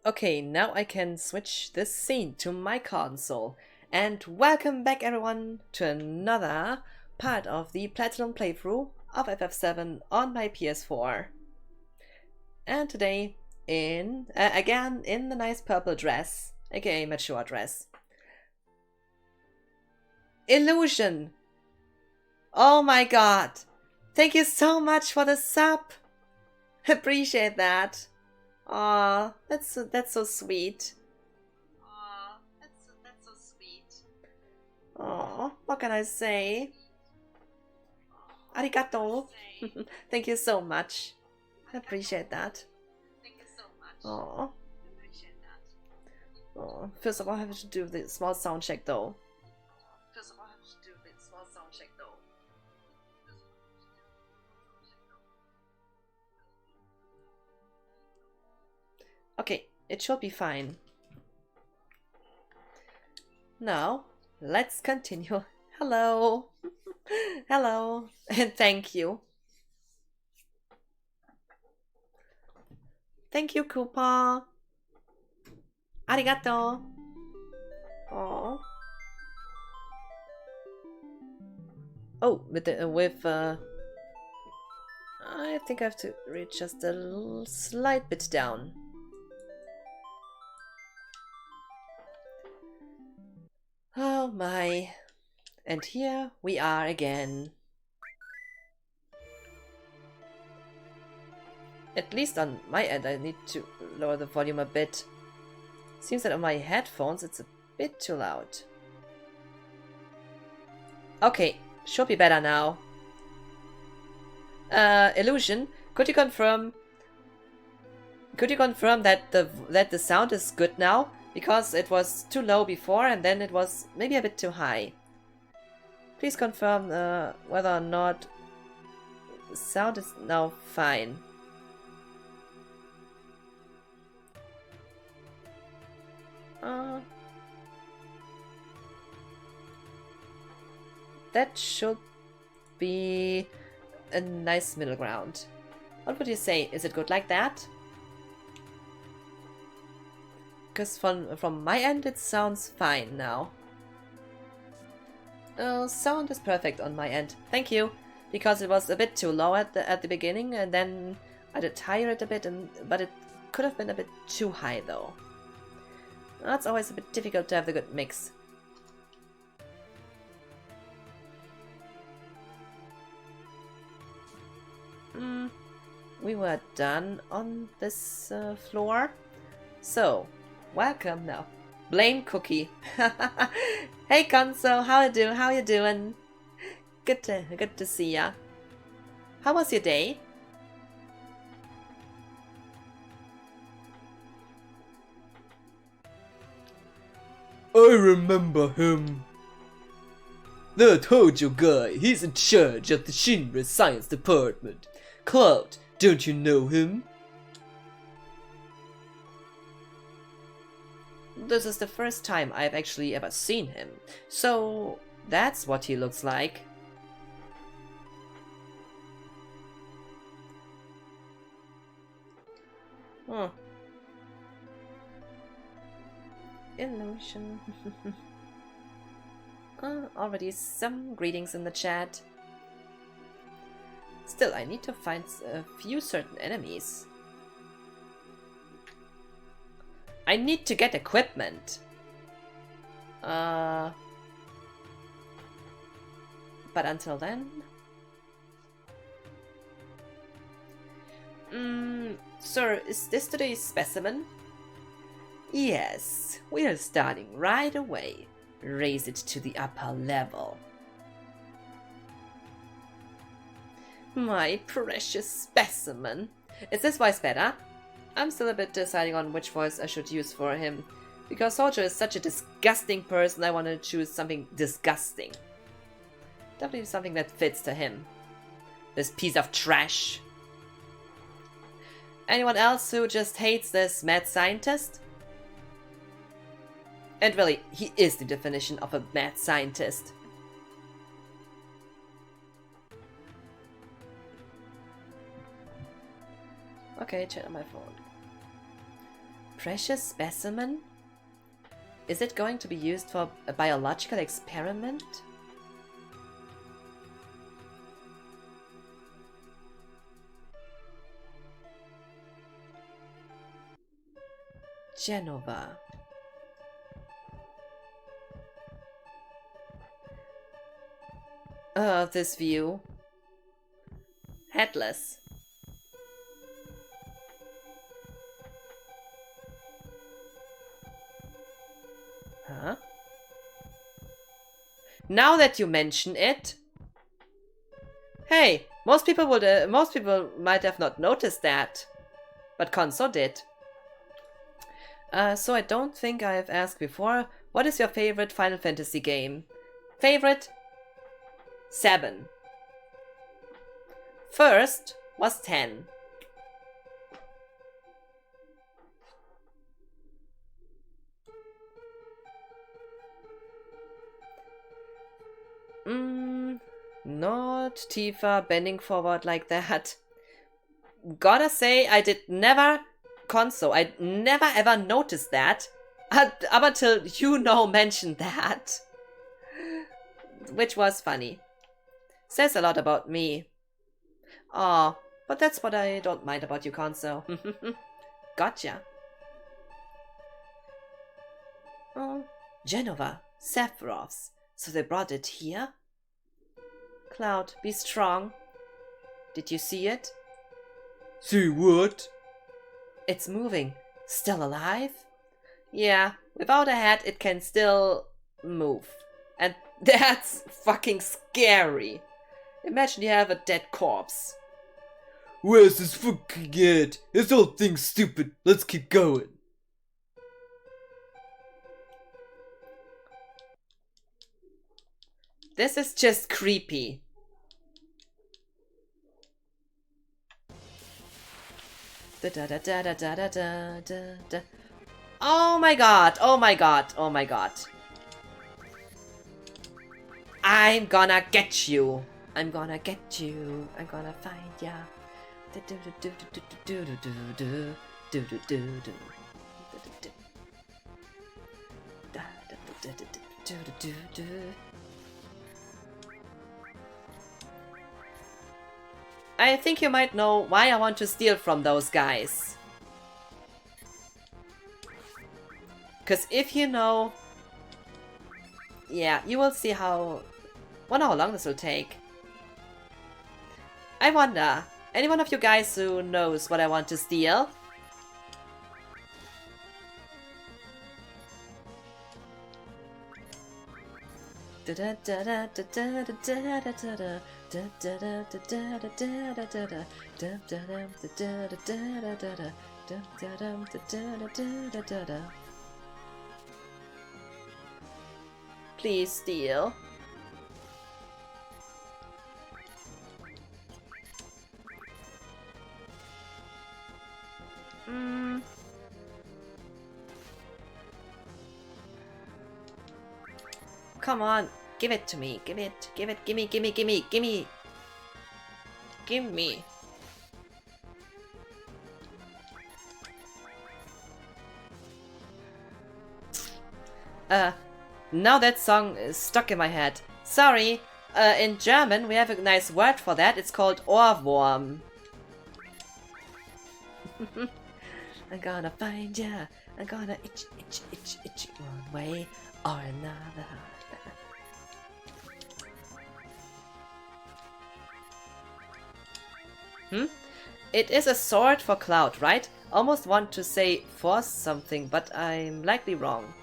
Okay, now I can switch this scene to my console. And welcome back everyone to another part of the Platinum playthrough of FF7 on my PS4. And today, again in the nice purple dress, aka mature dress. Illusion! Oh my god! Thank you so much for the sub! Appreciate that. Aw, that's so sweet. Aw, that's so sweet. Aw, what can I say? Arigato. Thank you so much. I appreciate that. Thank you so much. Aw. Appreciate that. Aw. First of all, I have to do the small sound check though. Okay, it should be fine. Now, let's continue. Hello. Hello. And thank you. Thank you, Koopa. Arigato. Oh. Oh, I think I have to reach just a slight bit down. Oh my. And here we are again. At least on my end I need to lower the volume a bit. Seems that on my headphones it's a bit too loud. Okay, should be better now. Illusion, could you confirm that the sound is good now? Because it was too low before and then it was maybe a bit too high. Please confirm whether or not the sound is now fine. That should be a nice middle ground. What would you say? Is it good like that? Because from my end it sounds fine now. Sound is perfect on my end. Thank you. Because it was a bit too low at the beginning and then I did higher it a bit, but it could have been a bit too high though. That's always a bit difficult to have the good mix. We were done on this floor. So, welcome now. Blame Cookie. Hey Conso, how you doing? Good to see ya. How was your day? I remember him. That Hojo guy, he's in charge of the Shinra Science Department. Cloud, don't you know him? This is the first time I've actually ever seen him. So, that's what he looks like. Huh. Illusion. Already some greetings in the chat. Still, I need to find a few certain enemies. I need to get equipment. But until then... Sir, is this today's specimen? Yes, we are starting right away. Raise it to the upper level. My precious specimen. Is this voice better? I'm still a bit deciding on which voice I should use for him. Because Soldier is such a disgusting person, I want to choose something disgusting. Definitely something that fits to him. This piece of trash. Anyone else who just hates this mad scientist? And really, he is the definition of a mad scientist. Okay, chat on my phone. Precious specimen? Is it going to be used for a biological experiment? Genova. This view. Headless. Huh? Now that you mention it. Hey, most people might have not noticed that. But Konso did. So I don't think I have asked before. What is your favorite Final Fantasy game? Favorite? 7. First was 10. Not Tifa bending forward like that. Gotta say, I never ever noticed that. Up until mentioned that. Which was funny. Says a lot about me. Aw, but that's what I don't mind about you, Konso. Gotcha. Oh, Genova, Sephiroth's. So they brought it here? Cloud, be strong. Did you see it? See what? It's moving. Still alive? Yeah, without a head it can still move. And that's fucking scary. Imagine you have a dead corpse. Where's this fucking head? This whole thing's stupid. Let's keep going. This is just creepy. Oh my god, oh my god, oh my god. I'm gonna get you. I'm gonna get you. I'm gonna find ya. I think you might know why I want to steal from those guys. Because if you know... Yeah, you will see how... Wonder how long this will take. I wonder, any one of you guys who knows what I want to steal? Please steal. Come on, give it to me. Give it, gimme. Give me. Now that song is stuck in my head. Sorry, in German we have a nice word for that. It's called Ohrwurm. I'm gonna find ya. I'm gonna itch one way or another. It is a sword for Cloud, right? Almost want to say force something, but I'm likely wrong.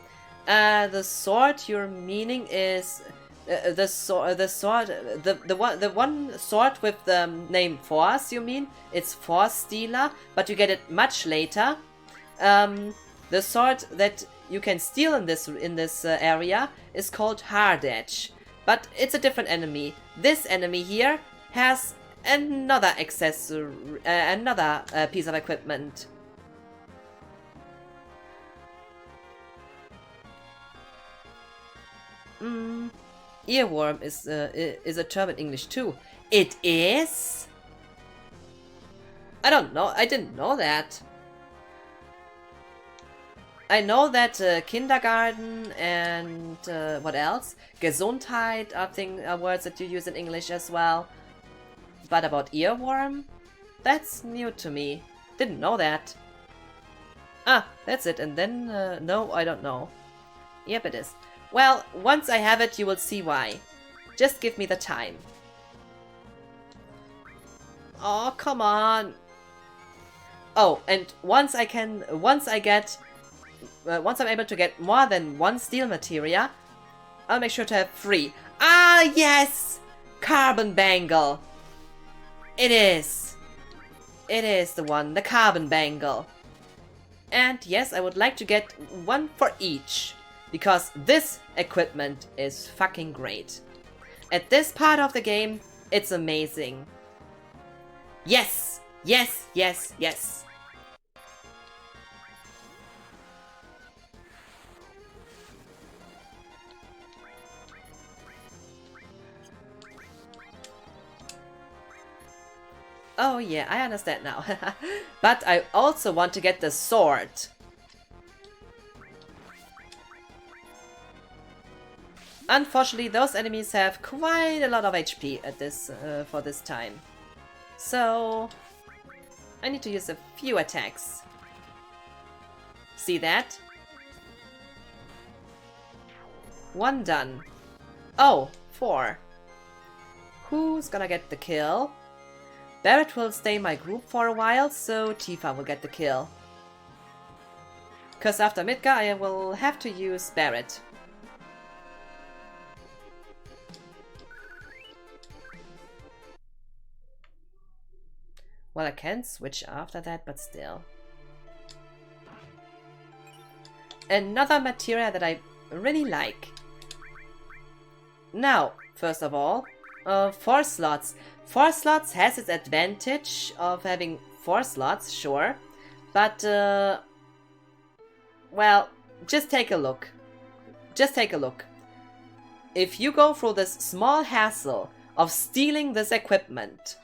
The sword you're meaning is the one sword with the name Force. You mean it's Force Stealer, but you get it much later. The sword that you can steal in this area is called Hard Edge, but it's a different enemy. This enemy here has another accessory, another piece of equipment. Earworm is a term in English too. It is? I don't know. I didn't know that. I know that kindergarten and what else? Gesundheit are words that you use in English as well. But about earworm? That's new to me. Didn't know that. Ah, that's it. And then, no, I don't know. Yep, it is. Well, once I have it, you will see why. Just give me the time. Oh, come on. Oh, and once I'm able to get more than one steel materia, I'll make sure to have 3. Ah, yes! Carbon bangle. It is. It is the one, the carbon bangle. And yes, I would like to get 1 for each, because this equipment is fucking great. At this part of the game, it's amazing. Yes! Yes, yes, yes! Oh yeah, I understand now. But I also want to get the sword. Unfortunately, those enemies have quite a lot of HP at this for this time. So I need to use a few attacks. See that? 1 done. Oh, 4. Who's gonna get the kill? Barret will stay in my group for a while, so Tifa will get the kill. Cause after Midgar I will have to use Barret. Well, I can switch after that, but still. Another materia that I really like. Now, first of all, 4 slots. 4 slots has its advantage of having 4 slots, sure. But, well, just take a look. Just take a look. If you go through this small hassle of stealing this equipment,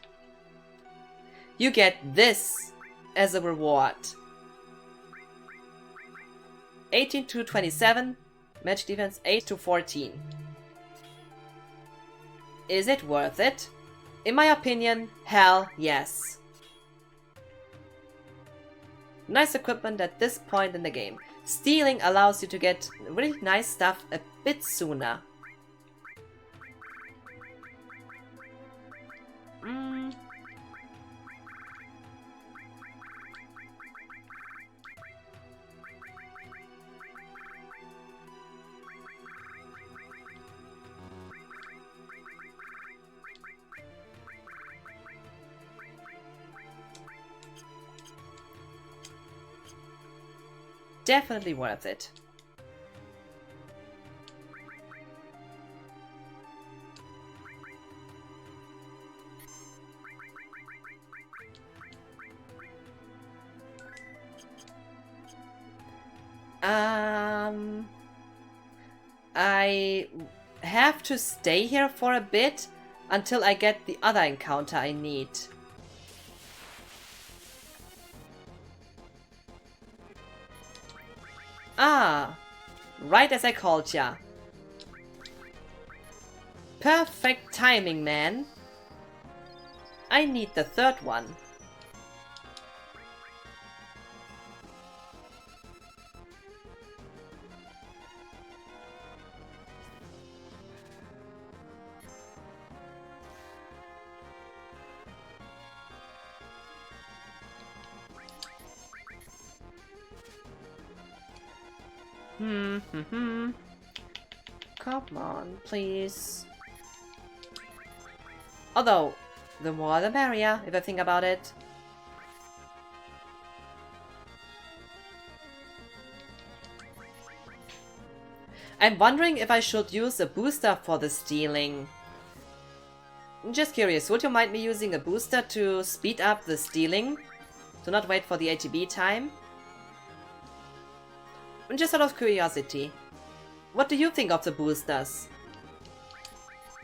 you get this as a reward. 18 to 27, magic defense 8 to 14. Is it worth it? In my opinion, hell yes. Nice equipment at this point in the game. Stealing allows you to get really nice stuff a bit sooner. Definitely worth it. I have to stay here for a bit until I get the other encounter I need. Ah, right as I called ya. Perfect timing, man. I need the 3rd one. Come on, please. Although, the more the merrier, if I think about it. I'm wondering if I should use a booster for the stealing. I'm just curious, would you mind me using a booster to speed up the stealing? To not wait for the ATB time? Just out of curiosity. What do you think of the boosters?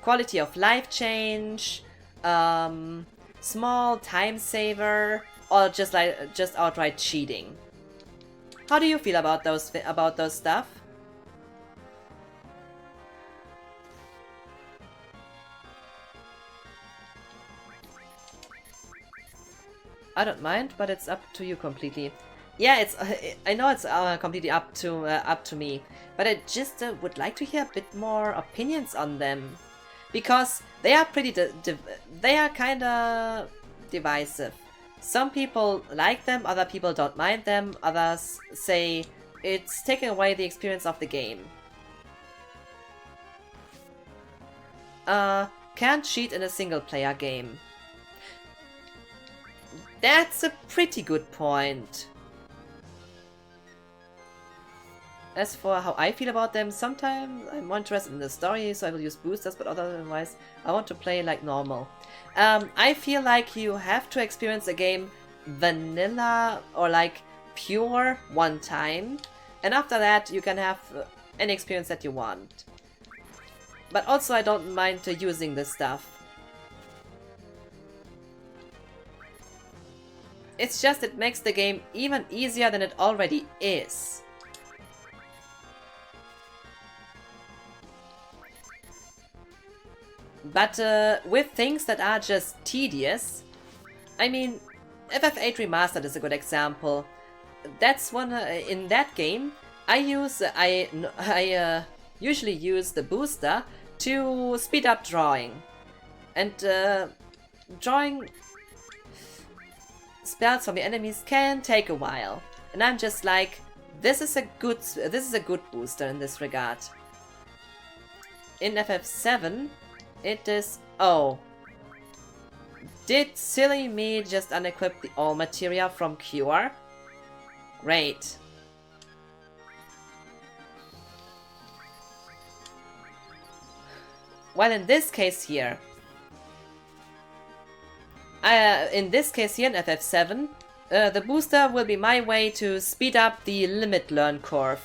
Quality of life change, small time saver, or just outright cheating? How do you feel about those stuff? I don't mind, but it's up to you completely. Yeah, it's. I know it's completely up to me, but I just would like to hear a bit more opinions on them, because they are pretty. They are kind of divisive. Some people like them, other people don't mind them. Others say it's taking away the experience of the game. Can't cheat in a single-player game. That's a pretty good point. As for how I feel about them, sometimes I'm more interested in the story, so I will use boosters, but otherwise I want to play like normal. I feel like you have to experience a game vanilla or like pure one time, and after that you can have any experience that you want. But also I don't mind using this stuff. It's just it makes the game even easier than it already is. But with things that are just tedious, I mean, FF8 Remastered is a good example. That's one in that game. I usually use the booster to speed up drawing, and drawing spells from the enemies can take a while. And I'm just like, this is a good booster in this regard. In FF7, it is... Oh. Did silly me just unequip the all materia from Cure? Great. Well, in this case here, in FF7, the booster will be my way to speed up the limit learn curve.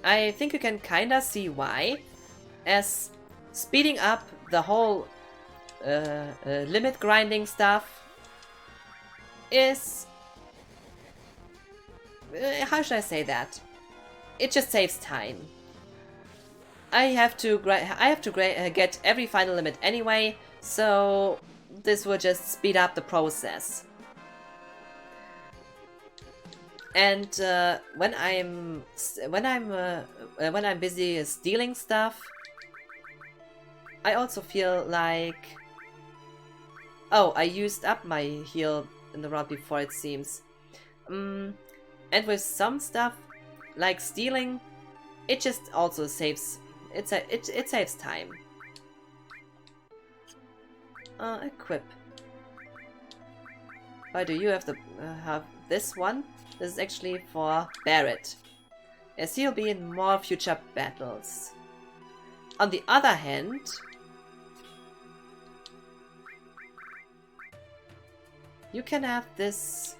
I think you can kinda see why, as speeding up the whole limit grinding stuff is... how should I say that? It just saves time. I have to get every final limit anyway, so this will just speed up the process. And when I'm busy stealing stuff, I also feel like, oh, I used up my heal in the round before, it seems. And with some stuff like stealing, it just also saves. It saves time. Equip. Why do you have this one? This is actually for Barrett, as he'll be in more future battles. On the other hand, you can have this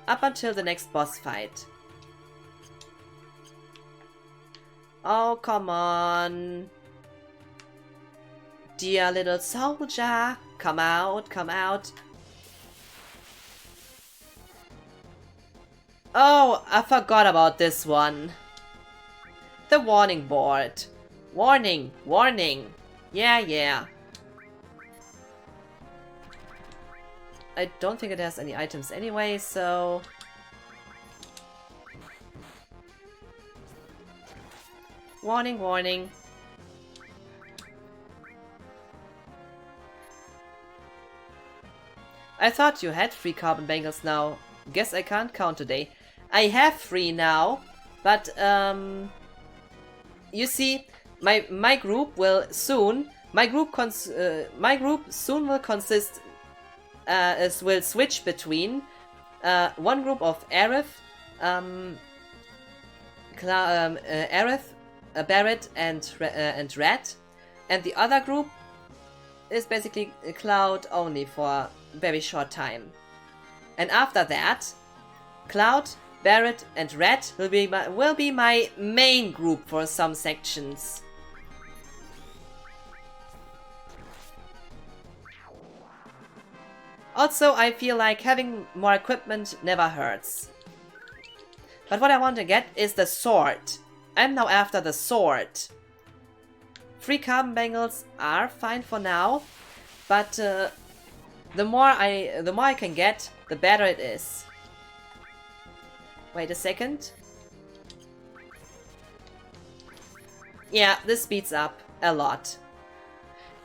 up until the next boss fight. Oh, come on. Dear little soldier, come out, come out. Oh, I forgot about this one. The warning board. Warning, warning. Yeah. I don't think it has any items anyway, so... Warning, warning. I thought you had 3 carbon bangles now. Guess I can't count today. I have 3 now, but you see, my group will soon. My group soon will consist. Will switch between one group of Aerith, Barrett, and Red, and the other group is basically Cloud only for a very short time. And after that, Cloud, Barrett, and Red will be my main group for some sections. Also, I feel like having more equipment never hurts. But what I want to get is the sword. I'm now after the sword. 3 carbon bangles are fine for now, but the more I can get, the better it is. Wait a second. Yeah, this speeds up a lot.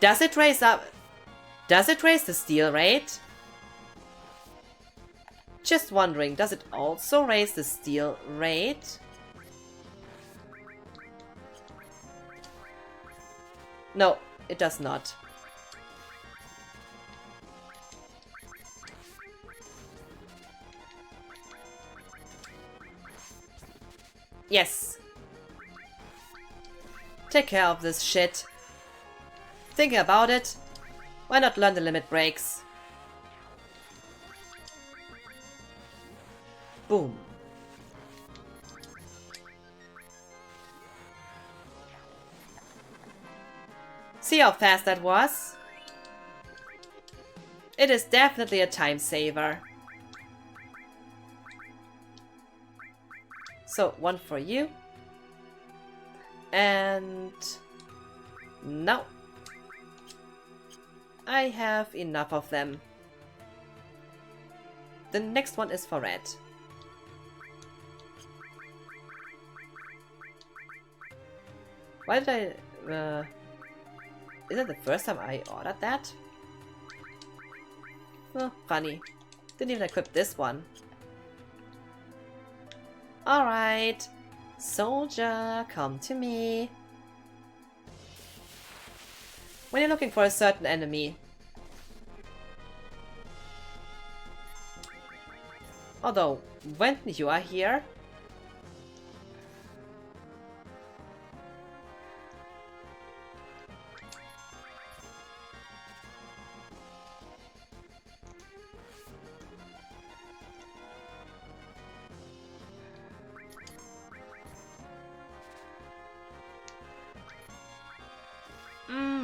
Does it raise the steel rate? Just wondering, does it also raise the steel rate? No, it does not. Yes. Take care of this shit. Thinking about it, why not learn the limit breaks? Boom. See how fast that was? It is definitely a time saver. So, 1 for you. And... no. I have enough of them. The next one is for red. Why did I... is it the first time I ordered that? Oh, funny. Didn't even equip this one. Alright. Soldier, come to me. When you're looking for a certain enemy. Although, when you are here...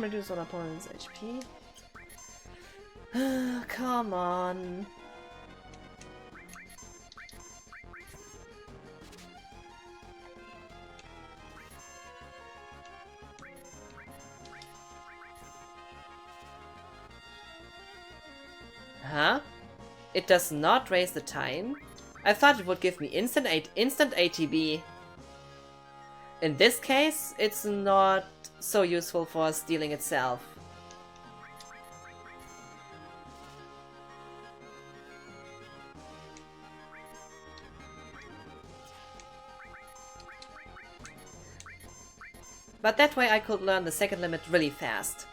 reduce on opponent's HP. Come on. Huh? It does not raise the time? I thought it would give me instant ATB. In this case, it's not so useful for stealing itself. But that way I could learn the second limit really fast.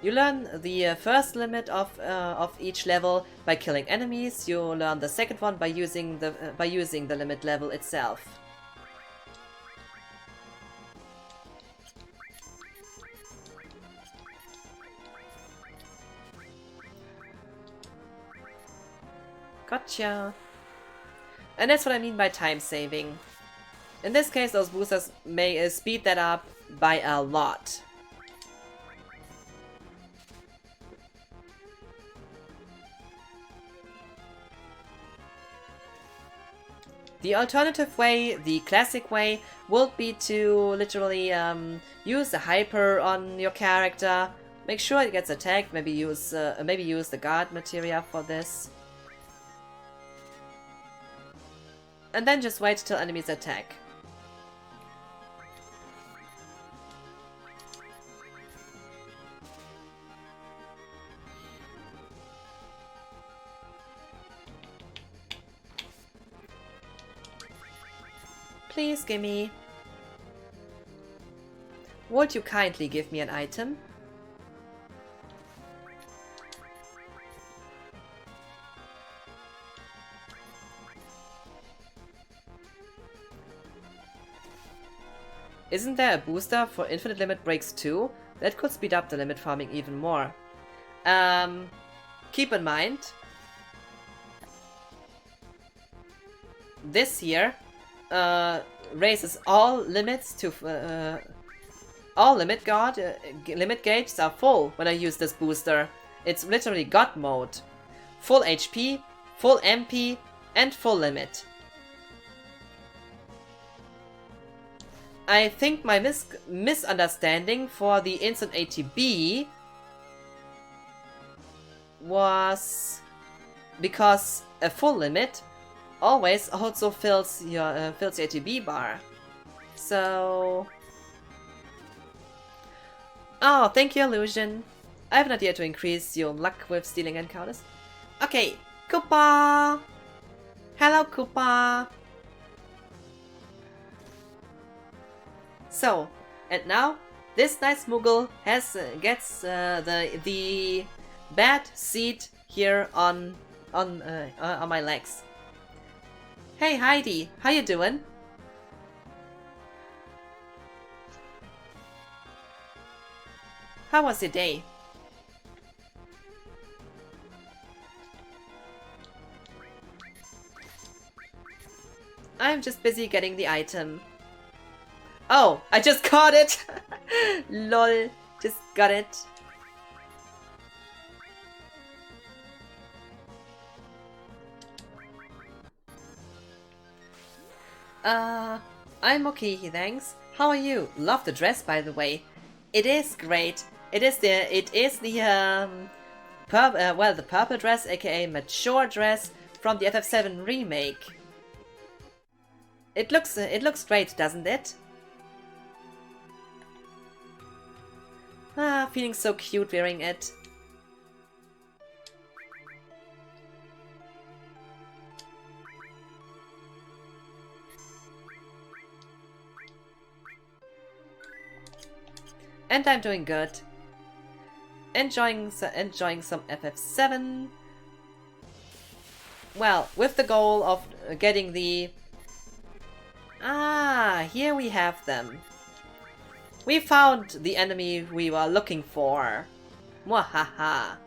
You learn the first limit of each level by killing enemies. You learn the second one by using the limit level itself. Gotcha. And that's what I mean by time saving. In this case, those boosters may speed that up by a lot. The alternative way, the classic way, would be to literally use the hyper on your character, make sure it gets attacked, maybe use the guard materia for this. And then just wait till enemies attack. Please gimme. Would you kindly give me an item? Isn't there a booster for infinite limit breaks too? That could speed up the limit farming even more. Keep in mind, this here raises all limits to all limit gauges are full when I use this booster. It's literally God mode. Full HP, full MP, and full limit. I think my misunderstanding for the instant ATB was because a full limit always also fills your ATB bar. So... Oh, thank you, Illusion. I have an idea to increase your luck with stealing encounters. Okay, Koopa! Hello, Koopa! So, and now this nice Moogle gets the bad seat here on my legs. Hey Heidi, how you doing? How was your day? I'm just busy getting the item. Oh, I just caught it! Lol, just got it. I'm okay, thanks. How are you? Love the dress, by the way. It is great. It is the purple dress, aka mature dress from the FF7 remake. It looks great, doesn't it? Ah, feeling so cute wearing it. And I'm doing good. Enjoying some FF7. Well, with the goal of getting the... Ah, here we have them. We found the enemy we were looking for. Mwahaha.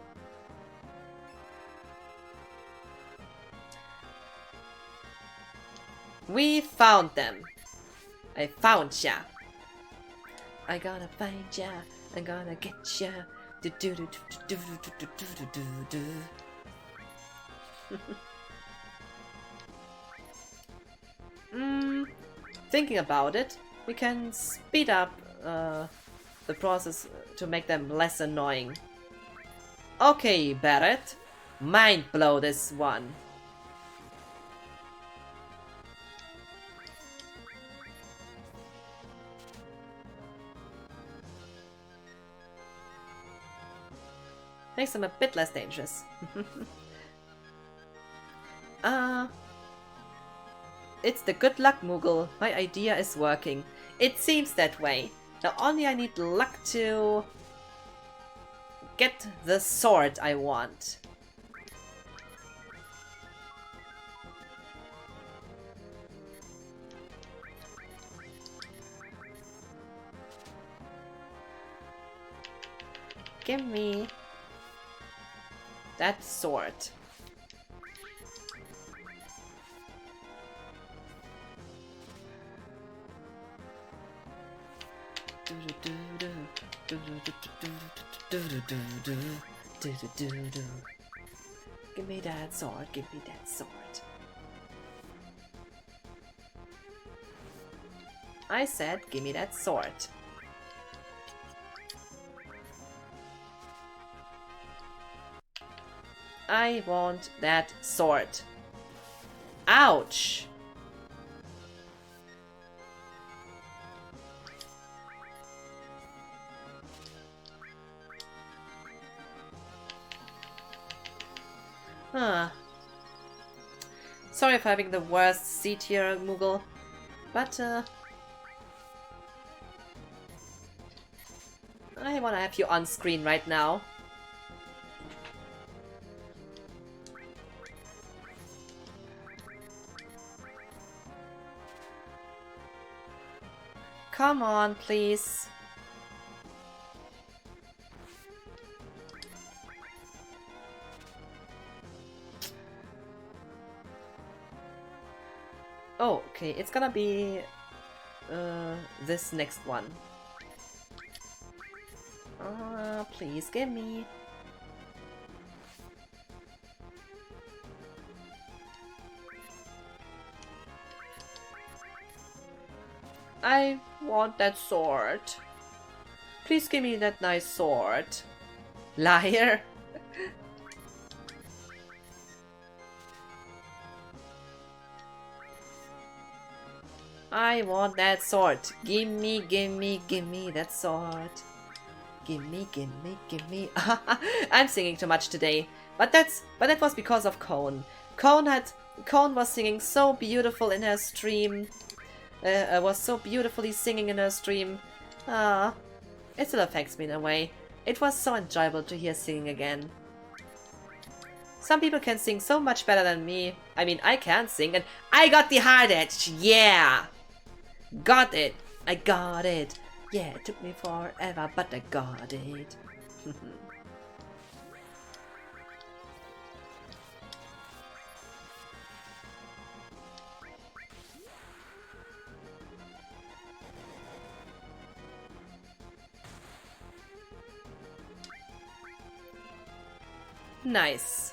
We found them. I found ya. I gotta find ya. I'm gonna get ya. Do do do do do do do do do do. Thinking about it, we can speed up the process to make them less annoying. Okay, Barrett, mind blow this one. Makes them a bit less dangerous. It's the good luck Moogle. My idea is working. It seems that way. Now only I need luck to get the sword I want. Give me that sword. Give me that sword, give me that sword. I said, give me that sword. I want that sword. Ouch! Huh. Sorry for having the worst seat here, Moogle, but I wanna have you on screen right now. Come on, please. Oh, okay, it's gonna be this next one. Please give me. I want that sword. Please give me that nice sword. Liar. I want that sword. Gimme, gimme, gimme that sword. Gimme, gimme, gimme. I'm singing too much today. But that was because of Cone. Cone was singing so beautiful in her stream. Was so beautifully singing in her stream. Ah, it still affects me in a way. It was so enjoyable to hear singing again. Some people can sing so much better than me. I mean, I can sing, and I got the hard edge. Yeah, got it. I got it. Yeah, it took me forever, but I got it. Nice.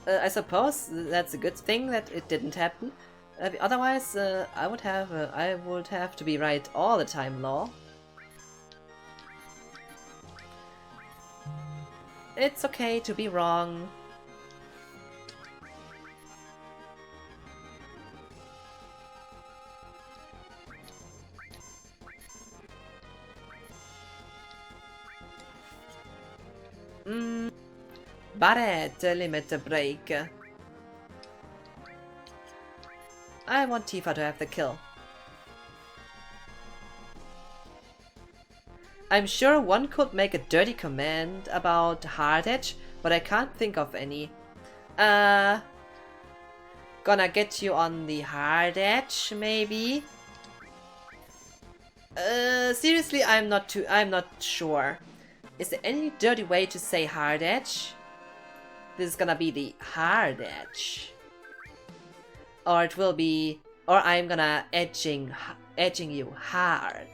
I suppose that's a good thing that it didn't happen. Otherwise, I would have to be right all the time, Law. It's okay to be wrong. Barret, limit break. I want Tifa to have the kill. I'm sure one could make a dirty comment about hard edge, but I can't think of any. Gonna get you on the hard edge, maybe? Seriously, I'm not sure. Is there any dirty way to say hard edge? This is gonna be the hard edge. Or it will be, or I'm gonna edging you hard.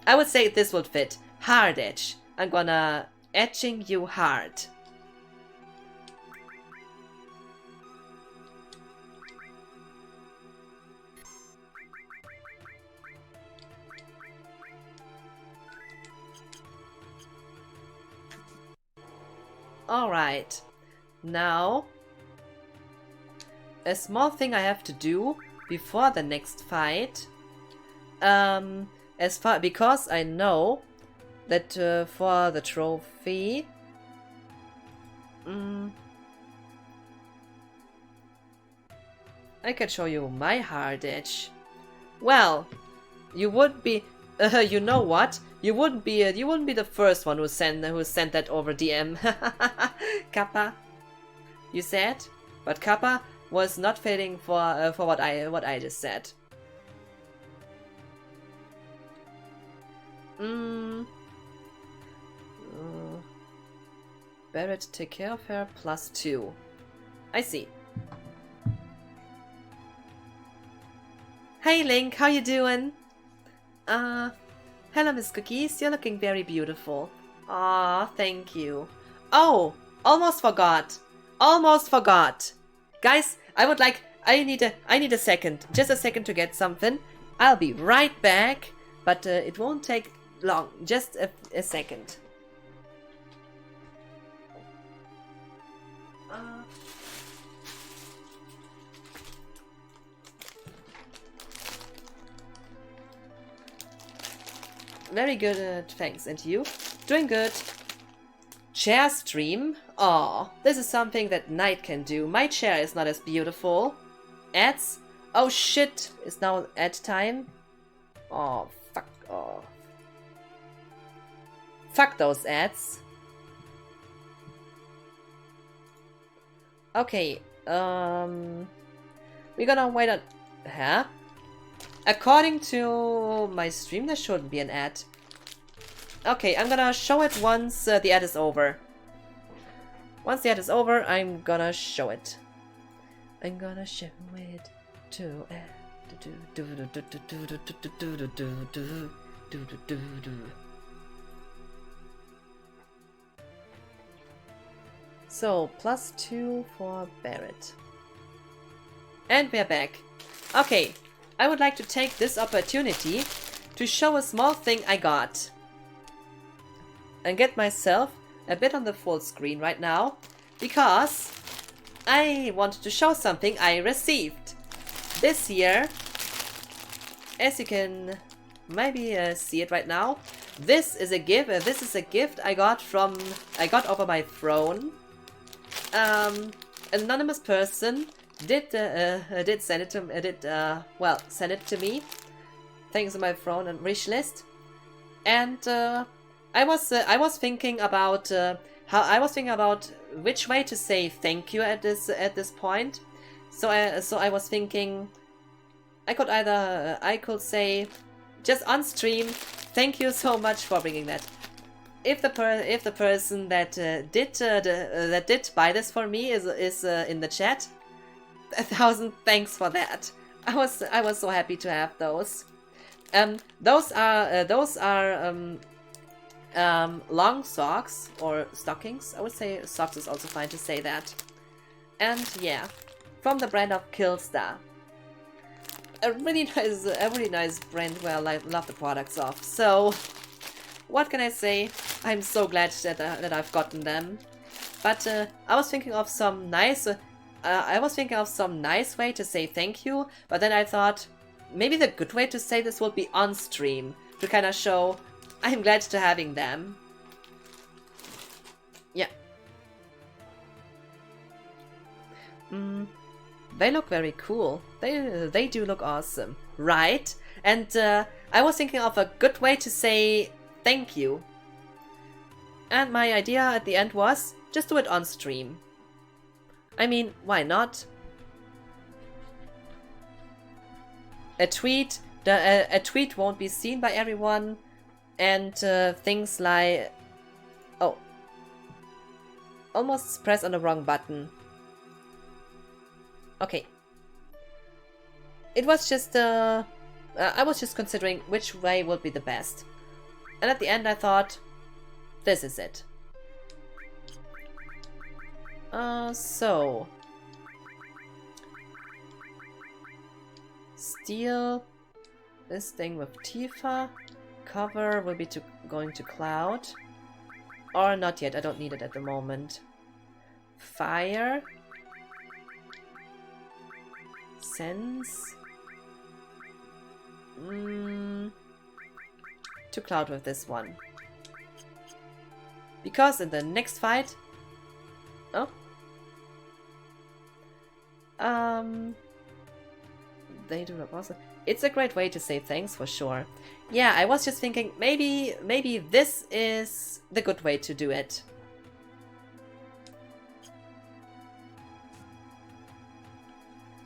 I would say this would fit. Hard edge. I'm gonna edging you hard. Alright. Now, a small thing I have to do before the next fight. Because I know that for the trophy, I can show you my hard edge. Well, you would be, you know what? You wouldn't be the first one who sent that over DM. Kappa, you said, but Kappa was not fitting for what I just said. Barret, take care of her, +2. I see. Hey Link, how you doing? Hello Miss Cookies, you're looking very beautiful. Aw, thank you. Oh, almost forgot. Almost forgot. Guys, I need a second. Just a second to get something. I'll be right back, but it won't take long. Just a second. Very good, thanks. And you? Doing good. Chair stream? Aw, this is something that Knight can do. My chair is not as beautiful. Ads? Oh shit, it's now ad time? Oh, fuck off. Fuck those ads. Okay, we're gonna wait on... Huh? According to my stream, there shouldn't be an ad. Okay, I'm gonna show it once the ad is over. Once the ad is over, I'm gonna show it. I'm gonna show it to ad. So, +2 for Barrett. And we're back. Okay, I would like to take this opportunity to show a small thing I got. And get myself a bit on the full screen right now, because I wanted to show something I received. This year, as you can maybe see it right now, this is a gift I got over my throne. An anonymous person did send it to me, thanks to my throne and wish list, and I was thinking about which way to say thank you at this point. So I was thinking I could say just on stream, thank you so much for bringing that. If the person that did buy this for me is in the chat, 1,000 thanks for that. I was so happy to have those. Those are long socks or stockings. I would say socks is also fine to say that. And yeah, from the brand of Killstar. A really nice brand where I love the products of. So, what can I say? I'm so glad that I've gotten them. But I was thinking of some nice way to say thank you. But then I thought maybe the good way to say this would be on stream, to kind of show I'm glad to having them. Yeah. They look very cool. They do look awesome, right? And I was thinking of a good way to say thank you. And my idea at the end was just do it on stream. I mean, why not? A tweet won't be seen by everyone, and things like, oh, almost press on the wrong button. Okay. It was just I was just considering which way would be the best, and at the end I thought, this is it. So steal this thing with Tifa. Cover will be going to Cloud. Or not yet, I don't need it at the moment. Fire. Sense. To Cloud with this one. Because in the next fight... Oh. They do look awesome. It's a great way to say thanks for sure. Yeah, I was just thinking maybe this is the good way to do it.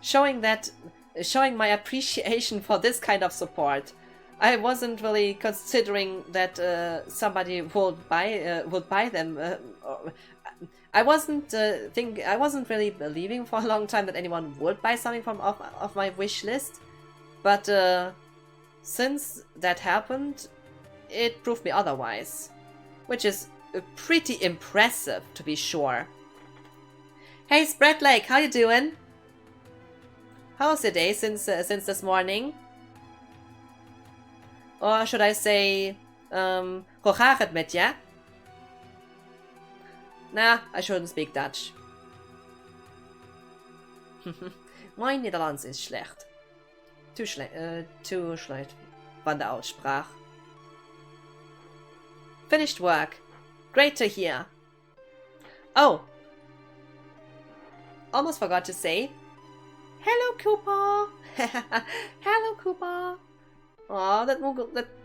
Showing my appreciation for this kind of support. I wasn't really considering that somebody would buy them. I wasn't really believing for a long time that anyone would buy something from off my wish list, but since that happened, it proved me otherwise, which is pretty impressive to be sure. Hey, Spread Lake, how you doing? How's your day since this morning? Or should I say, hoe gaat het met je? Nah, I shouldn't speak Dutch. Mein Nederlands is schlecht. Too schlecht van de Aussprache. Finished work. Great to hear. Oh. Almost forgot to say. Hello, Cooper. Hello, Cooper. Oh,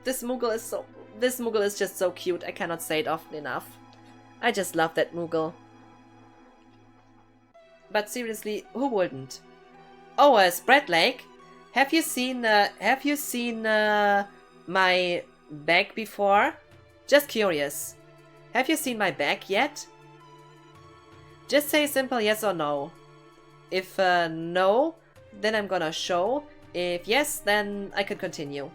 this Moogle is just so cute. I cannot say it often enough. I just love that Moogle. But seriously, who wouldn't? Oh, Spread Lake, have you seen my bag before? Just curious. Have you seen my bag yet? Just say simple yes or no. If no, then I'm gonna show. If yes, then I can continue.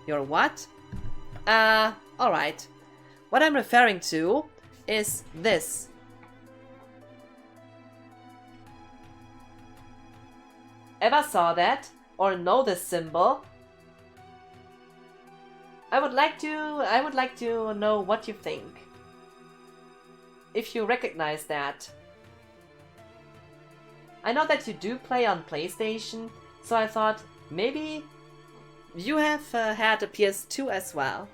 Your what? Alright. What I'm referring to is this. ever saw that or know this symbol, I would like to know what you think. If you recognize that. I know that you do play on PlayStation, so I thought maybe you have had a PS2 as well.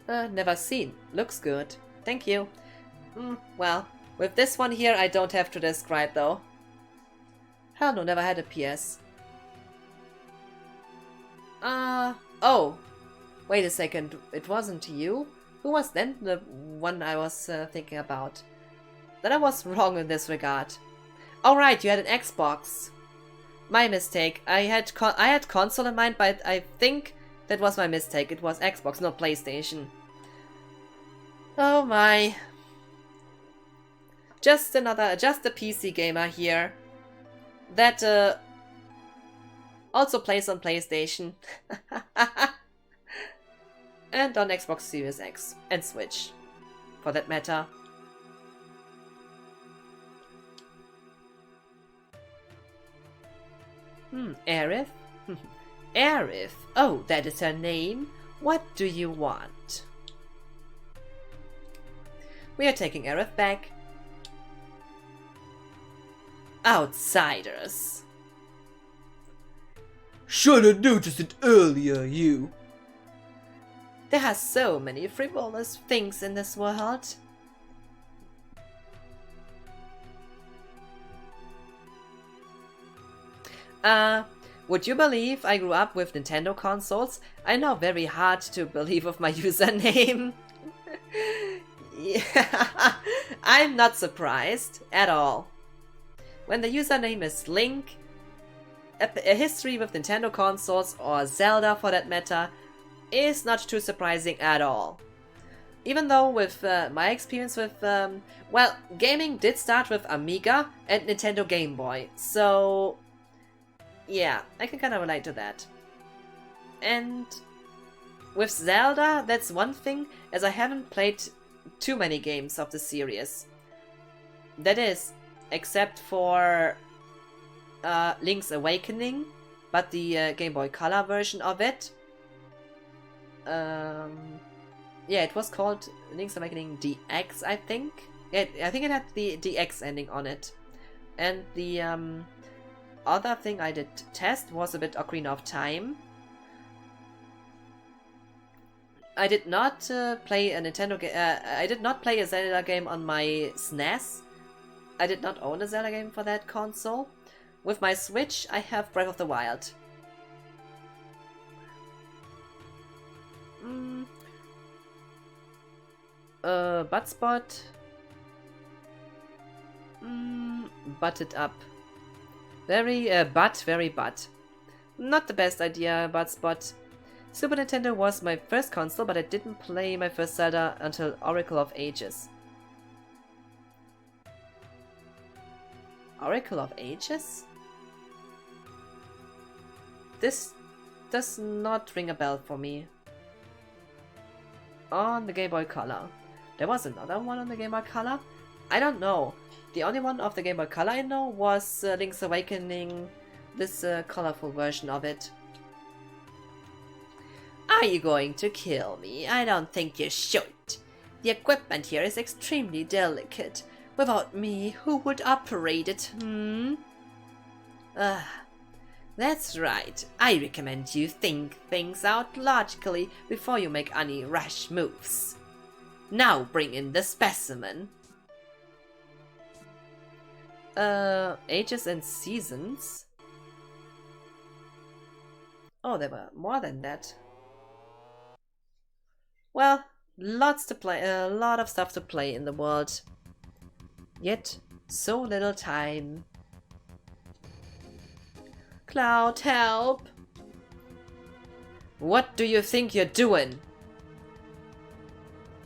Never seen. Looks good. Thank you. Well, with this one here I don't have to describe though. Hell no, never had a PS. Oh. Wait a second, it wasn't you? Who was then the one I was thinking about? Then I was wrong in this regard. Oh right, you had an Xbox. My mistake. I had console in mind, but I think that was my mistake. It was Xbox, not PlayStation. Oh my. Just a PC gamer here. That also plays on PlayStation. And on Xbox Series X. And Switch. For that matter. Aerith? Aerith? Oh, that is her name? What do you want? We are taking Aerith back. Outsiders. Should have noticed it earlier, you. There are so many frivolous things in this world. Would you believe I grew up with Nintendo consoles? I know very hard to believe of my username. Yeah, I'm not surprised at all. When the username is Link, a history with Nintendo consoles, or Zelda for that matter, is not too surprising at all. Even though with my experience with, well, gaming did start with Amiga and Nintendo Game Boy, so yeah, I can kind of relate to that. And with Zelda, that's one thing, as I haven't played too many games of the series. That is, except for Link's Awakening, but the Game Boy Color version of it. Yeah, it was called Link's Awakening DX, I think. Yeah, I think it had the DX ending on it. And the other thing I did test was a bit Ocarina of Time. I did not play a Nintendo game. I did not play a Zelda game on my SNES. I did not own a Zelda game for that console. With my Switch, I have Breath of the Wild. Butt spot. Butted up. Very very butt. Not the best idea, butt spot. Super Nintendo was my first console, but I didn't play my first Zelda until Oracle of Ages. Oracle of Ages? This does not ring a bell for me. On the Game Boy Color. There was another one on the Game Boy Color? I don't know. The only one of the Game Boy Color I know was Link's Awakening, this colorful version of it. Are you going to kill me? I don't think you should. The equipment here is extremely delicate. Without me, who would operate it, That's right. I recommend you think things out logically before you make any rash moves. Now bring in the specimen. Ages and seasons? Oh, there were more than that. Well, lots to play, a lot of stuff to play in the world. Yet, so little time. Cloud, help! What do you think you're doing?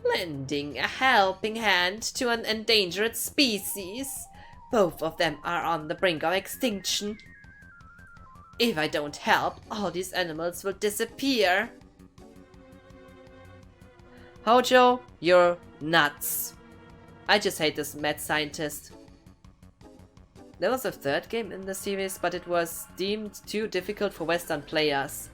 Lending a helping hand to an endangered species. Both of them are on the brink of extinction. If I don't help, all these animals will disappear. Hojo, you're nuts. I just hate this mad scientist. There was a third game in the series, but it was deemed too difficult for Western players.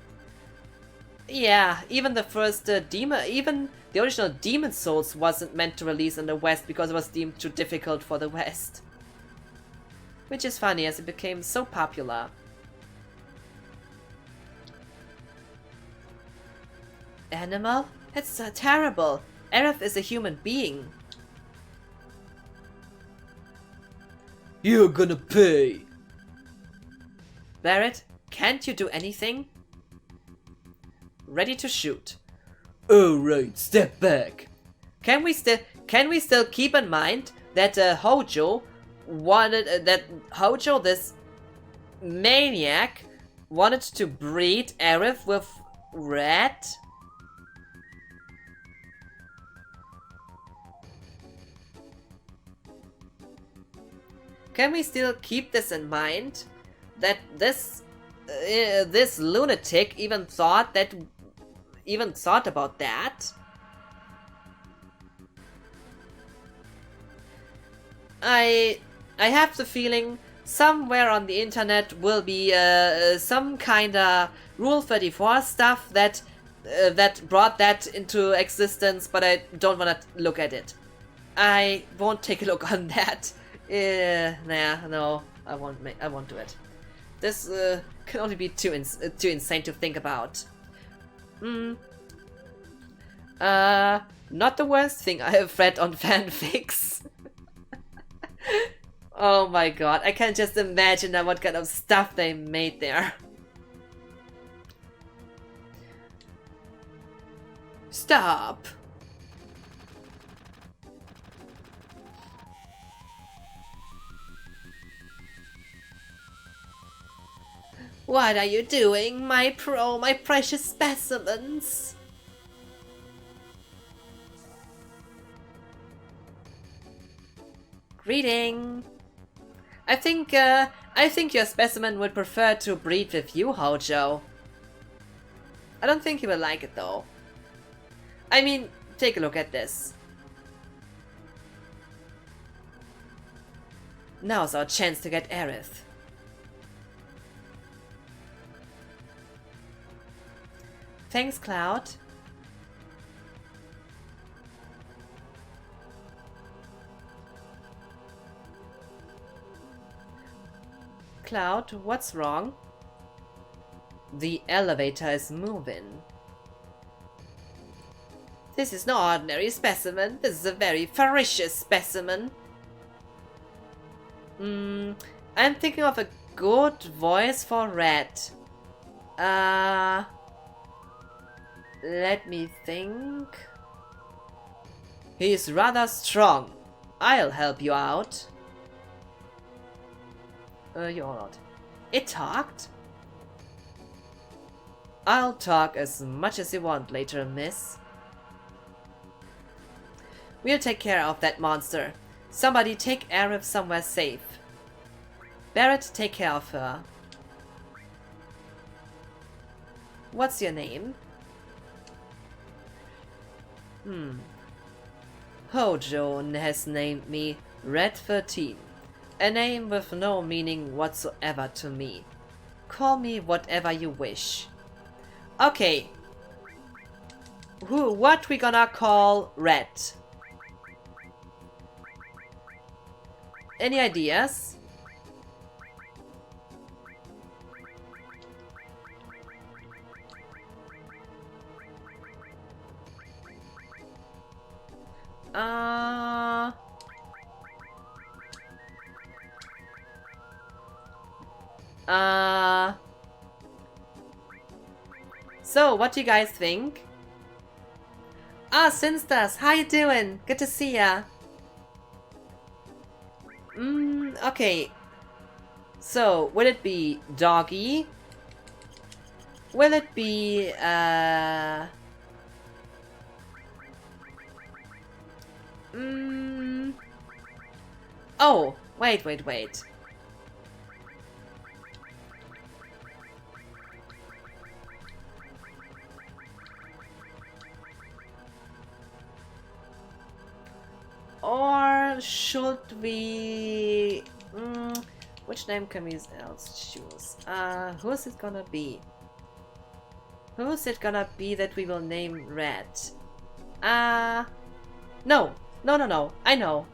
Yeah, even the first even the original Demon Souls wasn't meant to release in the West because it was deemed too difficult for the West. Which is funny as it became so popular. Animal? It's terrible. Aerith is a human being. You're gonna pay. Barret, can't you do anything? Ready to shoot. Alright, step back. Can we still keep in mind that Hojo wanted this maniac wanted to breed Aerith with Red? Can we still keep this in mind? That this lunatic even thought about that? I have the feeling somewhere on the internet will be some kinda Rule 34 stuff that brought that into existence, but I don't wanna look at it. I won't take a look on that. Nah, no, I won't do it. This can only be too insane to think about. Not the worst thing I have read on fanfics. Oh my god, I can just imagine what kind of stuff they made there. Stop! What are you doing, my precious specimens? Greeting. I think your specimen would prefer to breed with you, Hojo. I don't think he will like it though. I mean, take a look at this. Now's our chance to get Aerith. Thanks, Cloud. Cloud, what's wrong? The elevator is moving. This is no ordinary specimen. This is a very ferocious specimen. I'm thinking of a good voice for Red. Let me think. He's rather strong. I'll help you out. You're not. It talked? I'll talk as much as you want later, miss. We'll take care of that monster. Somebody take Aerith somewhere safe. Barret, take care of her. What's your name? Hojo has named me Red 13. A name with no meaning whatsoever to me. Call me whatever you wish. Okay. What we gonna call Red? Any ideas? So, what do you guys think? Sinstas, how you doing? Good to see ya. Okay. So, will it be Doggy? Will it be, Oh, wait. Or should we... which name can we else choose? Who's it gonna be? Who's it gonna be that we will name Red? No. No, no, no. I know.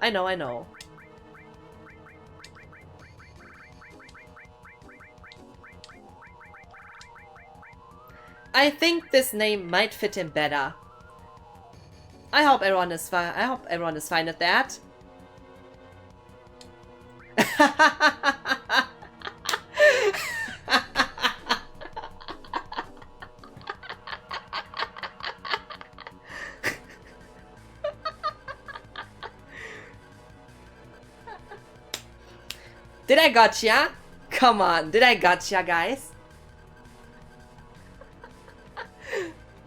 I think this name might fit him better. I hope everyone is fine. I hope everyone is fine with that. Did I gotcha? Come on, did I gotcha, guys?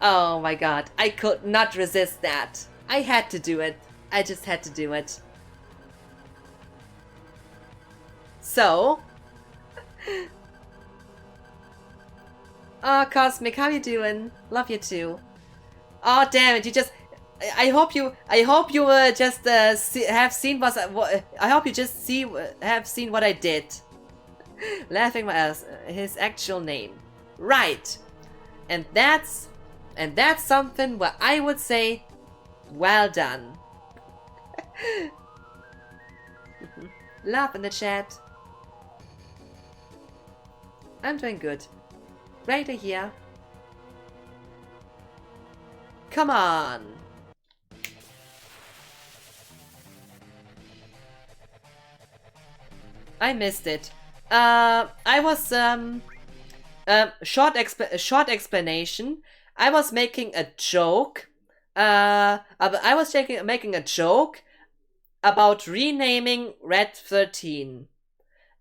Oh my god, I could not resist that. I had to do it. I just had to do it. So... Oh, Cosmic, how you doing? Love you too. Oh, damn it, you just... I hope you just have seen what I hope you just have seen what I did. Laughing my ass, his actual name. Right. And that's something where I would say, well done. Love in the chat. I'm doing good. Great to hear. Come on. I missed it. I was short explanation. I was making a joke. I was making a joke about renaming Red 13,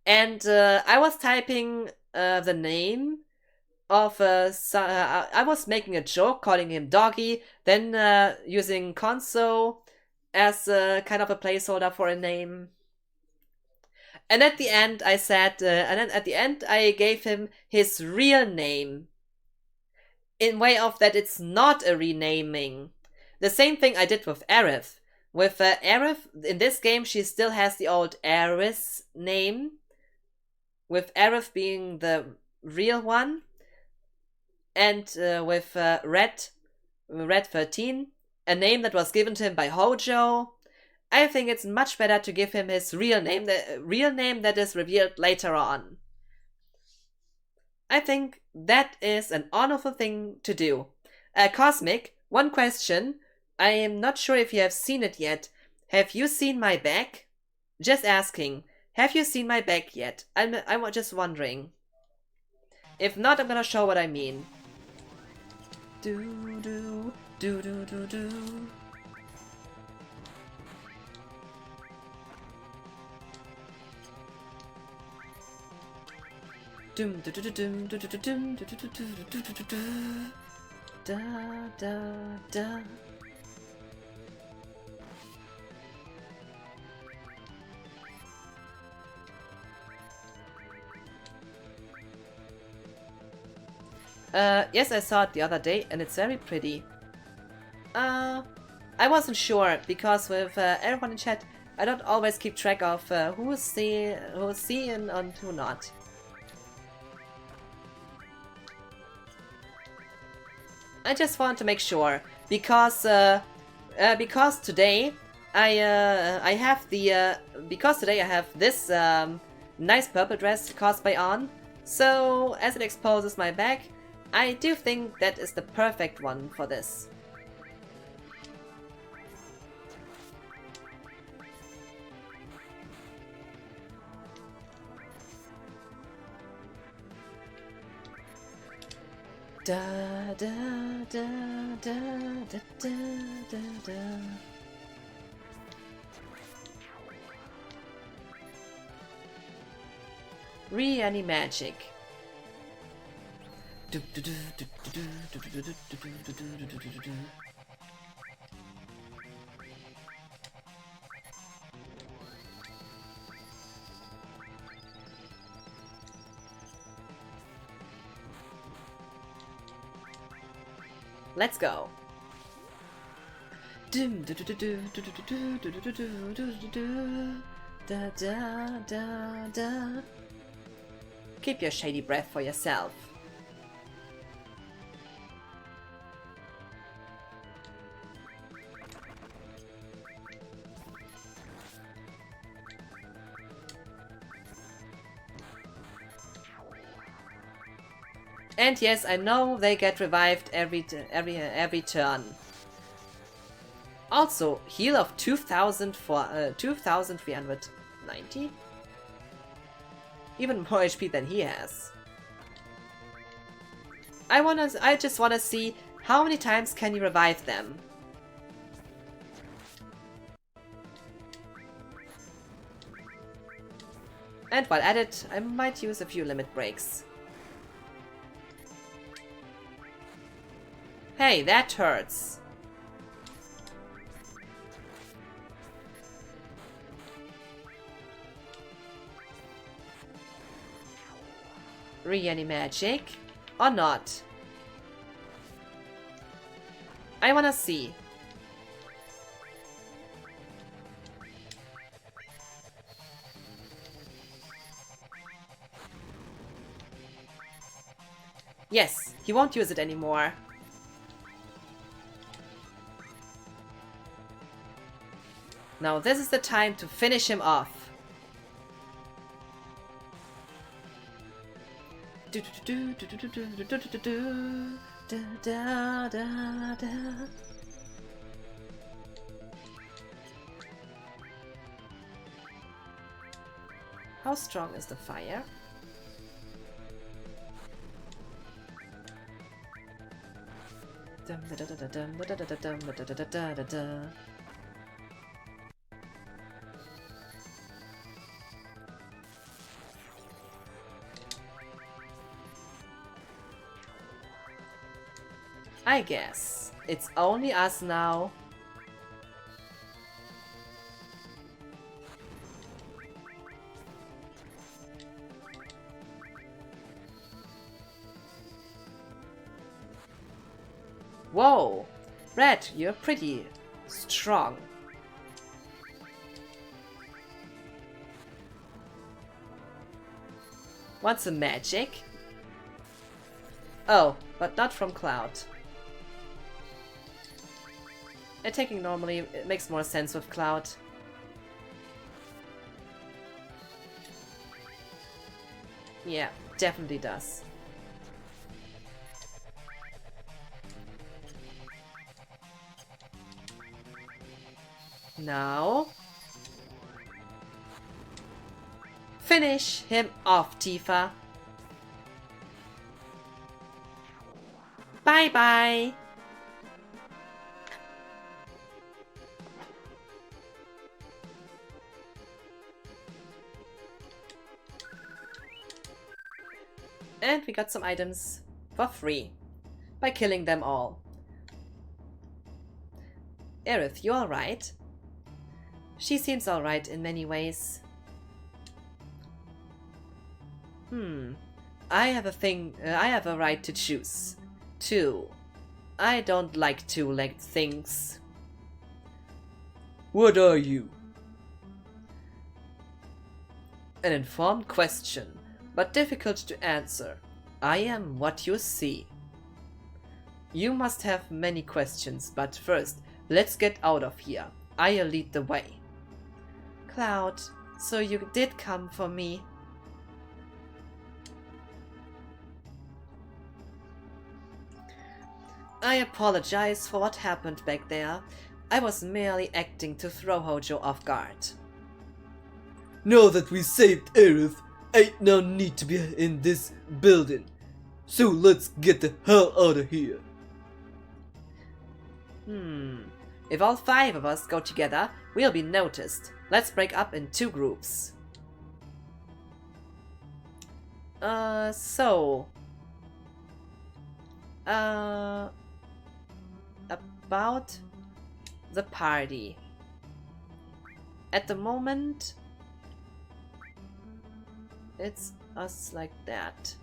and I was typing the name of I was making a joke calling him Doggy, then using Conso as kind of a placeholder for a name. And at the end, I said, and then at the end, I gave him his real name. In way of that it's not a renaming. The same thing I did with Aerith. With Aerith, in this game, she still has the old Aerith name. With Aerith being the real one. And with Red 13, a name that was given to him by Hojo. I think it's much better to give him his real name, the real name that is revealed later on. I think that is an honorable thing to do. Cosmic, one question. I am not sure if you have seen it yet. Have you seen my bag? Just asking. Have you seen my bag yet? I'm just wondering. If not, I'm gonna show what I mean. Do do do do do do. Dum dum dum dum dum dum dum dum da da da. Yes, I saw it the other day, and it's very pretty. I wasn't sure because with everyone in chat, I don't always keep track of who's seeing and who not. I just want to make sure because today I have this nice purple dress cosplay on. So as it exposes my back, I do think that is the perfect one for this. Da da da da da da da da. Reanimagic. Let's go. Keep your shady breath for yourself. And yes, I know they get revived every turn. Also, heal of 2,000 for 2,390. Even more HP than he has. I just wanna see how many times can you revive them. And while at it, I might use a few limit breaks. Hey, that hurts. Reanimagic or not? I wanna see. Yes, he won't use it anymore. Now this is the time to finish him off. How strong is the fire? I guess it's only us now. Whoa! Red, you're pretty strong. What's the magic? Oh, but not from Cloud. Attacking normally, it makes more sense with Cloud. Yeah, definitely does. Now... finish him off, Tifa. Bye-bye. And we got some items for free by killing them all. Aerith, you alright? She seems alright in many ways. I have a right to choose. 2. I don't like two-legged things. What are you? An informed question, but difficult to answer. I am what you see. You must have many questions, but first, let's get out of here. I'll lead the way. Cloud, so you did come for me. I apologize for what happened back there. I was merely acting to throw Hojo off guard. Now that we saved Aerith, ain't no need to be in this building. So let's get the hell out of here. If all 5 of us go together, we'll be noticed. Let's break up in 2 groups. About the party. At the moment, it's us like that.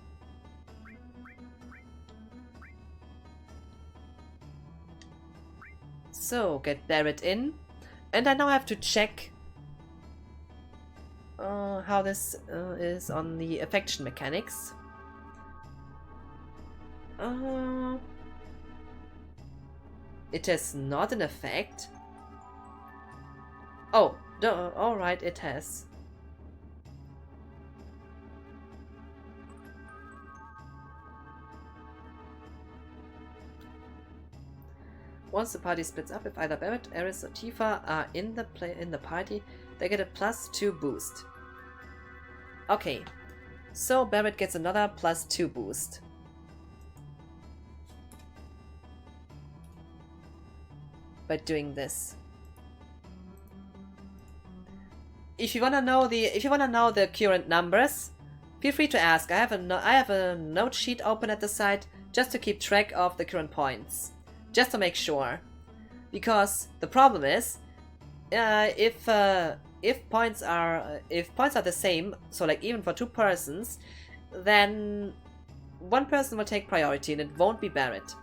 So, get Barrett in. And I now have to check how this is on the affection mechanics. It has not an effect. Oh, alright, it has. Once the party splits up, if either Barrett, Eris, or Tifa are in the party, they get a +2 boost. Okay, so Barrett gets another +2 boost. By doing this. If you wanna know the current numbers, feel free to ask. I have a note sheet open at the side just to keep track of the current points, just to make sure. Because the problem is, if points are the same, so like even for 2 persons, then one person will take priority and it won't be Barrett.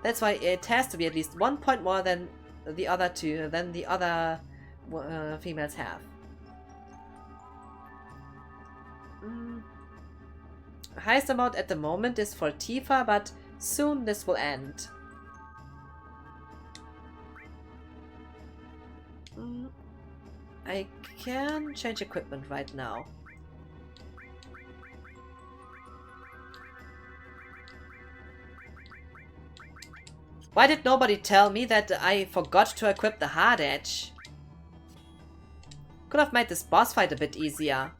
That's why it has to be at least 1 point more than the other females have. Highest amount at the moment is for Tifa, but soon this will end. I can change equipment right now. Why did nobody tell me that I forgot to equip the hard edge? Could have made this boss fight a bit easier.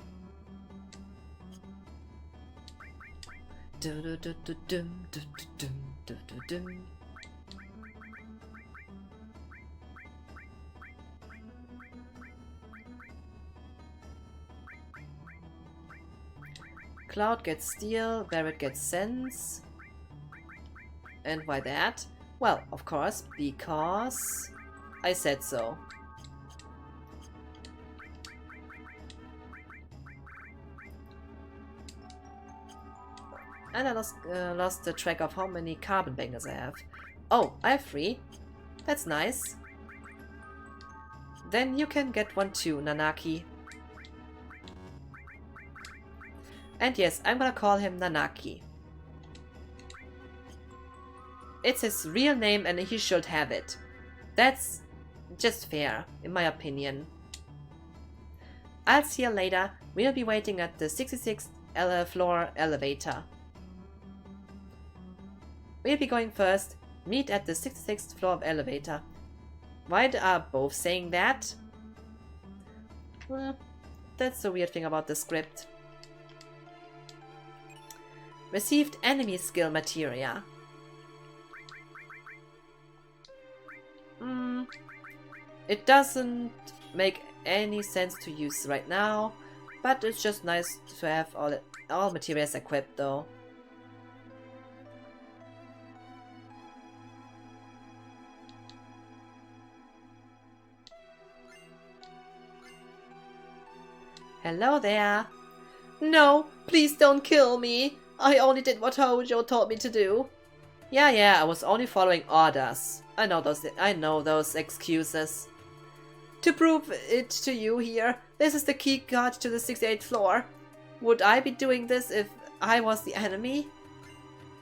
Cloud gets Steel, Barrett gets Sense. And why that? Well, of course, because I said so. And I lost the track of how many carbon bangers I have. Oh, I have 3. That's nice. Then you can get one too, Nanaki. And yes, I'm gonna call him Nanaki. It's his real name and he should have it. That's just fair, in my opinion. I'll see you later. We'll be waiting at the 66th floor elevator. We'll be going first. Meet at the 66th floor of elevator. Why are both saying that? Well, that's the weird thing about the script. Received enemy skill materia. It doesn't make any sense to use right now, but it's just nice to have all materials equipped though. Hello there. No, please don't kill me. I only did what Hojo told me to do. Yeah, I was only following orders. I know those excuses. To prove it to you here, this is the key card to the 68th floor. Would I be doing this if I was the enemy?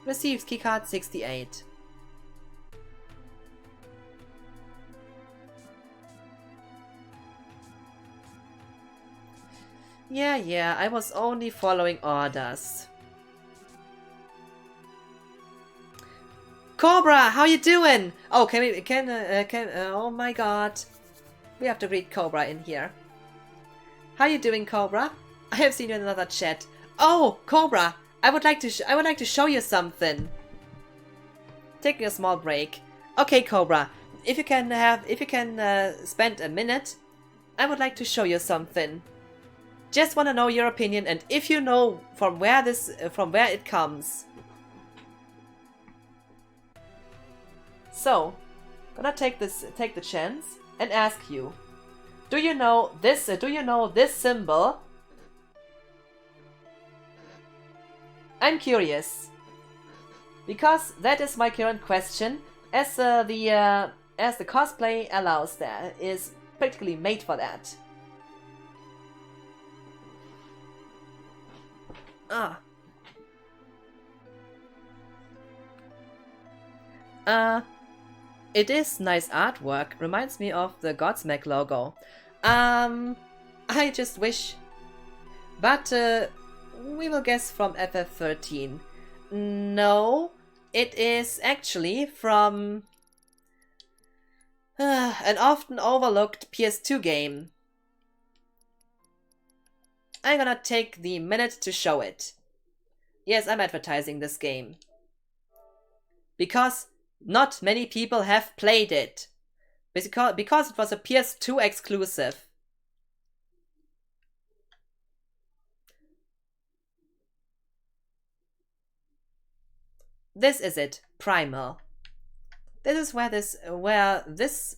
Received keycard 68. Yeah, I was only following orders. Cobra, how you doing? Oh, oh my god. We have to greet Cobra in here. How you doing, Cobra? I have seen you in another chat. Oh, Cobra, I would like to show you something. Taking a small break. Okay, Cobra, if you can spend a minute, I would like to show you something. Just want to know your opinion and if you know from where it comes. So, gonna take the chance and ask you. Do you know this symbol? I'm curious. Because that is my current question as the as the cosplay allows that, is practically made for that. Ah. It is nice artwork. Reminds me of the Godsmack logo. I just wish. But we will guess from FF13. No, it is actually from an often overlooked PS2 game. I'm gonna take the minute to show it. Yes, I'm advertising this game. Because not many people have played it. Because it was a PS2 exclusive. This is it, Primal. This is where this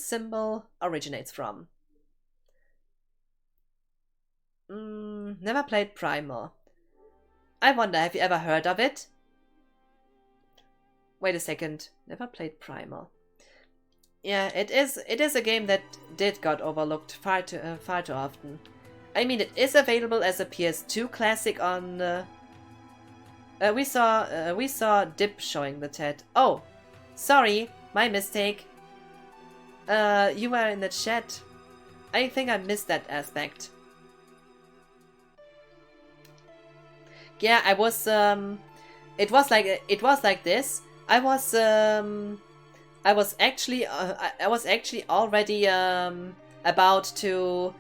symbol originates from. Never played Primal. I wonder, have you ever heard of it? Wait a second, never played Primal. Yeah, it is a game that did got overlooked far too often. I mean, it is available as a PS2 classic on. We saw Dip showing the TED. Oh, sorry, my mistake. You were in the chat. I think I missed that aspect. Yeah, I was. It was like this. I was actually already about to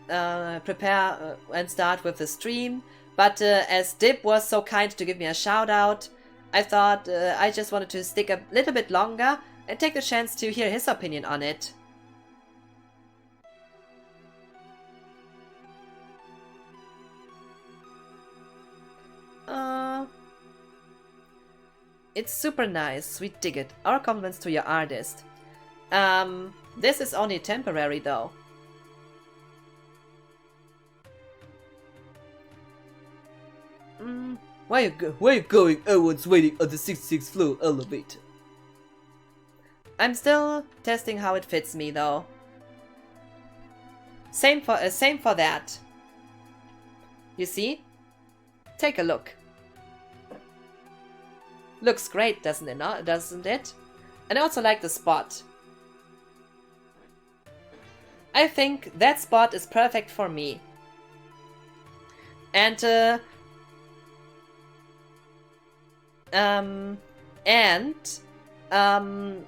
prepare and start with the stream, but as Dip was so kind to give me a shout out, I thought I just wanted to stick a little bit longer and take the chance to hear his opinion on it. It's super nice, we dig it. Our compliments to your artist. This is only temporary though. Where you going? Everyone's waiting on the 66th floor elevator. I'm still testing how it fits me though. Same for that. You see? Take a look. Looks great, doesn't it? And I also like the spot. I think that spot is perfect for me. And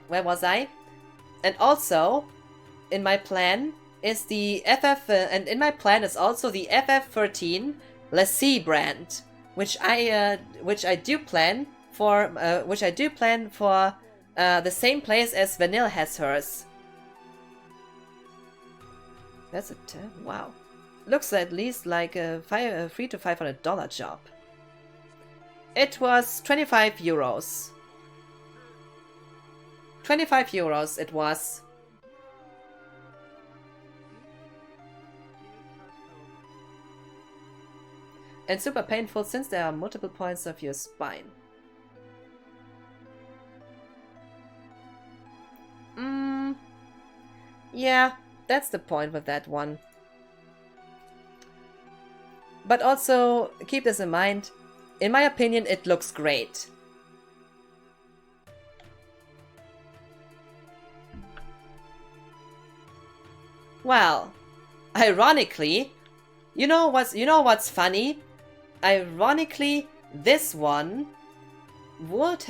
where was I? And also, in my plan is the and in my plan is also the FF13 Lassie brand, which I do plan for the same place as Vanille has hers. That's a wow. Looks at least like a $300 to $500 job. It was 25 euros. 25 euros it was. And super painful since there are multiple points of your spine. Yeah, that's the point with that one. But also, keep this in mind, in my opinion, it looks great. Well, ironically, you know what's funny? Ironically, this one could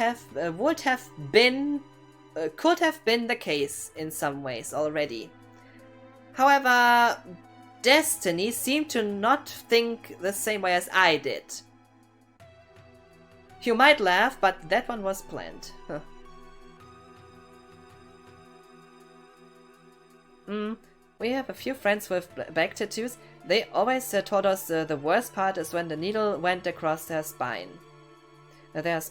have been the case in some ways already. However, Destiny seemed to not think the same way as I did. You might laugh, but that one was planned. Huh. We have a few friends with back tattoos. They always told us the worst part is when the needle went across their spine. That's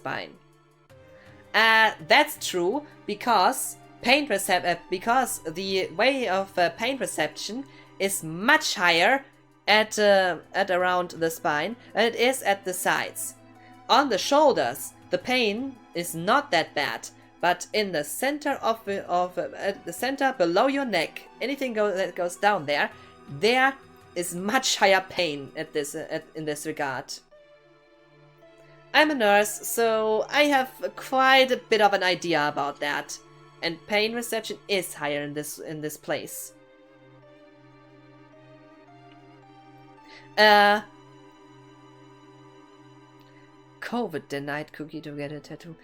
true because because the way of pain perception is much higher at around the spine than it is at the sides. On the shoulders, the pain is not that bad, but in the center of the center below your neck, anything that goes down there, there is much higher pain in this regard. I'm a nurse, so I have quite a bit of an idea about that, and pain reception is higher in this place. COVID denied Cookie to get a tattoo.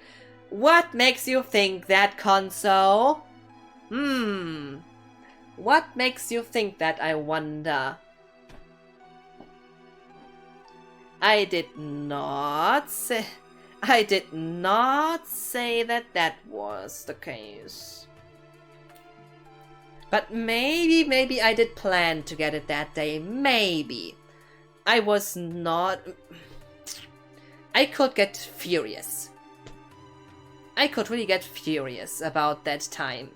What makes you think that, Konso? What makes you think that, I wonder? I did not say that that was the case. But maybe I did plan to get it that day. Maybe. I was not... I could get furious. I could really get furious about that time.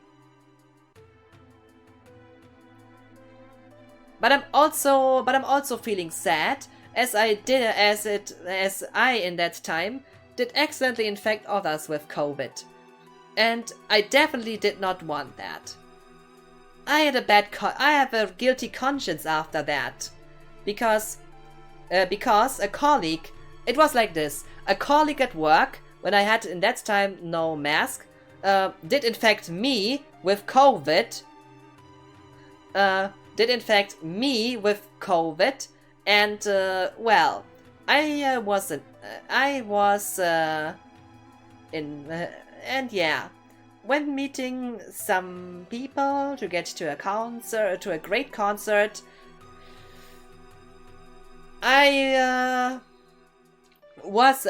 But I'm also feeling sad, as I in that time did accidentally infect others with COVID. And I definitely did not want that. I have a guilty conscience after that. Because a colleague, it was like this, a colleague at work, when I had in that time no mask, did infect me with COVID. And well, and yeah, when meeting some people to get to a great concert, I was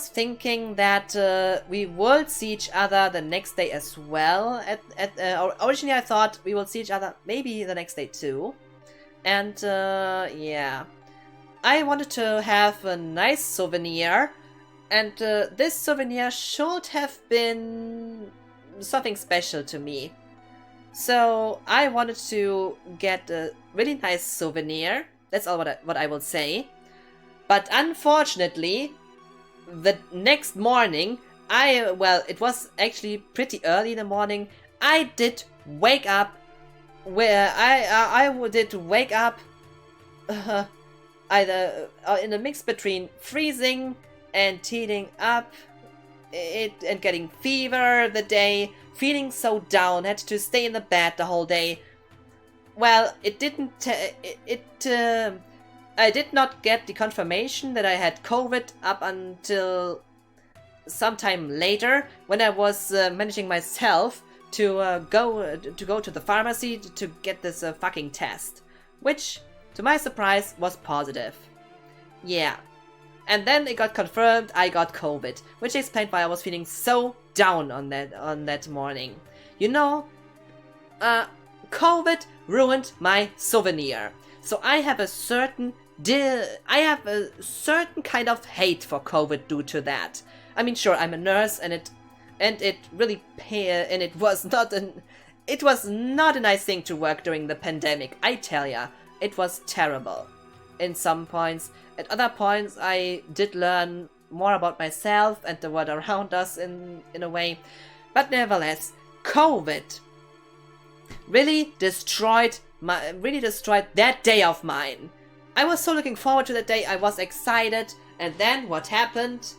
thinking that we would see each other the next day as well. Originally I thought we would see each other maybe the next day too. And yeah, I wanted to have a nice souvenir, and this souvenir should have been something special to me. So I wanted to get a really nice souvenir. That's all what I will say. But unfortunately, the next morning, it was actually pretty early in the morning, I did wake up either in a mix between freezing and heating up and getting fever the day, feeling so down, had to stay in the bed the whole day. Well, I did not get the confirmation that I had COVID up until sometime later, when I was managing myself to go to the pharmacy to get this fucking test, which, to my surprise, was positive. Yeah. And then it got confirmed I got COVID, which explained why I was feeling so down on that morning. You know, COVID ruined my souvenir. So I have a certain kind of hate for COVID due to that. I mean, sure, I'm a nurse, and it was not a nice thing to work during the pandemic. I tell ya, it was terrible. In some points, at other points, I did learn more about myself and the world around us in a way. But nevertheless, COVID really destroyed that day of mine. I was so looking forward to that day. I was excited, and then what happened?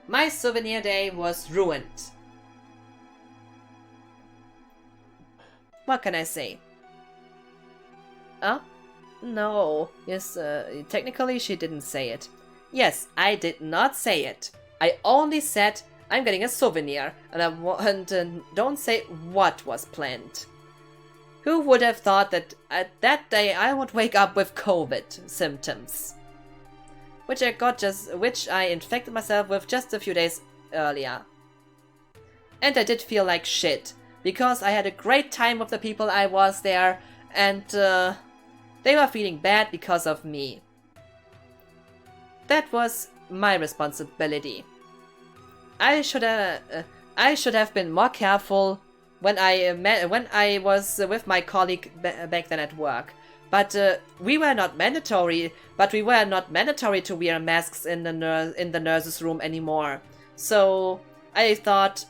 My souvenir day was ruined. What can I say? No. Yes, technically she didn't say it. Yes, I did not say it. I only said I'm getting a souvenir, and don't say what was planned. Who would have thought that at that day I would wake up with COVID symptoms? Which I infected myself with just a few days earlier. And I did feel like shit, because I had a great time with the people I was there, and they were feeling bad because of me. That was my responsibility. I should have been more careful when I was with my colleague back then at work. But we were not mandatory. But we were not mandatory to wear masks in the nurse's room anymore. So I thought,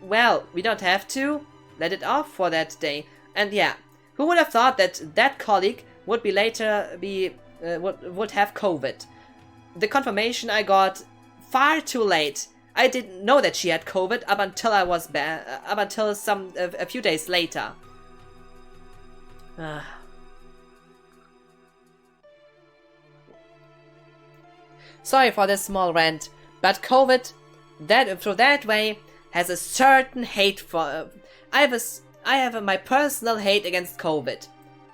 well, we don't have to. Let it off for that day. And yeah, who would have thought that that colleague would be later would have COVID? The confirmation I got far too late. I didn't know that she had COVID up until I was up until a few days later. Sorry for this small rant, but COVID, through that way, has a certain hate for. I have my personal hate against COVID,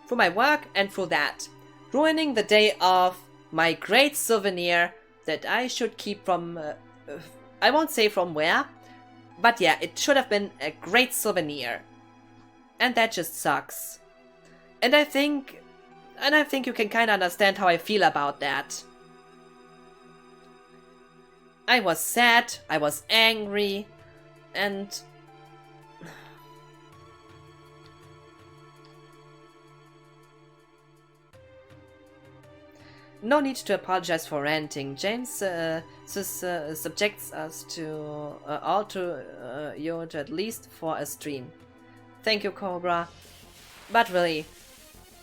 through my work and through that, ruining the day of my great souvenir that I should keep from. I won't say from where, but yeah, it should have been a great souvenir, and that just sucks. And I think you can kind of understand how I feel about that. I was sad, I was angry, and no need to apologize for ranting. James subjects us to all to you to at least for a stream. Thank you, Cobra. But really,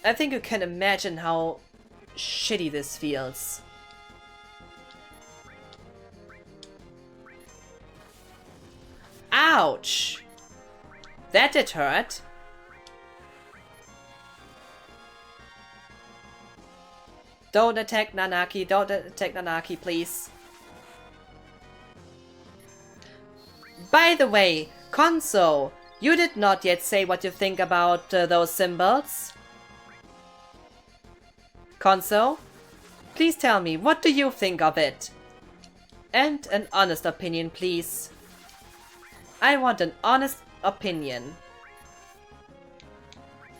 I think you can imagine how shitty this feels. Ouch! That did hurt. Don't attack Nanaki, don't attack Nanaki, please. By the way, Konso, you did not yet say what you think about those symbols. Konso, please tell me, what do you think of it? And an honest opinion, please. I want an honest opinion.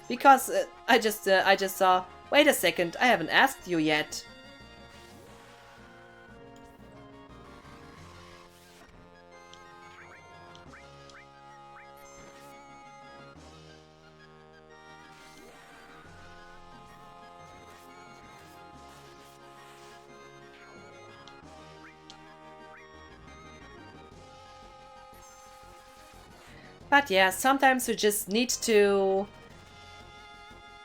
Because I just saw... Wait a second, I haven't asked you yet. But yeah, sometimes you just need to...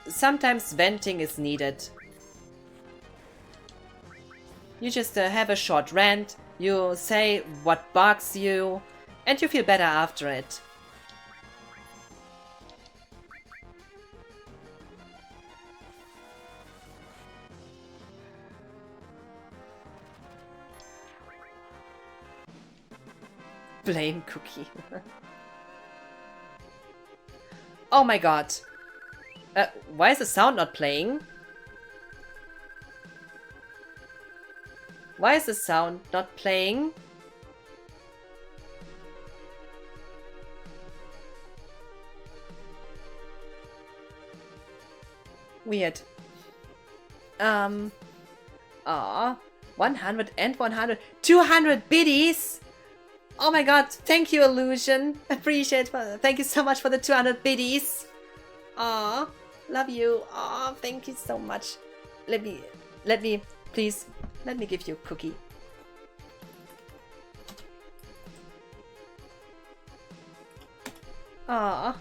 Sometimes venting is needed. You just have a short rant, you say what bugs you, and you feel better after it. Blame Cookie. Oh my god. Why is the sound not playing? Why is the sound not playing? Weird. 100 and 100. 200 biddies! Oh my god, thank you, Illusion. Appreciate it. Thank you so much for the 200 biddies. Aw, love you. Aw, thank you so much. Let me, please, let me give you a cookie. Aw.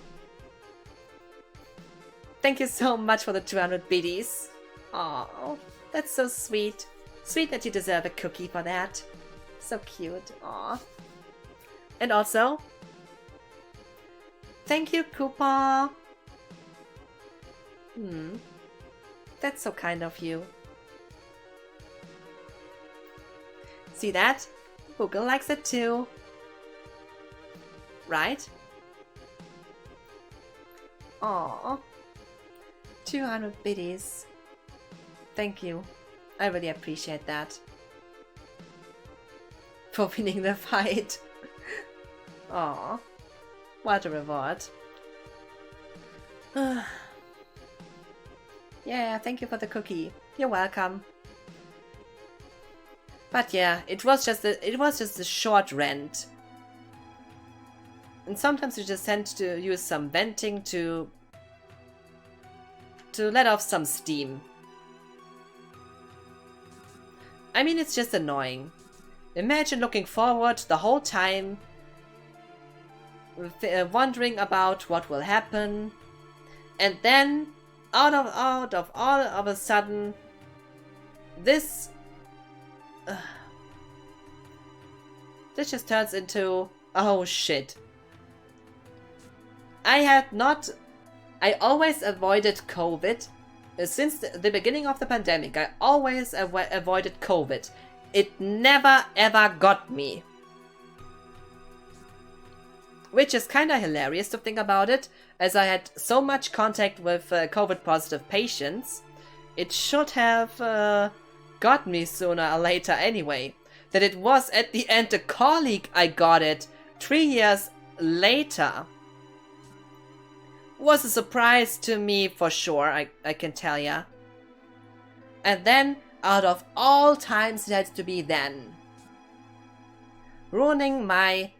Thank you so much for the 200 biddies. Aw, that's so sweet. Sweet that you deserve a cookie for that. So cute. Aw. And also, thank you, Koopa. That's so kind of you. See that? Google likes it too. Right? Aww. 200 biddies. Thank you. I really appreciate that. For winning the fight. Aww. What a reward. Yeah, thank you for the cookie. You're welcome. But yeah, it was just a short rant. And sometimes you just tend to use some venting to to let off some steam. I mean, it's just annoying. Imagine looking forward the whole time, wondering about what will happen, and then out of all of a sudden, this just turns into, oh shit. I always avoided COVID. Since the beginning of the pandemic, I always avoided COVID. It never ever got me. Which is kinda hilarious to think about it, as I had so much contact with COVID positive patients. It should have got me sooner or later anyway. That it was at the end a colleague I got it 3 years later. Was a surprise to me for sure, I can tell ya. And then, out of all times, it had to be then. Ruining my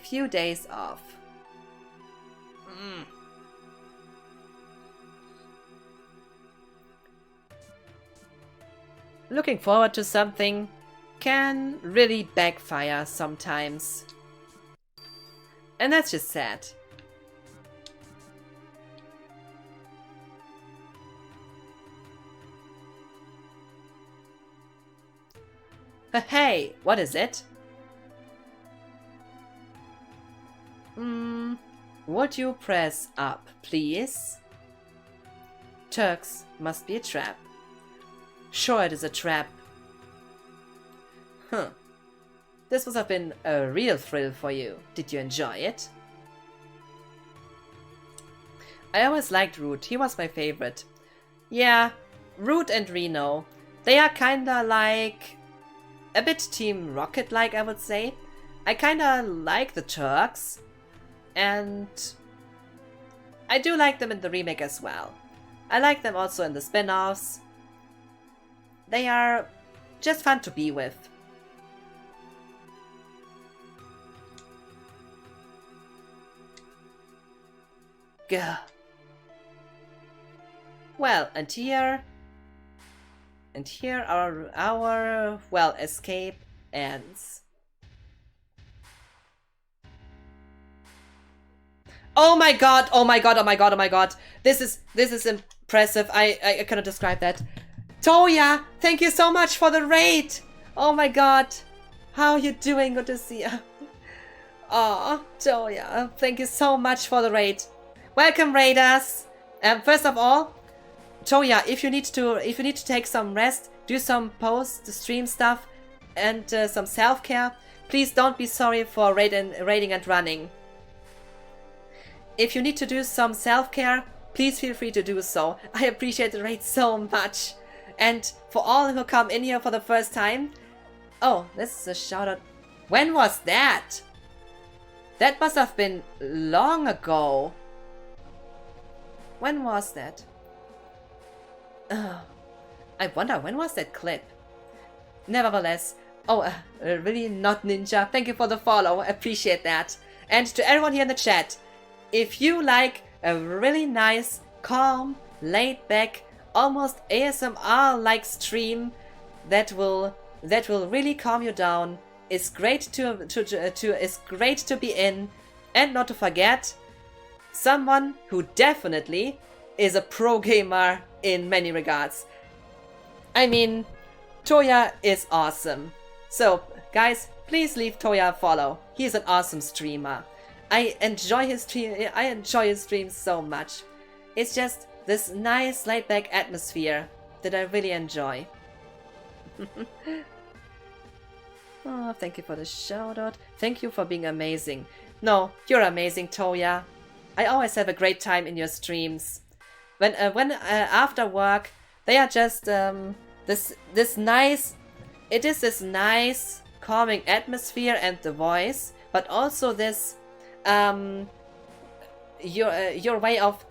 few days off. Looking forward to something can really backfire sometimes. And that's just sad. Hey, what is it? Would you press up, please? Turks must be a trap. Sure, it is a trap. Huh. This must have been a real thrill for you. Did you enjoy it? I always liked Root. He was my favorite. Yeah, Root and Reno. They are kinda like a bit Team Rocket-like, I would say. I kinda like the Turks. And I do like them in the remake as well. I like them also in the spin-offs. They are just fun to be with. Gah. Well, and here our well, escape ends. Oh my god, oh my god, oh my god, oh my god. This is impressive. I cannot describe that. Toya, thank you so much for the raid. Oh my god. How are you doing? Good to see you. Oh, Toya, thank you so much for the raid. Welcome, raiders. First of all, Toya, if you need to take some rest, do some post-stream stuff, and some self-care, please don't be sorry for raiding and running. If you need to do some self-care, please feel free to do so. I appreciate the raid so much. And for all who come in here for the first time, oh, this is a shout out. When was that? That must have been long ago. When was that? I wonder, when was that clip? Nevertheless, oh, really not Ninja. Thank you for the follow. Appreciate that. And to everyone here in the chat, if you like a really nice, calm, laid-back, almost ASMR-like stream that will really calm you down, it's great to be in, and not to forget, someone who definitely is a pro gamer in many regards. I mean, Toya is awesome. So, guys, please leave Toya a follow. He's an awesome streamer. I enjoy his streams so much. It's just this nice laid-back atmosphere that I really enjoy. Oh, thank you for the shout-out. Thank you for being amazing. No, you're amazing, Toya. I always have a great time in your streams. When after work, they are just this nice. It is this nice, calming atmosphere and the voice, but also this your way of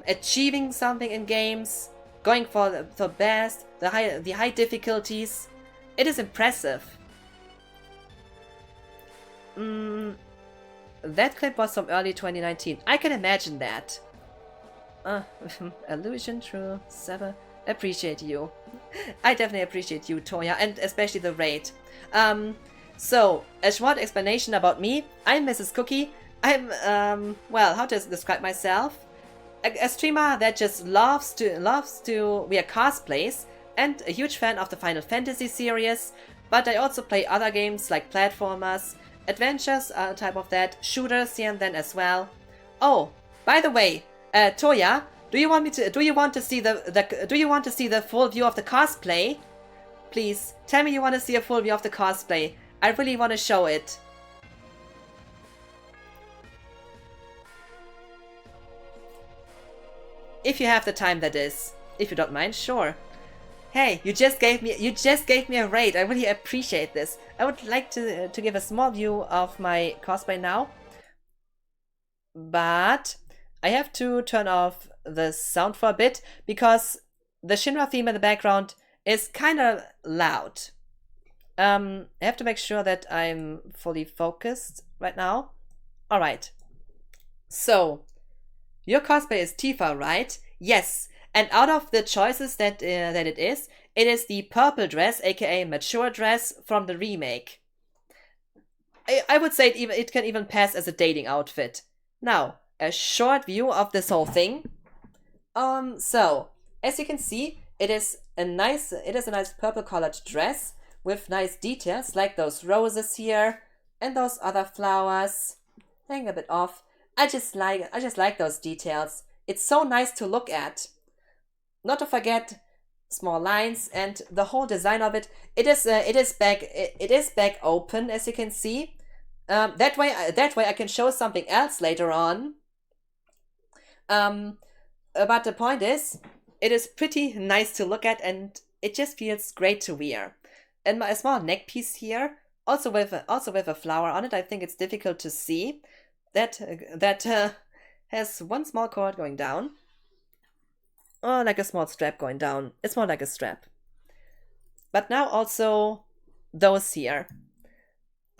achieving something in games, going for the best, the high difficulties. It is impressive. That clip was from early 2019. I can imagine that. Uh, illusion, true, Sever. Appreciate you. I definitely appreciate you, Toya, and especially the raid. So, a short explanation about me. I'm Mrs. Cookie. I'm, well, how to describe myself? A streamer that just loves to wear cosplays, and a huge fan of the Final Fantasy series, but I also play other games like platformers, adventures, type of that, shooters here and then as well. Oh, by the way, Toya, do you want to see the full view of the cosplay? Please, tell me you want to see a full view of the cosplay. I really want to show it. If you have the time, that is. If you don't mind, sure. Hey, you just gave me a raid. I really appreciate this. I would like to give a small view of my cosplay now. But I have to turn off the sound for a bit because the Shinra theme in the background is kind of loud. I have to make sure that I'm fully focused right now. Alright. So, your cosplay is Tifa, right? Yes. And out of the choices that it is the purple dress, aka mature dress from the remake. I would say it can even pass as a dating outfit. Now, a short view of this whole thing. So as you can see, it is a nice purple colored dress with nice details like those roses here and those other flowers. Hang a bit off. I just like those details. It's so nice to look at. Not to forget small lines and the whole design of it. It is back open, as you can see. That way I can show something else later on. But the point is, it is pretty nice to look at and it just feels great to wear. And a small neck piece here, also with a flower on it. I think it's difficult to see. That has one small cord going down. Oh, like a small strap going down. It's more like a strap. But now also those here.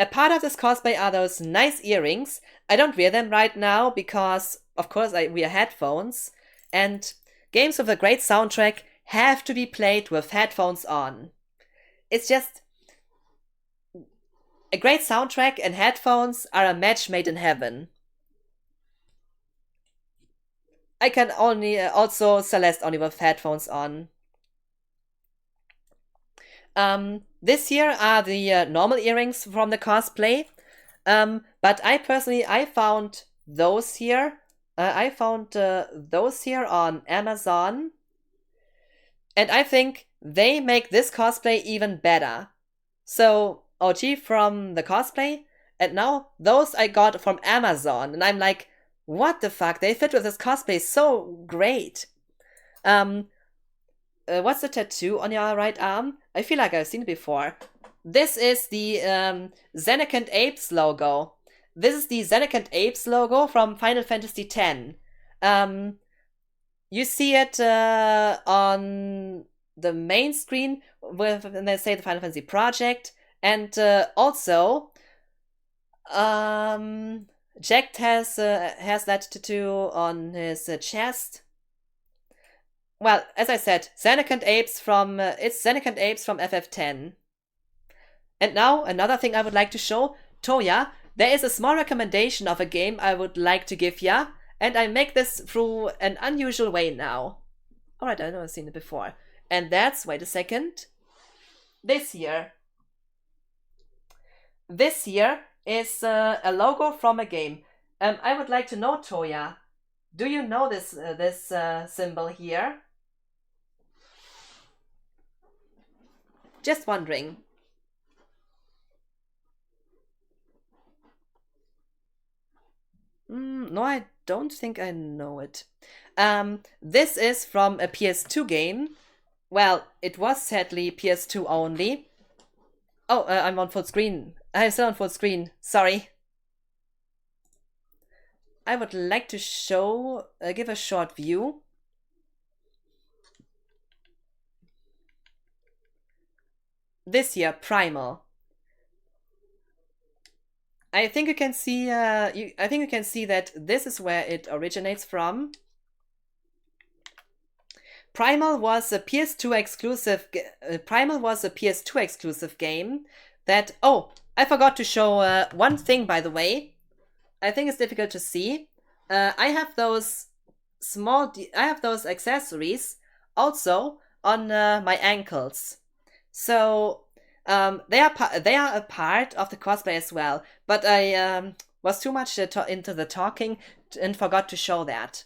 A part of this cosplay are those nice earrings. I don't wear them right now because, of course, I wear headphones. And games with a great soundtrack have to be played with headphones on. It's just... a great soundtrack and headphones are a match made in heaven. I can only also Celeste only with headphones on. This here are the normal earrings from the cosplay. But I found those here. I found those here on Amazon. And I think they make this cosplay even better. So, OG from the cosplay, and now those I got from Amazon. And I'm like, what the fuck? They fit with this cosplay so great. What's the tattoo on your right arm? I feel like I've seen it before. This is the Zenekant Apes logo. This is the Zenekant Apes logo from Final Fantasy X. You see it on the main screen when they say the Final Fantasy Project, and also Jack has that tattoo on his chest. Well, as I said, Zenekant Apes from FF10. And now another thing I would like to show, Toya. There is a small recommendation of a game I would like to give ya, and I make this through an unusual way now. Alright, I know I've seen it before. And that's, wait a second, this here. This here is a logo from a game. I would like to know, Toya, do you know this symbol here? Just wondering. No, I don't think I know it. This is from a PS2 game. Well, it was sadly PS2 only. Oh, I'm on full screen. I'm still on full screen. Sorry. I would like to show, give a short view. This here, Primal. I think you can see. I think you can see that this is where it originates from. Primal was a PS2 exclusive. Primal was a PS2 exclusive game that. Oh, I forgot to show one thing, by the way. I think it's difficult to see. I have those I have those accessories also on my ankles. So they are a part of the cosplay as well. But I was too much into the talking and forgot to show that.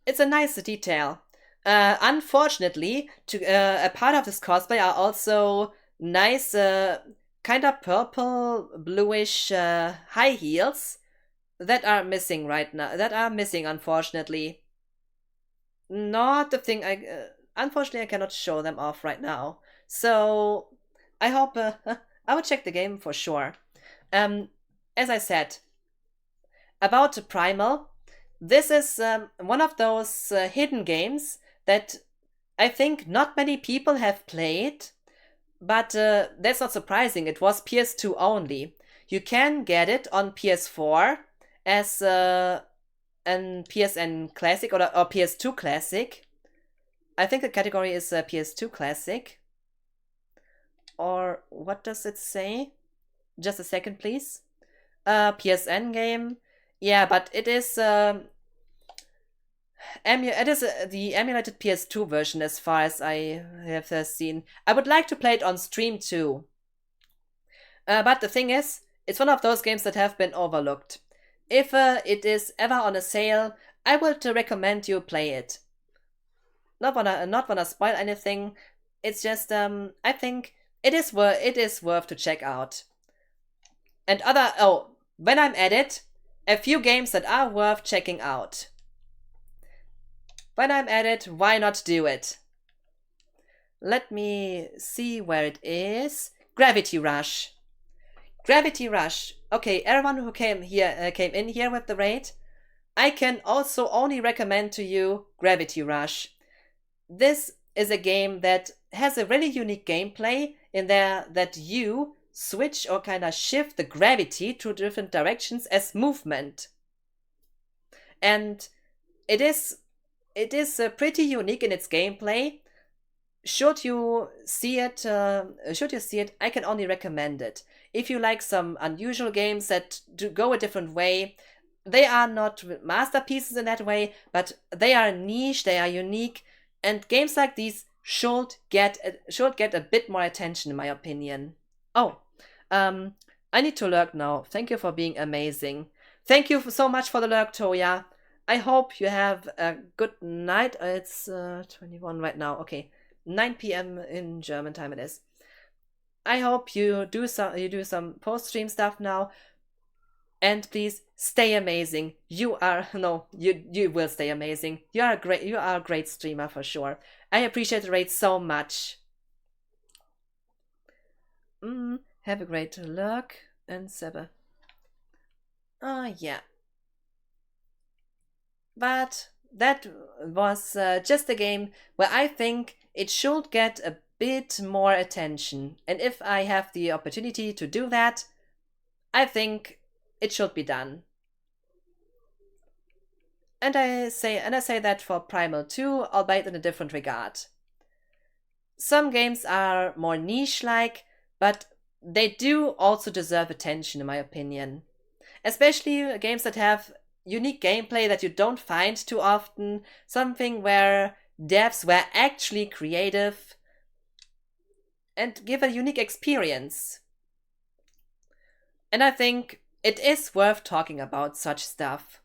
It's a nice detail. Unfortunately, a part of this cosplay are also nice, kind of purple, bluish high heels that are missing right now. That are missing, unfortunately. Not the thing unfortunately, I cannot show them off right now. So I hope I will check the game for sure. As I said about Primal, this is one of those hidden games that I think not many people have played, but that's not surprising. It was PS2 only. You can get it on PS4 as an PSN Classic or PS2 Classic. I think the category is PS2 Classic. Or what does it say? Just a second, please. PSN game. Yeah, but it is the emulated PS2 version as far as I have seen. I would like to play it on stream too. But the thing is, it's one of those games that have been overlooked. If it is ever on a sale, I would recommend you play it. Not wanna spoil anything. It's just I think it is worth to check out. And when I'm at it, a few games that are worth checking out. When I'm at it, why not do it? Let me see where it is. Gravity Rush. Gravity Rush. Okay, everyone who came in here with the raid, I can also only recommend to you Gravity Rush. This is a game that has a really unique gameplay in there that you switch or kind of shift the gravity to different directions as movement. And it is pretty unique in its gameplay. Should you see it, I can only recommend it. If you like some unusual games that do go a different way, they are not masterpieces in that way, but they are niche, they are unique, and games like these should get a bit more attention, in my opinion. Oh, I need to lurk now. Thank you for being amazing. Thank you so much for the lurk, Toya. I hope you have a good night. It's 21 right now. Okay, 9 p.m. in German time it is. I hope you do some post-stream stuff now. And please stay amazing. You will stay amazing. You are a great streamer for sure. I appreciate the raid so much. Have a great luck and Seba. Yeah. But that was just a game where I think it should get a bit more attention. And if I have the opportunity to do that, I think it should be done. And I say that for Primal 2, albeit in a different regard. Some games are more niche-like, but they do also deserve attention, in my opinion. Especially games that have unique gameplay that you don't find too often, something where devs were actually creative and give a unique experience. And I think it is worth talking about such stuff.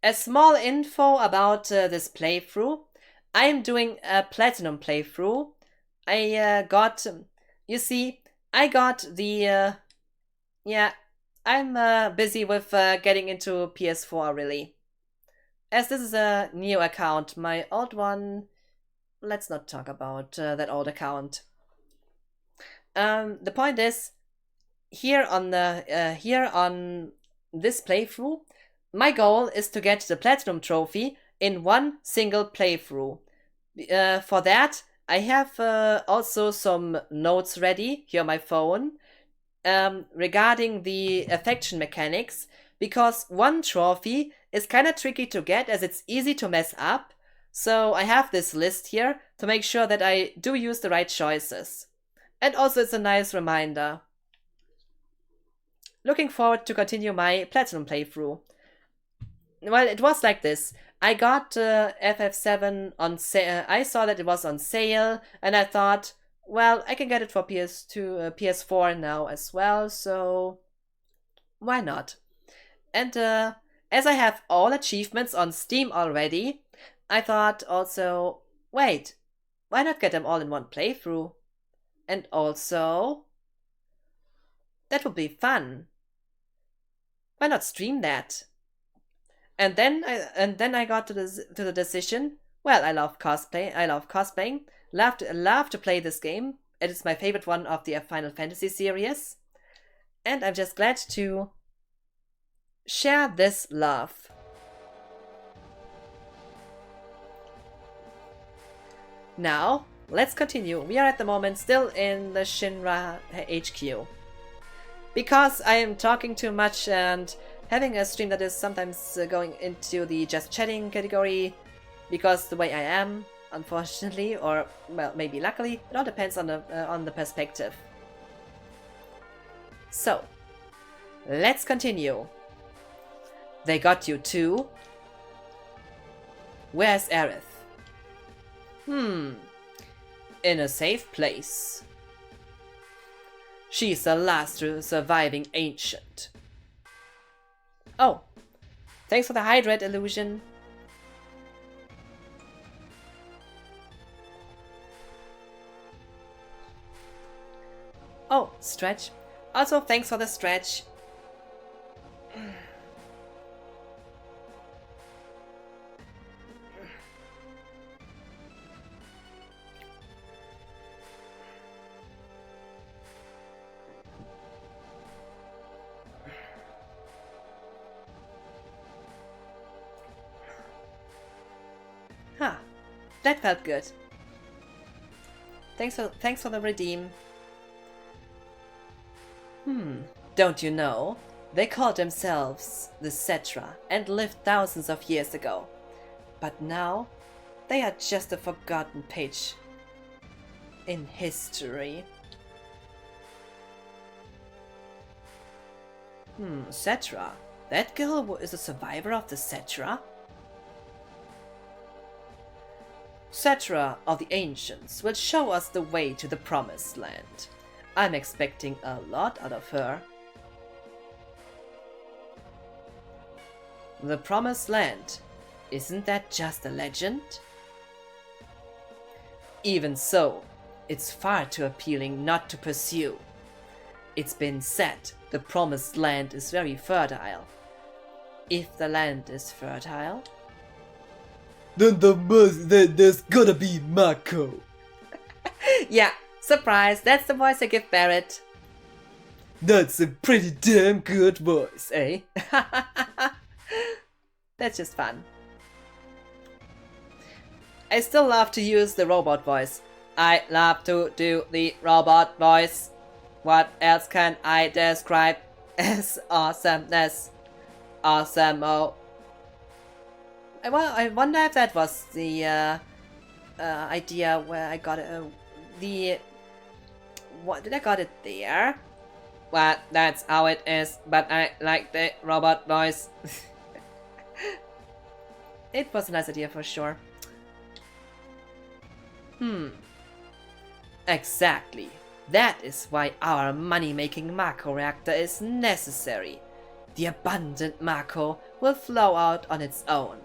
A small info about this playthrough. I am doing a platinum playthrough. I got the I'm busy with getting into PS4 really. As this is a new account, my old one, let's not talk about that old account. The point is, here on this playthrough, my goal is to get the platinum trophy in one single playthrough. For that, I have also some notes ready here on my phone regarding the affection mechanics, because one trophy is kind of tricky to get as it's easy to mess up. So I have this list here to make sure that I do use the right choices. And also it's a nice reminder. Looking forward to continue my Platinum playthrough. Well, it was like this. I got FF7 on sale. I saw that it was on sale, and I thought, well, I can get it for PS2, PS4 now as well, so why not? And as I have all achievements on Steam already, I thought also, wait, why not get them all in one playthrough? And also, that would be fun. Why not stream that? And then I got to the decision. Well, I love cosplay. I love cosplaying. Love to play this game. It is my favorite one of the Final Fantasy series, and I'm just glad to share this love. Now, let's continue. We are at the moment still in the Shinra HQ. Because I am talking too much and having a stream that is sometimes going into the just chatting category, because the way I am, unfortunately, or well, maybe luckily, it all depends on the perspective. So, let's continue. They got you too? Where's Aerith? In a safe place. She's the last surviving ancient. Oh, thanks for the hydrate illusion. Oh, stretch. Also, thanks for the stretch. Huh, that felt good. Thanks for the redeem. Don't you know? They called themselves the Cetra and lived thousands of years ago. But now, they are just a forgotten page in history. Cetra? That girl is a survivor of the Cetra? Cetra of the Ancients will show us the way to the Promised Land. I'm expecting a lot out of her. The Promised Land, isn't that just a legend? Even so, it's far too appealing not to pursue. It's been said the Promised Land is very fertile. If the land is fertile, Then there's gotta be Mako. yeah, surprise, that's the voice I give Barrett. That's a pretty damn good voice, Eh? That's just fun. I still love to use the robot voice. I love to do the robot voice. What else can I describe as awesomeness? Awesome-o. Well, I wonder if that was the idea where I got it. What did I got it there? Well, that's how it is, but I like the robot voice. It was a nice idea for sure. Exactly. That is why our money-making Mako reactor is necessary. The abundant Mako will flow out on its own.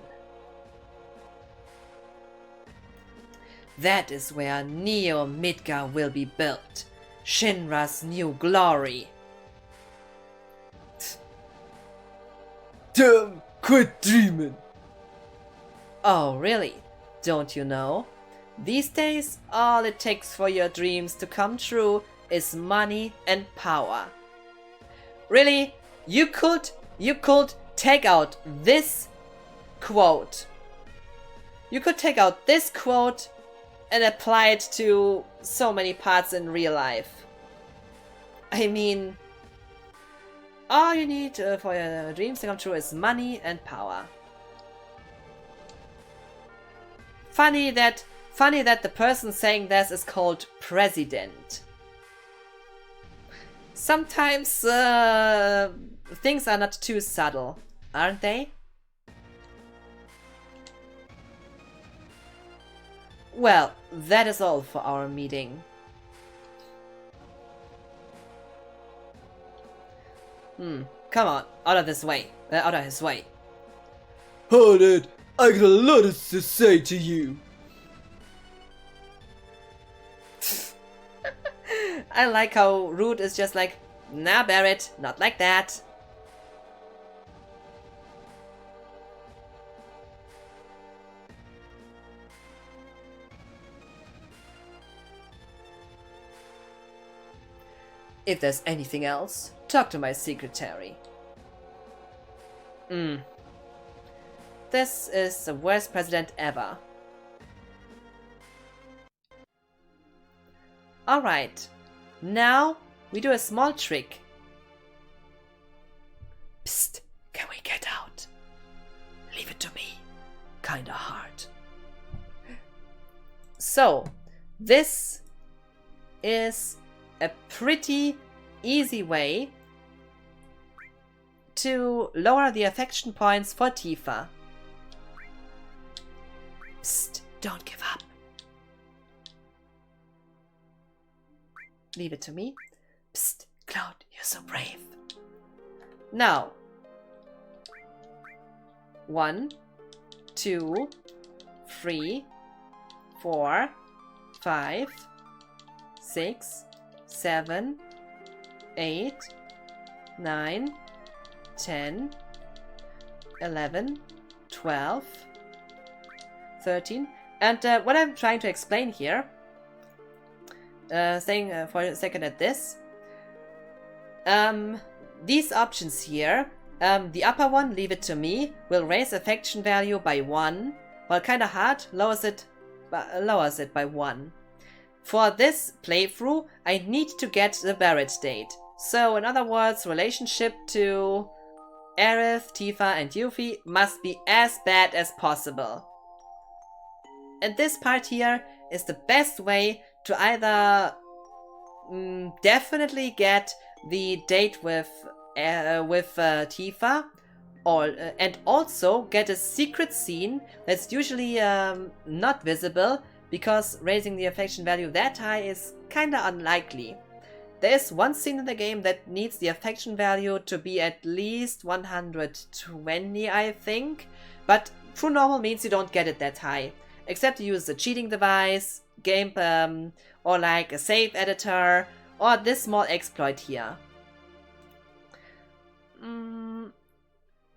That is where Neo Midgar will be built. Shinra's new glory. Damn, quit dreaming. Oh, really? Don't you know? These days, all it takes for your dreams to come true is money and power. Really? You could take out this quote. You could take out this quote and apply it to so many parts in real life. I mean, All you need for your dreams to come true is money and power. Funny that the person saying this is called president. Sometimes things are not too subtle, aren't they? Well, that is all for our meeting. Come on, out of his way. Out of his way. Hold it! I got a lot to say to you. I like how Rude is just like, nah, Barrett, not like that. If there's anything else, talk to my secretary. This is the worst president ever. Alright, now we do a small trick. Psst, can we get out? Leave it to me. Kinda hard. So, this is a pretty easy way to lower the affection points for Tifa. Psst, don't give up. Leave it to me. Psst, Cloud, you're so brave. Now, 1, 2, 3, 4, 5, 6, 7, 8, 9, 10, 11, 12, 13. And what I'm trying to explain here, staying for a second at this, these options here, the upper one, leave it to me, will raise affection value by 1, while kinda hard lowers it by 1. For this playthrough, I need to get the Barrett date. So, in other words, relationship to Aerith, Tifa, and Yuffie must be as bad as possible. And this part here is the best way to either definitely get the date with Tifa, and also get a secret scene that's usually not visible, because raising the affection value that high is kinda unlikely. There is one scene in the game that needs the affection value to be at least 120, I think, but true normal means you don't get it that high, except you use the cheating device, game, or like a save editor, or this small exploit here.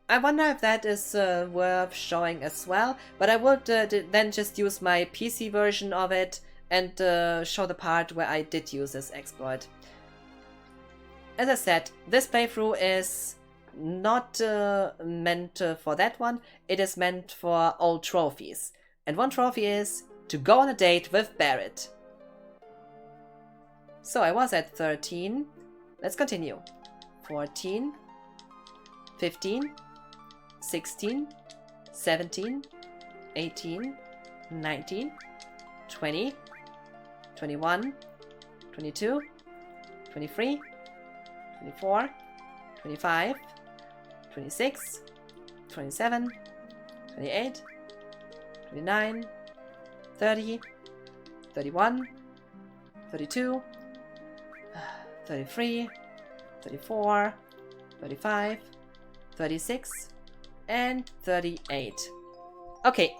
I wonder if that is worth showing as well, but I would then just use my PC version of it and show the part where I did use this exploit. As I said, this playthrough is not meant for that one, it is meant for old trophies. And one trophy is to go on a date with Barrett. So I was at 13, let's continue. 14, 15, 16, 17, 18, 19, 20, 21, 22, 23, 24, 25, 26, 27, 28, 29, 30, 31, 32, 33, 34, 35, 36, and 38. Okay,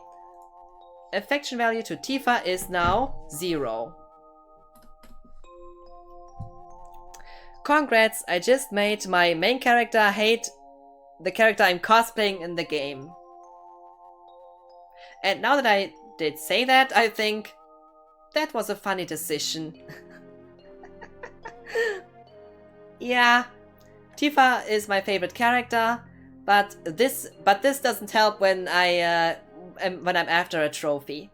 affection value to Tifa is now 0. Congrats, I just made my main character hate the character I'm cosplaying in the game. And now that I did say that, I think that was a funny decision. Yeah, Tifa is my favorite character, but this doesn't help when when I'm after a trophy.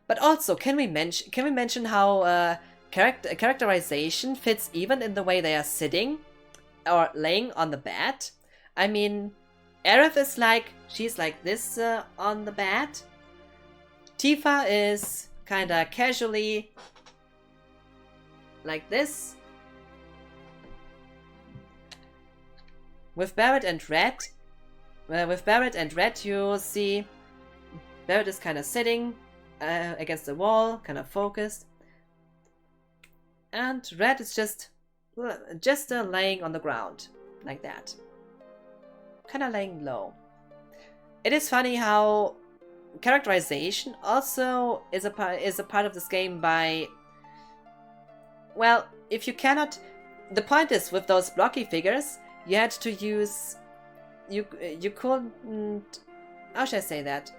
But also, can we mention how characterization fits even in the way they are sitting? or laying on the bed. I mean, Aerith is like, she's like this on the bed. Tifa is kinda casually like this. With Barret and Red, you see Barret is kind of sitting against the wall, kind of focused, and Red is just laying on the ground like that, kind of laying low. It is funny how characterization also is a part of this game by, well, if you cannot, the point is with those blocky figures, you had to use, you couldn't, how should I say that?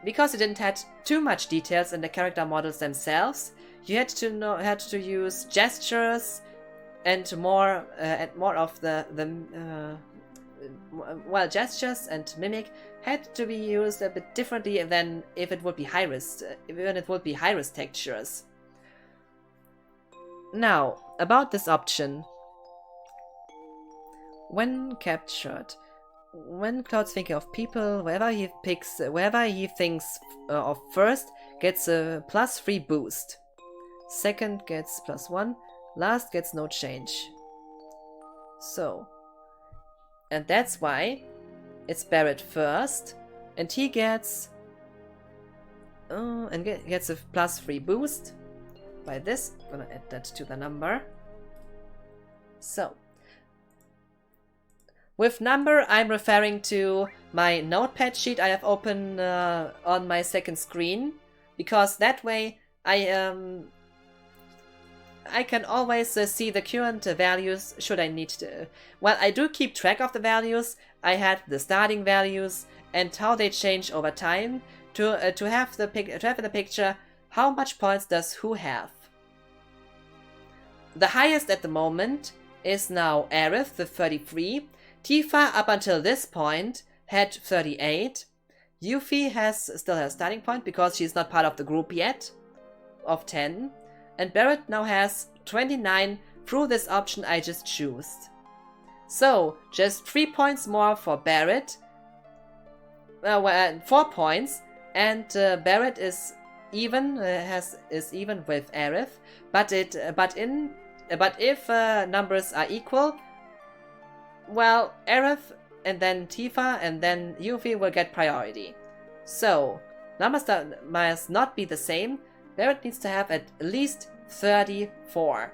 Because you didn't have too much details in the character models themselves, you had to use gestures and more of the gestures and mimic had to be used a bit differently than if it would be high risk, when it would be high risk textures. Now, about this option. When captured, when Cloud's thinking of people, wherever he thinks of first gets a +3 boost. Second gets +1, last gets no change. So, and that's why it's Barret first, and he gets gets a +3 boost by this. I'm gonna add that to the number. So. With number, I'm referring to my notepad sheet I have open on my second screen, because that way I can always see the current values should I need to. Well, I do keep track of the values. I had the starting values and how they change over time to have in the picture how much points does who have. The highest at the moment is now Aerith with 33. Tifa, up until this point, had 38. Yuffie still has starting point because she's not part of the group yet, of 10. And Barret now has 29 through this option I just chose. So, just 3 points more for Barret. 4 points. And Barret is even with Aerith. But if numbers are equal, well, Aerith and then Tifa and then Yuffie will get priority. So, numbers must not be the same. Barret needs to have at least 34.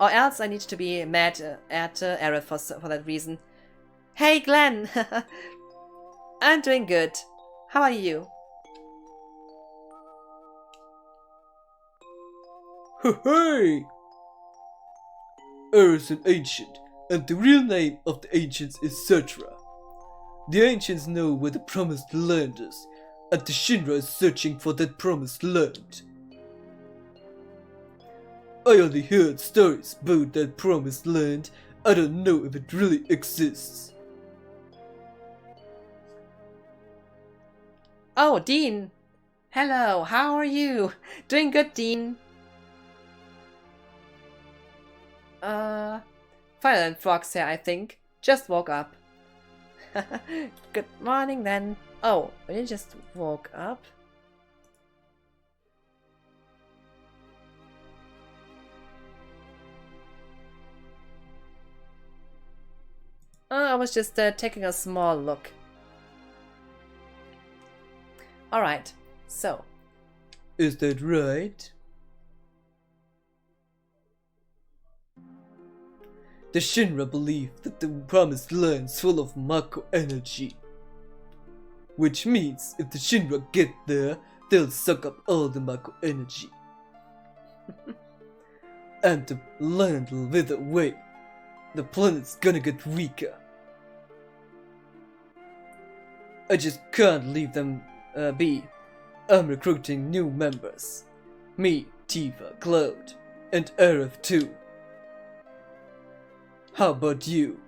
Or else I need to be mad at Aerith for that reason. Hey Glenn! I'm doing good. How are you? Hey! Earth an ancient, and the real name of the ancients is Cetra. The ancients know where the promised land is, and the Shinra is searching for that promised land. I only heard stories about that promised land. I don't know if it really exists. Oh, Dean! Hello, how are you? Doing good, Dean. Violent Fox here, I think. Just woke up. Good morning then. Oh, you just woke up? I was just taking a small look. Alright, so. Is that right? The Shinra believe that the promised land's full of Mako energy. Which means if the Shinra get there, they'll suck up all the Mako energy. And the land will wither away. The planet's gonna get weaker. I just can't leave them be. I'm recruiting new members. Me, Tifa, Cloud, and Aerith too. How about you?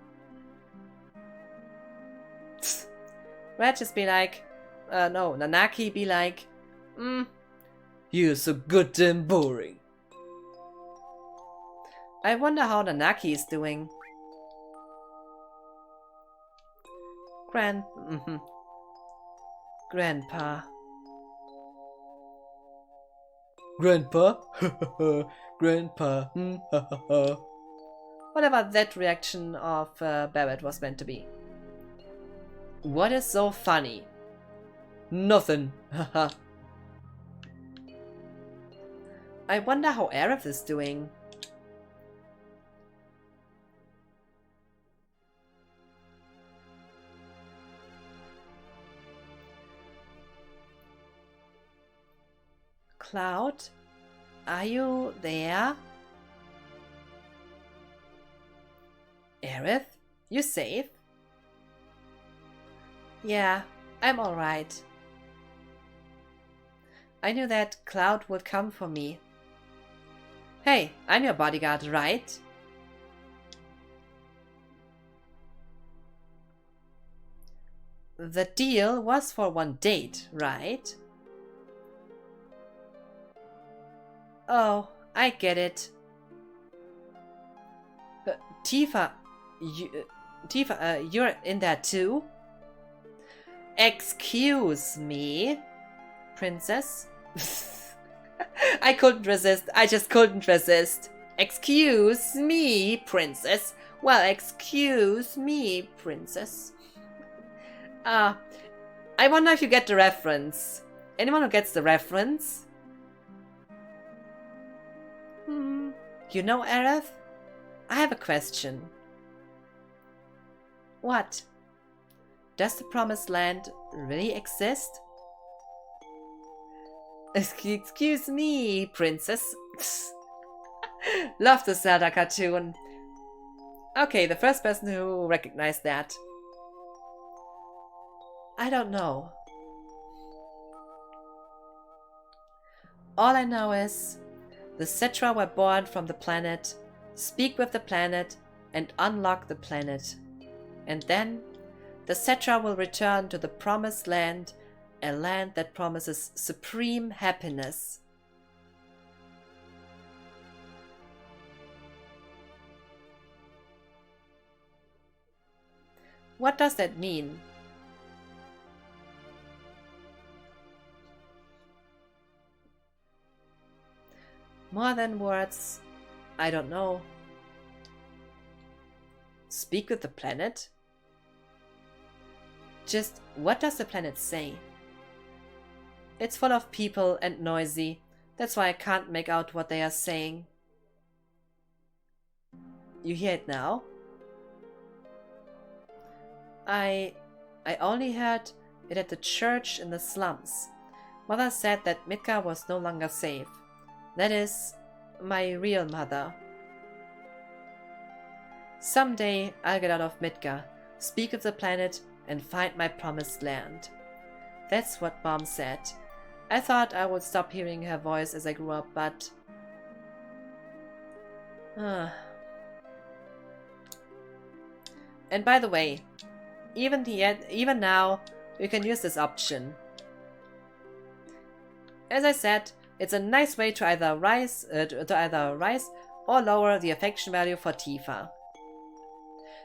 Red just be like, no, Nanaki be like, You're so goddamn boring. I wonder how the Naki is doing. Grandpa. Grandpa? Grandpa. Whatever that reaction of Barrett was meant to be. What is so funny? Nothing. Haha. I wonder how Aerith is doing. Cloud, are you there? Aerith, you safe? Yeah, I'm alright. I knew that Cloud would come for me. Hey, I'm your bodyguard, right? The deal was for one date, right? Oh, I get it. Tifa, you're in there too? Excuse me, princess? I couldn't resist. I just couldn't resist. Excuse me, princess. Well, excuse me, princess. I wonder if you get the reference. Anyone who gets the reference? You know, Aerith? I have a question. What? Does the Promised Land really exist? Excuse me, princess. Love the Zelda cartoon. Okay, the first person who recognized that. I don't know. All I know is the Cetra were born from the planet, speak with the planet, and unlock the planet. And then the Cetra will return to the Promised Land, a land that promises supreme happiness. What does that mean? More than words, I don't know. Speak with the planet? Just what does the planet say? It's full of people and noisy. That's why I can't make out what they are saying. You hear it now? I only heard it at the church in the slums. Mother said that Midgar was no longer safe. That is, my real mother. Someday I'll get out of Midgar, speak with the planet, and find my promised land. That's what Mom said. I thought I would stop hearing her voice as I grew up, but... And by the way, even now, you can use this option. As I said, it's a nice way to either rise or lower the affection value for Tifa.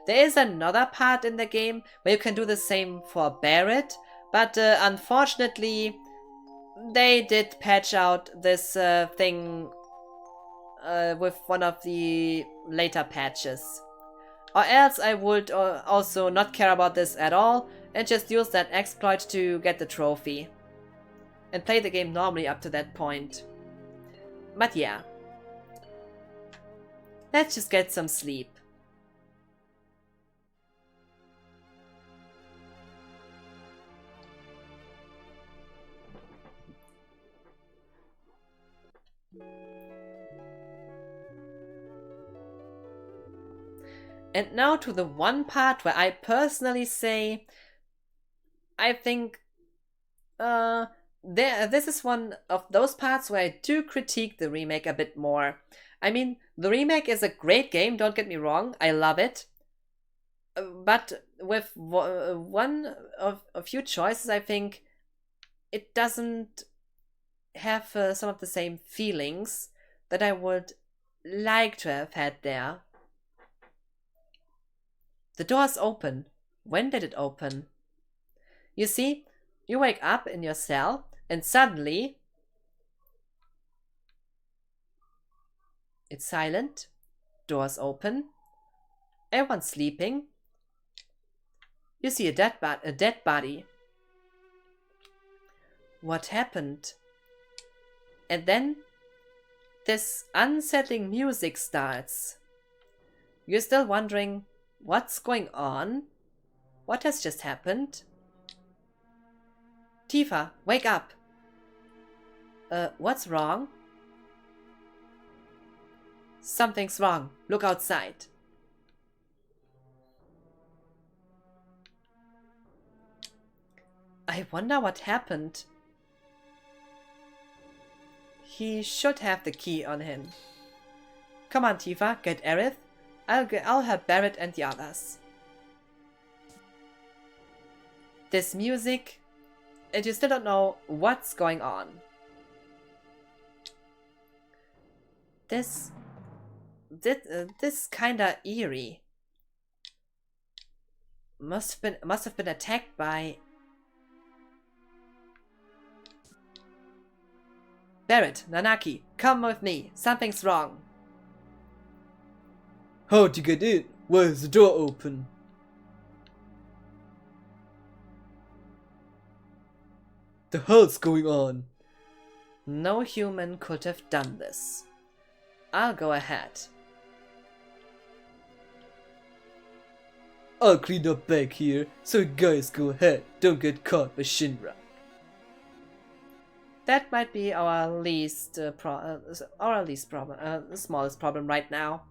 There is another part in the game where you can do the same for Barrett, but unfortunately, they did patch out this thing with one of the later patches. Or else I would also not care about this at all and just use that exploit to get the trophy. And play the game normally up to that point. But yeah. Let's just get some sleep. And now to the one part where I personally say, I think this is one of those parts where I do critique the remake a bit more. I mean, the remake is a great game, don't get me wrong, I love it. But with one of a few choices, I think it doesn't have some of the same feelings that I would like to have had there. The door's open. When did it open? You see, you wake up in your cell and suddenly it's silent, doors open, everyone's sleeping. You see a dead body. What happened? And then this unsettling music starts. You're still wondering what's going on? What has just happened? Tifa, wake up! What's wrong? Something's wrong. Look outside. I wonder what happened. He should have the key on him. Come on, Tifa, get Aerith. I'll help Barret and the others. This music, and you still don't know what's going on. This kinda eerie. Must have been attacked by Barret, Nanaki, come with me. Something's wrong. How'd you get in? Why is the door open? The hell's going on? No human could have done this. I'll go ahead. I'll clean up back here, so you guys go ahead. Don't get caught by Shinra. That might be our smallest problem right now.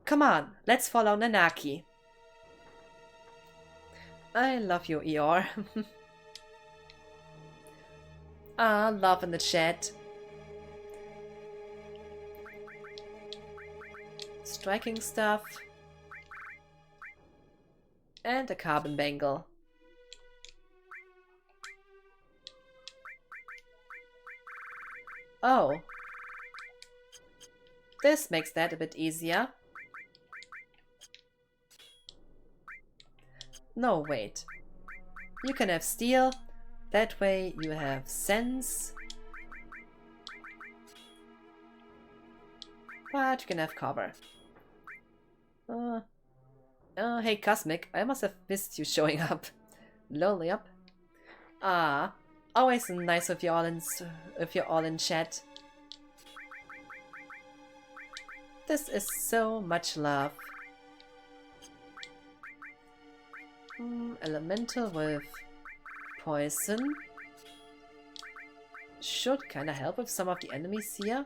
Come on, let's follow Nanaki. I love you, Eeyore. Love in the chat. Striking stuff. And a carbon bangle. Oh. This makes that a bit easier. No, wait. You can have steel. That way you have sense. But you can have cover. Hey Cosmic, I must have missed you showing up. Lonely up. Always nice if you're all in chat. This is so much love. Elemental with poison. Should kinda help with some of the enemies here.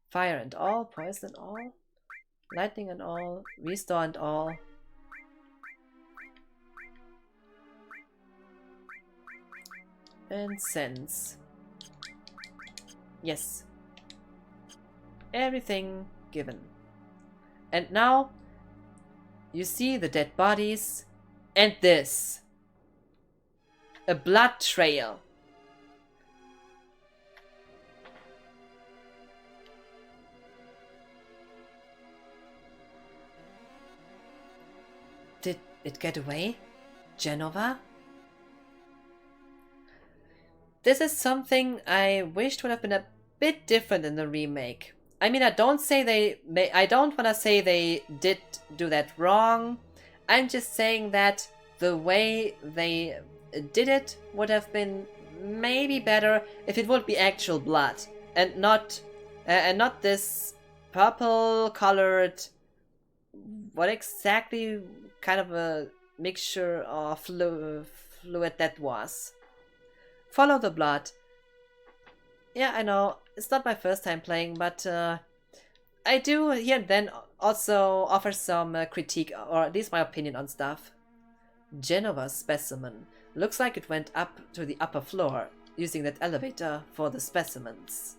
Fire and all, poison and all, lightning and all, restore and all. And sense. Yes. Everything given. And now you see the dead bodies and this. A blood trail. Did it get away? Genova? This is something I wished would have been a bit different in the remake. I mean, I don't want to say they did do that wrong. I'm just saying that the way they did it would have been maybe better if it would be actual blood and not this purple colored, what exactly kind of a mixture of fluid that was. Follow the blood. Yeah, I know, it's not my first time playing, but I do here and then also offer some critique, or at least my opinion on stuff. Genova's specimen. Looks like it went up to the upper floor, using that elevator for the specimens.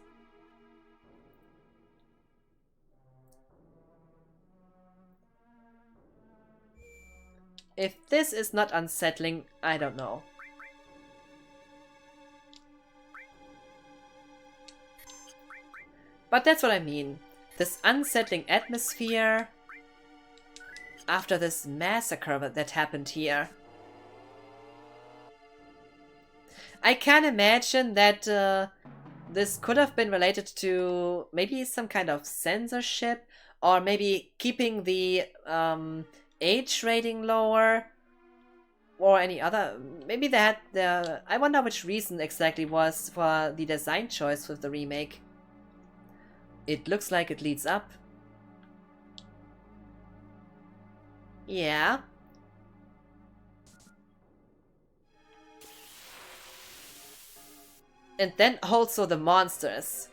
If this is not unsettling, I don't know. But that's what I mean. This unsettling atmosphere after this massacre that happened here. I can imagine that this could have been related to maybe some kind of censorship, or maybe keeping the age rating lower, or any other. Maybe they had the. I wonder which reason exactly was for the design choice with the remake. It looks like it leads up. Yeah. And then also the monsters.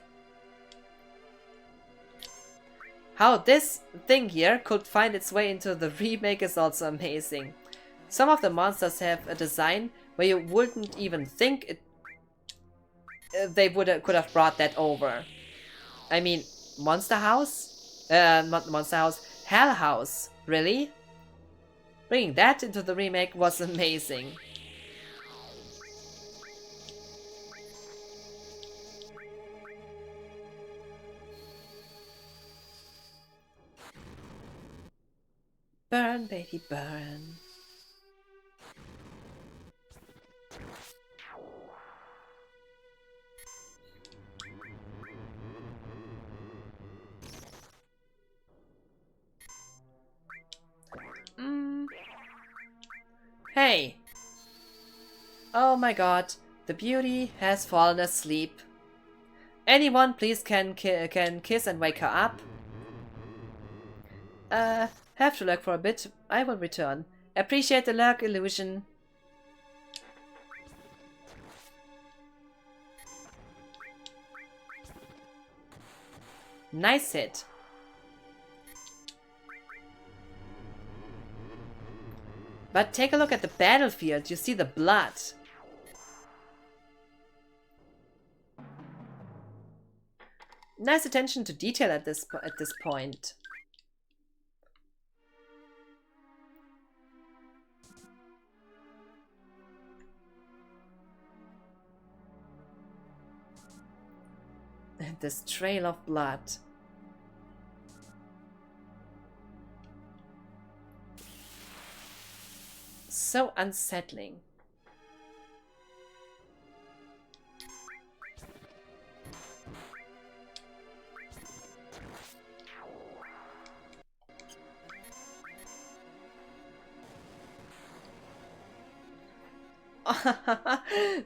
How this thing here could find its way into the remake is also amazing. Some of the monsters have a design where you wouldn't even think they could have brought that over. I mean, Monster House? Not Monster House, Hell House. Really? Bringing that into the remake was amazing. Burn, baby, burn. Hey! Oh my god, the beauty has fallen asleep. Anyone please can kiss and wake her up? Have to lurk for a bit. I will return. Appreciate the lurk illusion. Nice hit. But take a look at the battlefield. You see the blood. Nice attention to detail at this point. And this trail of blood. So unsettling.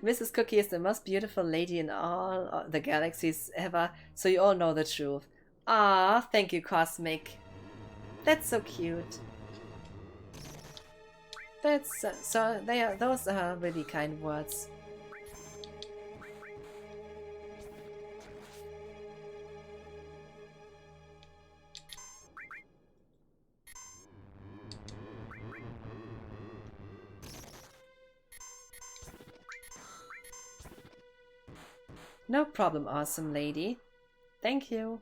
Mrs. Cookie is the most beautiful lady in all the galaxies ever, so you all know the truth. Ah, thank you, Cosmic. That's so cute. That's those are really kind words. No problem, awesome lady. Thank you.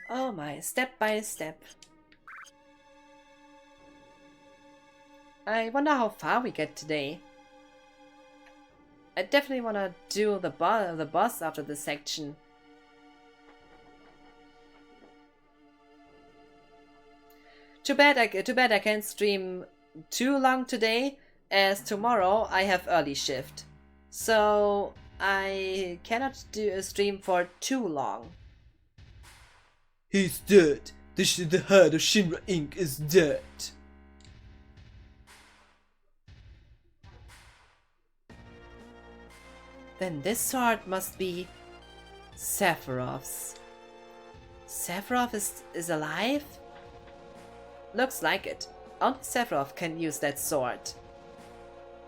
Oh my, step by step. I wonder how far we get today. I definitely want to do the boss after this section. Too bad I can't stream too long today, as tomorrow I have early shift. So I cannot do a stream for too long. He's dead. The heart of Shinra Inc. is dead. Then this sword must be Sephiroth's. Sephiroth is alive? Looks like it. Only Sephiroth can use that sword.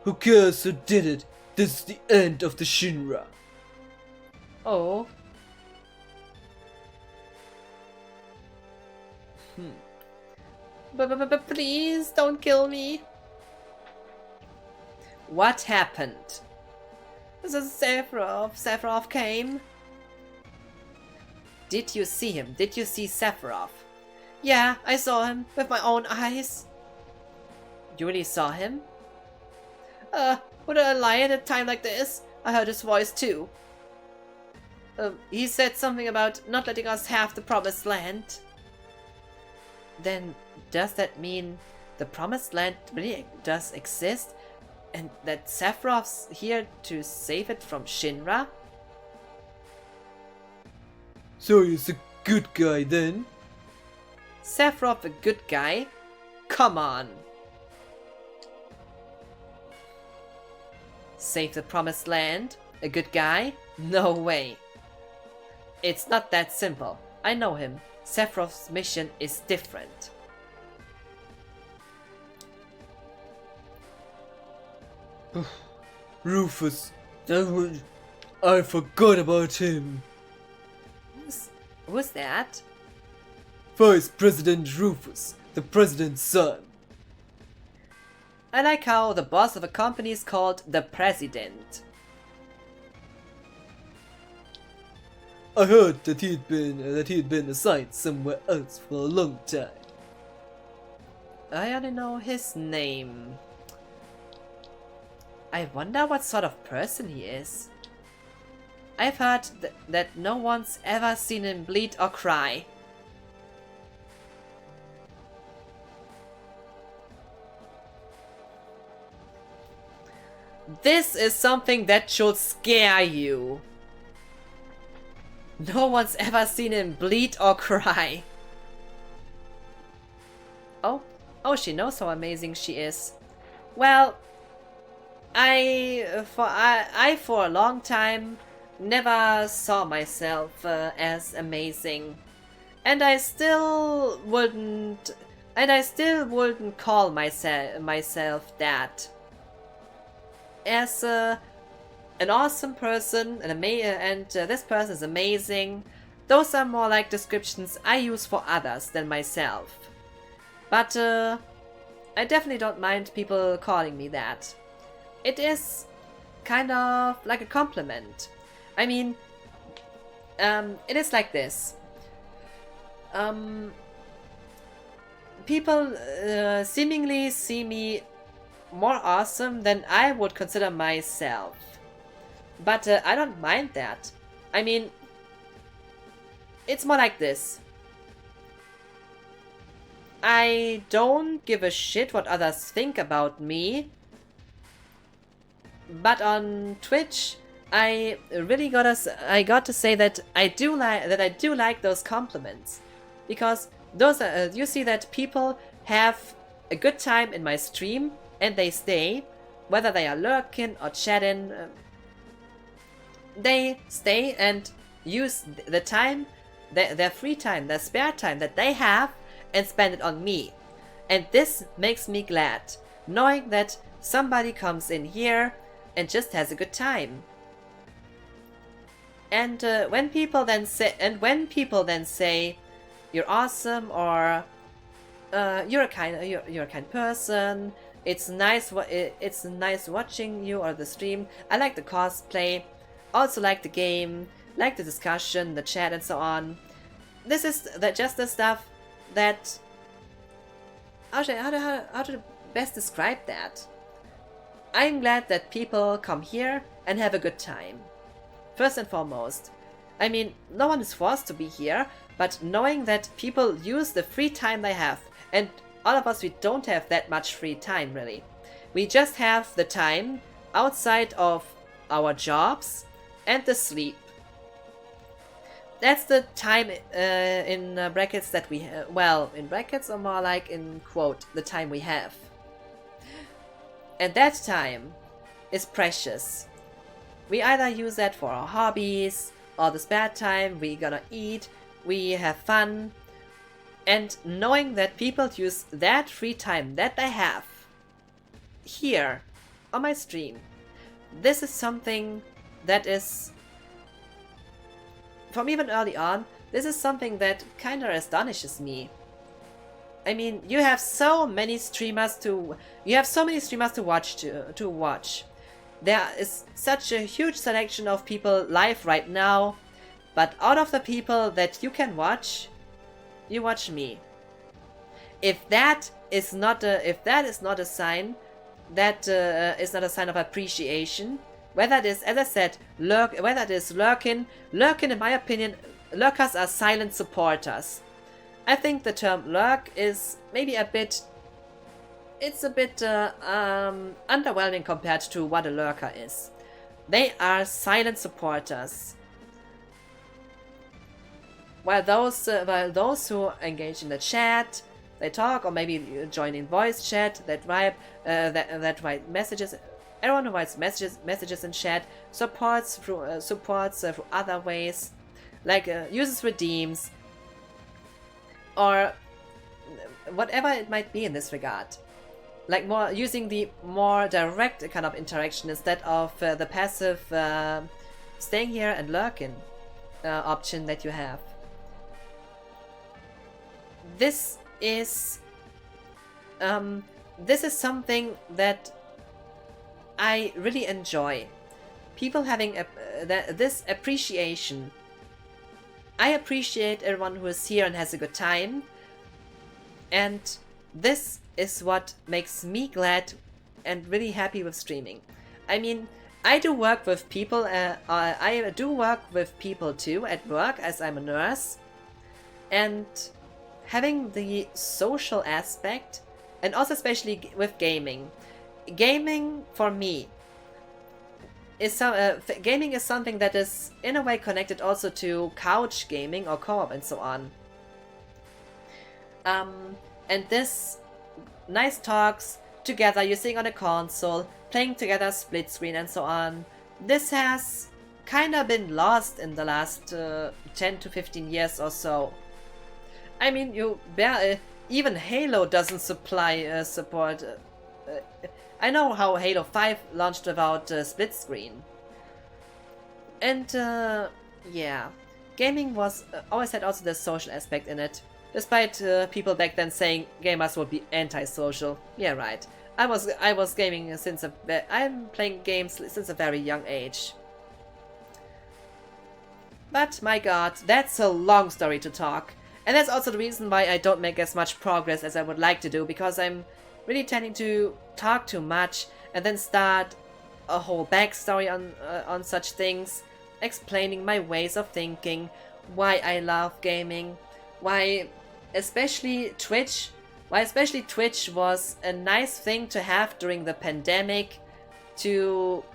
Who cares who did it? This is the end of the Shinra. Oh. But please don't kill me. What happened? The Sephiroth came. Did you see him? Did you see Sephiroth? Yeah, I saw him with my own eyes. You really saw him? Would I lie at a time like this? I heard his voice too. He said something about not letting us have the promised land. Then does that mean the promised land really does exist? And that Sephiroth's here to save it from Shinra? So he's a good guy then? Sephiroth a good guy? Come on! Save the promised land? A good guy? No way! It's not that simple. I know him. Sephiroth's mission is different. Rufus, I forgot about him. Who's that? Vice President Rufus, the president's son. I like how the boss of a company is called the president. I heard that he'd been assigned somewhere else for a long time. I only know his name. I wonder what sort of person he is. I've heard that no one's ever seen him bleed or cry. This is something that should scare you. No one's ever seen him bleed or cry. Oh, she knows how amazing she is. Well, I for a long time never saw myself as amazing, and I still wouldn't call myself that. As an awesome person, and this person is amazing. Those are more like descriptions I use for others than myself. But I definitely don't mind people calling me that. It is kind of like a compliment. I mean, it is like this. People seemingly see me more awesome than I would consider myself. But I don't mind that. I mean, it's more like this. I don't give a shit what others think about me. But on Twitch, I got to say that I do like those compliments, because those are, you see that people have a good time in my stream and they stay, whether they are lurking or chatting. They stay and use the time, their free time, their spare time that they have, and spend it on me. And this makes me glad, knowing that somebody comes in here and just has a good time. And when people then say you're awesome, or you're a kind person, it's nice watching you or the stream. I like the cosplay, also like the game, like the discussion, the chat, and so on. This is just the stuff that how to best describe that. I'm glad that people come here and have a good time. First and foremost. I mean, no one is forced to be here, but knowing that people use the free time they have, and all of us, we don't have that much free time really. We just have the time outside of our jobs and the sleep. That's the time in brackets that we have. Well, in brackets, or more like in quote, the time we have. And that time is precious. We either use that for our hobbies, or the spare time, we gonna eat, we have fun. And knowing that people use that free time that they have here on my stream, this is something that is, from even early on, this is something that kinda astonishes me. I mean, you have so many streamers to watch. there is such a huge selection of people live right now, but out of the people that you can watch, you watch me. If that is not a sign, that is not a sign of appreciation. Whether it is, as I said, whether it is lurking, in my opinion, lurkers are silent supporters. I think the term lurk is maybe a bit underwhelming compared to what a lurker is. They are silent supporters. While those who engage in the chat, they talk, or maybe join in voice chat, that write messages. Everyone who writes messages in chat supports through other ways, like uses redeems, or whatever it might be in this regard. Like using the more direct kind of interaction instead of the passive staying here and lurking option that you have. This is something that I really enjoy. People having this appreciation. I appreciate everyone who is here and has a good time. And this is what makes me glad and really happy with streaming. I mean, I do work with people. I do work with people too at work, as I'm a nurse. And having the social aspect, and also especially with gaming. Gaming for me is gaming is something that is in a way connected also to couch gaming or co-op and so on. And this nice talks together, you're sitting on a console, playing together split screen and so on. This has kind of been lost in the last 10 to 15 years or so. I mean, even Halo doesn't supply support. I know how Halo 5 launched without split screen. And yeah, gaming was always had also the social aspect in it. Despite people back then saying gamers would be antisocial. Yeah, right. I was gaming since I'm playing games since a very young age. But my god, that's a long story to talk. And that's also the reason why I don't make as much progress as I would like to do, because I'm really tending to talk too much and then start a whole backstory on such things, explaining my ways of thinking, why I love gaming, why especially Twitch was a nice thing to have during the pandemic, to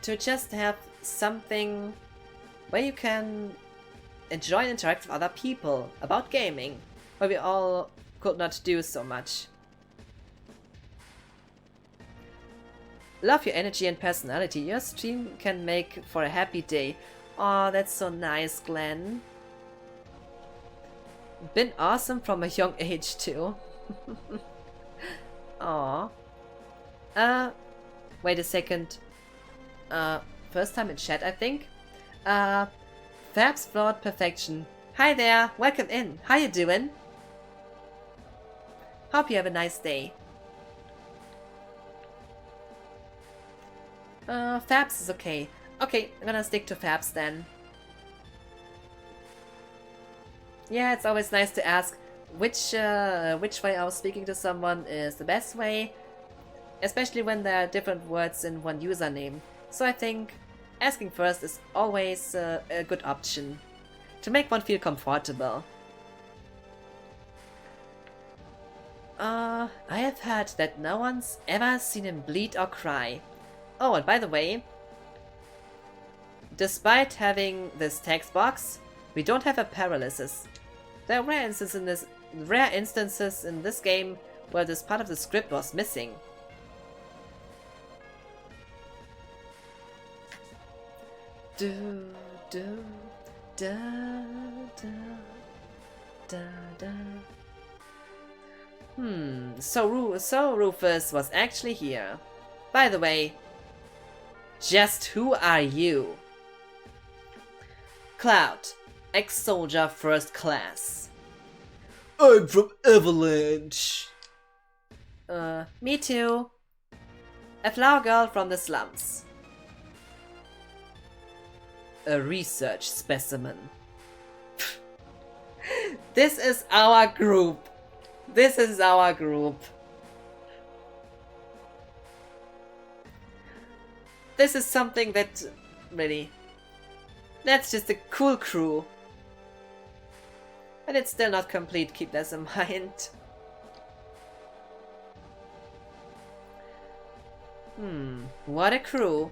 just have something where you can enjoy and interact with other people about gaming, where we all could not do so much. Love your energy and personality. Your stream can make for a happy day. Oh, that's so nice, Glenn. Been awesome from a young age too. Aw. Wait a second. First time in chat, I think. Fab's Flawed Perfection. Hi there, welcome in. How you doing? Hope you have a nice day. Fabs is okay. Okay, I'm gonna stick to Fabs then. Yeah, it's always nice to ask which way I was speaking to someone is the best way, especially when there are different words in one username. So I think asking first is always a good option to make one feel comfortable. I have heard that no one's ever seen him bleed or cry. Oh, and by the way, despite having this text box, we don't have a paralysis. There are rare instances in this game where this part of the script was missing. Do do da da da da. So Rufus was actually here. By the way, just who are you? Cloud, ex-soldier first class. I'm from Avalanche. Me too. A flower girl from the slums. A research specimen. This is our group. This is our group. This is something that really... That's just a cool crew. And it's still not complete, keep this in mind. What a crew.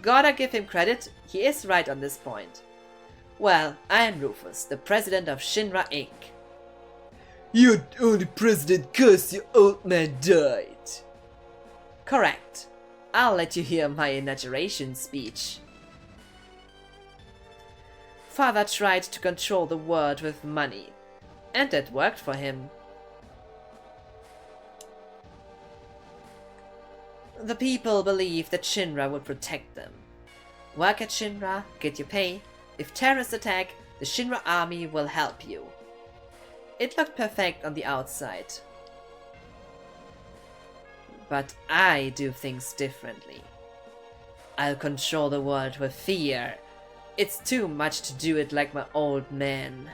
Gotta give him credit, he is right on this point. Well, I am Rufus, the president of Shinra Inc. You're only president 'cause your old man died. Correct. I'll let you hear my inauguration speech. Father tried to control the world with money, and that worked for him. The people believed that Shinra would protect them. Work at Shinra, get your pay. If terrorists attack, the Shinra army will help you. It looked perfect on the outside. But I do things differently. I'll control the world with fear. It's too much to do it like my old man.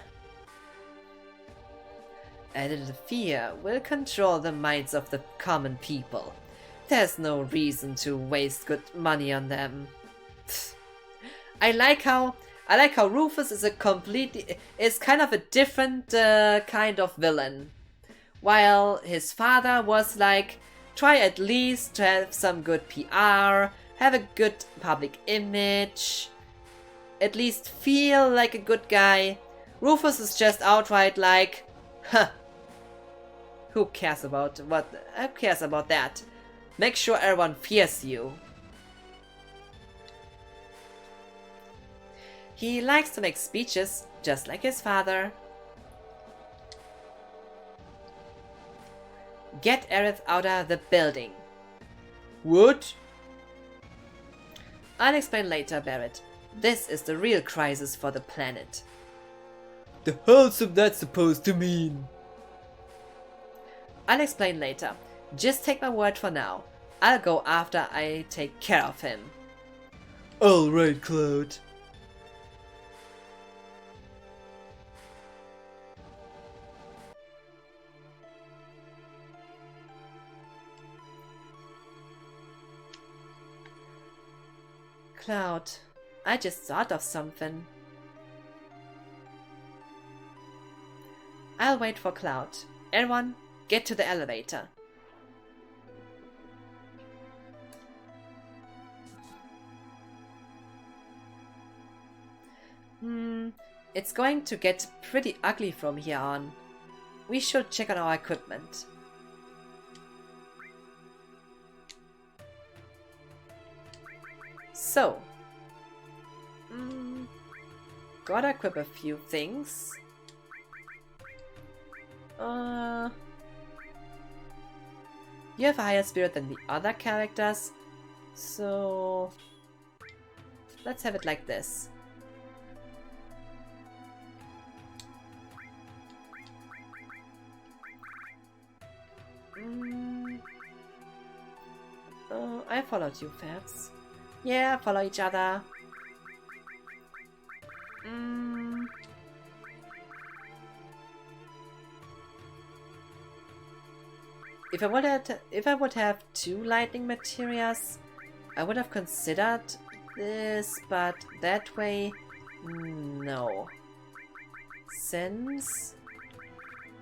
A little fear will control the minds of the common people. There's no reason to waste good money on them. I like how Rufus is kind of a different kind of villain. While his father was like, try at least to have some good PR, have a good public image, at least feel like a good guy. Rufus is just outright like, huh, who cares about that? Make sure everyone fears you. He likes to make speeches, just like his father. Get Aerith out of the building. What? I'll explain later, Barrett. This is the real crisis for the planet. The hell's that supposed to mean? I'll explain later. Just take my word for now. I'll go after I take care of him. Alright, Cloud. Cloud, I just thought of something. I'll wait for Cloud. Everyone, get to the elevator. It's going to get pretty ugly from here on. We should check on our equipment. So, gotta equip a few things. You have a higher spirit than the other characters, so let's have it like this. I followed you, Fabs. Yeah, follow each other. If I would have two lightning materials, I would have considered this, but that way, no. Sense.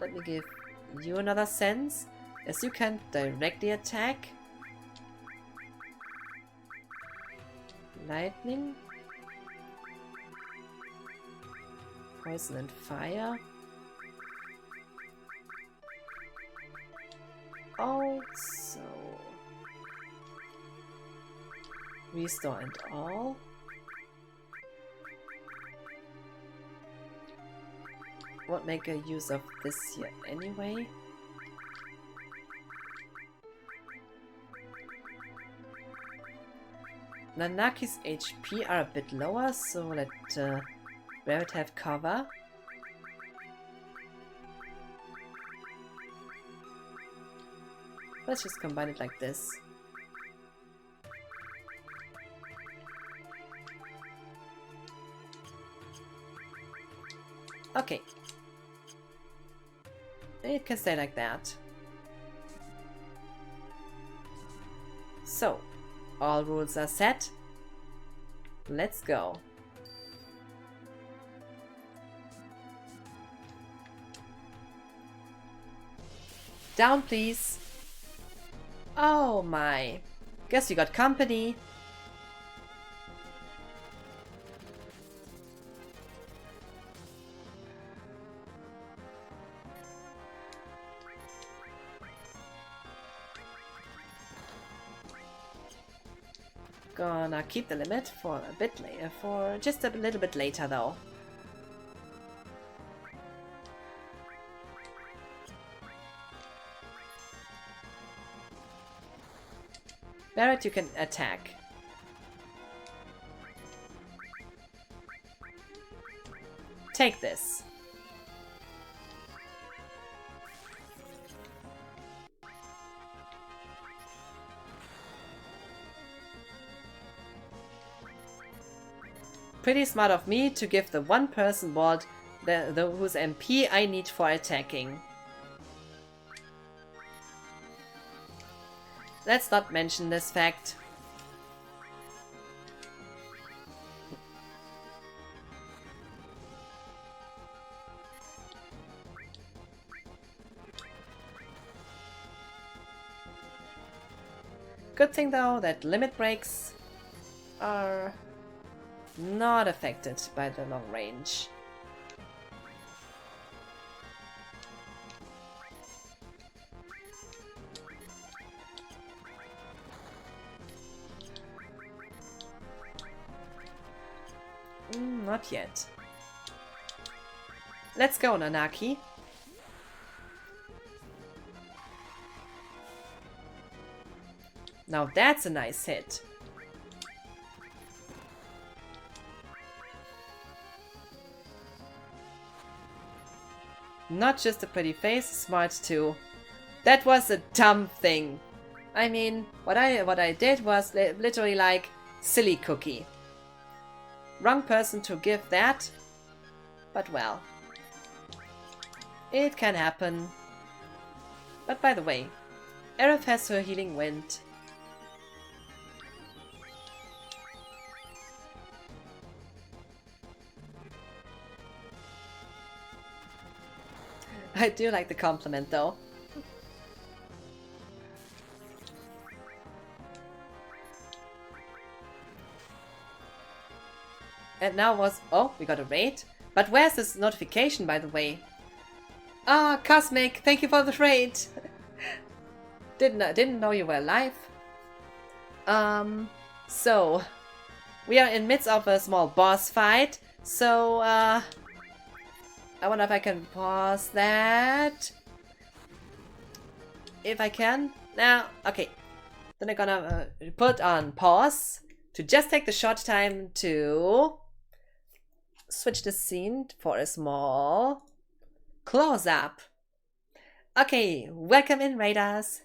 Let me give you another sense, as you can directly attack. Lightning, poison and fire. Also, restore and all. Won't make a use of this here anyway. Nanaki's HP are a bit lower, so let Barrett have cover. Let's just combine it like this. Okay. It can stay like that. So, all rules are set. Let's go. Down, please. Oh my. Guess you got company. Gonna keep the limit for a bit later, for just a little bit later though. Barret, you can attack. Take this. Pretty smart of me to give the one person board whose MP I need for attacking. Let's not mention this fact. Good thing though that limit breaks are not affected by the long range. Not yet. Let's go, Nanaki. Now that's a nice hit. Not just a pretty face, smart too. That was a dumb thing. I mean, what I did was literally like silly cookie. Wrong person to give that, but well. It can happen. But by the way, Aerith has her healing wind. I do like the compliment though. And now oh, we got a raid. But where's this notification, by the way? Ah, Cosmic, thank you for the raid. Didn't know you were alive. So we are in midst of a small boss fight. So I wonder if I can pause that. If I can. Now, okay. Then I'm gonna put on pause to just take the short time to switch the scene for a small close-up. Okay, welcome in, Raiders.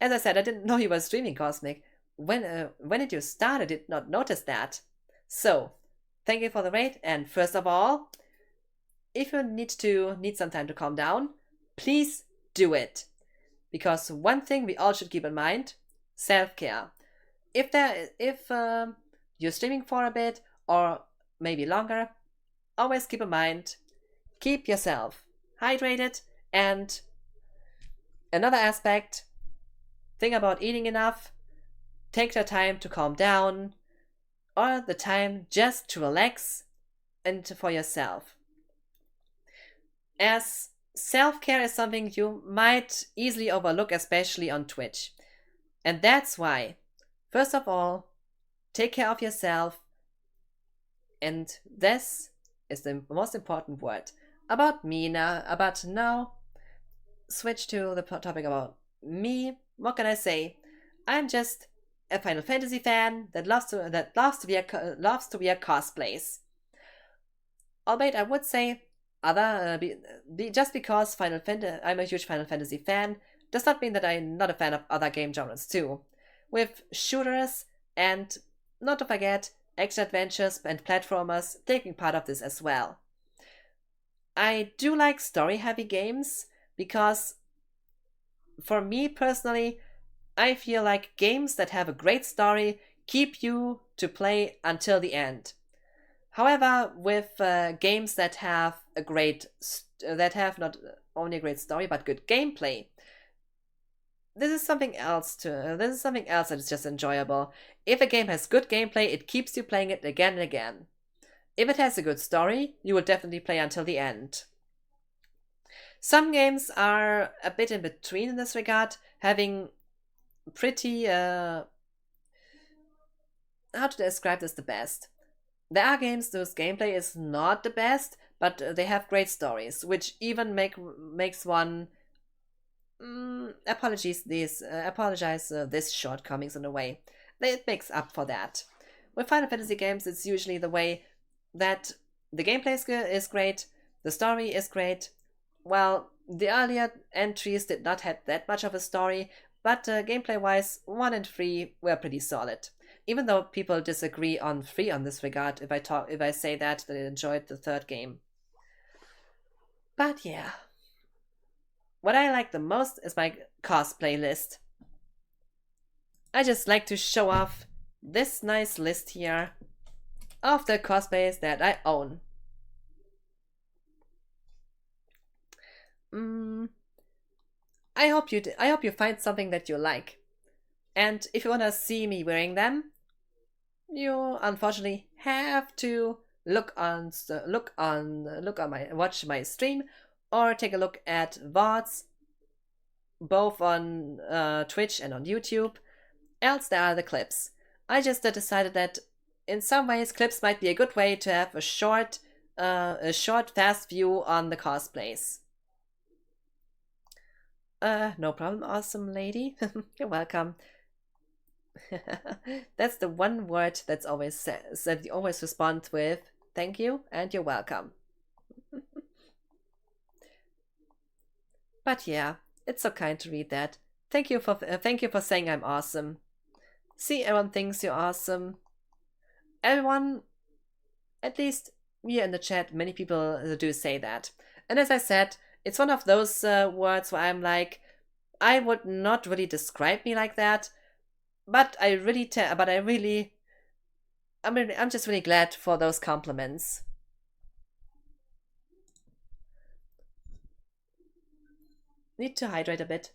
As I said, I didn't know you were streaming, Cosmic. When did you start? I did not notice that. So, thank you for the raid. And first of all, if you need some time to calm down, please do it. Because one thing we all should keep in mind: self-care. If you're streaming for a bit or maybe longer, always keep in mind, keep yourself hydrated. And another aspect, think about eating enough, take the time to calm down, or the time just to relax and for yourself. As self-care is something you might easily overlook, especially on Twitch. And that's why, first of all, take care of yourself. And this is the most important word. About me now, switch to the topic about me. What can I say? I'm just a Final Fantasy fan that loves to wear cosplays. Albeit I would say just because I'm a huge Final Fantasy fan does not mean that I'm not a fan of other game genres too, with shooters and, not to forget, action adventures and platformers taking part of this as well. I do like story heavy games because, for me personally, I feel like games that have a great story keep you to play until the end. However, with games that have that have not only a great story but good gameplay, this is something else that is just enjoyable. If a game has good gameplay, it keeps you playing it again and again. If it has a good story, you will definitely play until the end. Some games are a bit in between in this regard, having pretty how to describe this the best. There are games whose gameplay is not the best, but they have great stories, which even makes one apologize these shortcomings in a way. It makes up for that. With Final Fantasy games, it's usually the way that the gameplay is great, the story is great. Well, the earlier entries did not have that much of a story, but gameplay-wise, 1 and 3 were pretty solid. Even though people disagree on 3 on this regard, if I say that they enjoyed the third game. But yeah. What I like the most is my cosplay list. I just like to show off this nice list here of the cosplays that I own. I hope you find something that you like. And if you wanna see me wearing them, you unfortunately have to watch my stream or take a look at VODs, both on Twitch and on YouTube. Else there are the clips. I just decided that in some ways clips might be a good way to have a short, fast view on the cosplays. No problem, awesome lady. You're welcome. That's the one word that's always said, that you always respond with thank you and you're welcome. But yeah, it's so kind to read that. Thank you for saying I'm awesome. See, everyone thinks you're awesome. Everyone, at least here in the chat, many people do say that. And as I said, it's one of those words where I'm like, I would not really describe me like that, but I'm just really glad for those compliments. Need to hydrate a bit.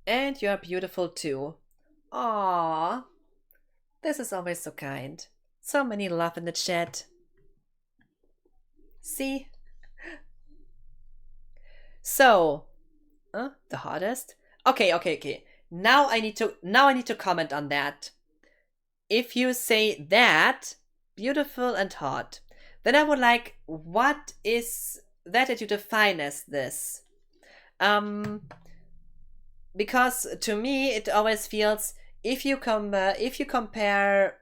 And you're beautiful too. Aww. This is always so kind. So many love in the chat. See? So, the hardest? Okay. Now I need to comment on that. If you say that, beautiful and hot, then I would like, what is that you define as this? Because to me it always feels, if you compare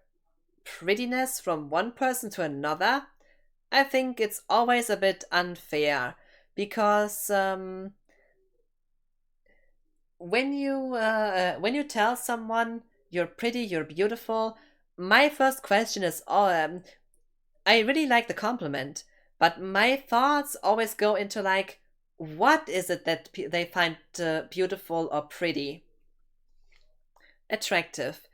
prettiness from one person to another, I think it's always a bit unfair, because when you tell someone you're pretty, you're beautiful, my first question is, I really like the compliment, but my thoughts always go into like, what is it that they find beautiful or pretty? Attractive.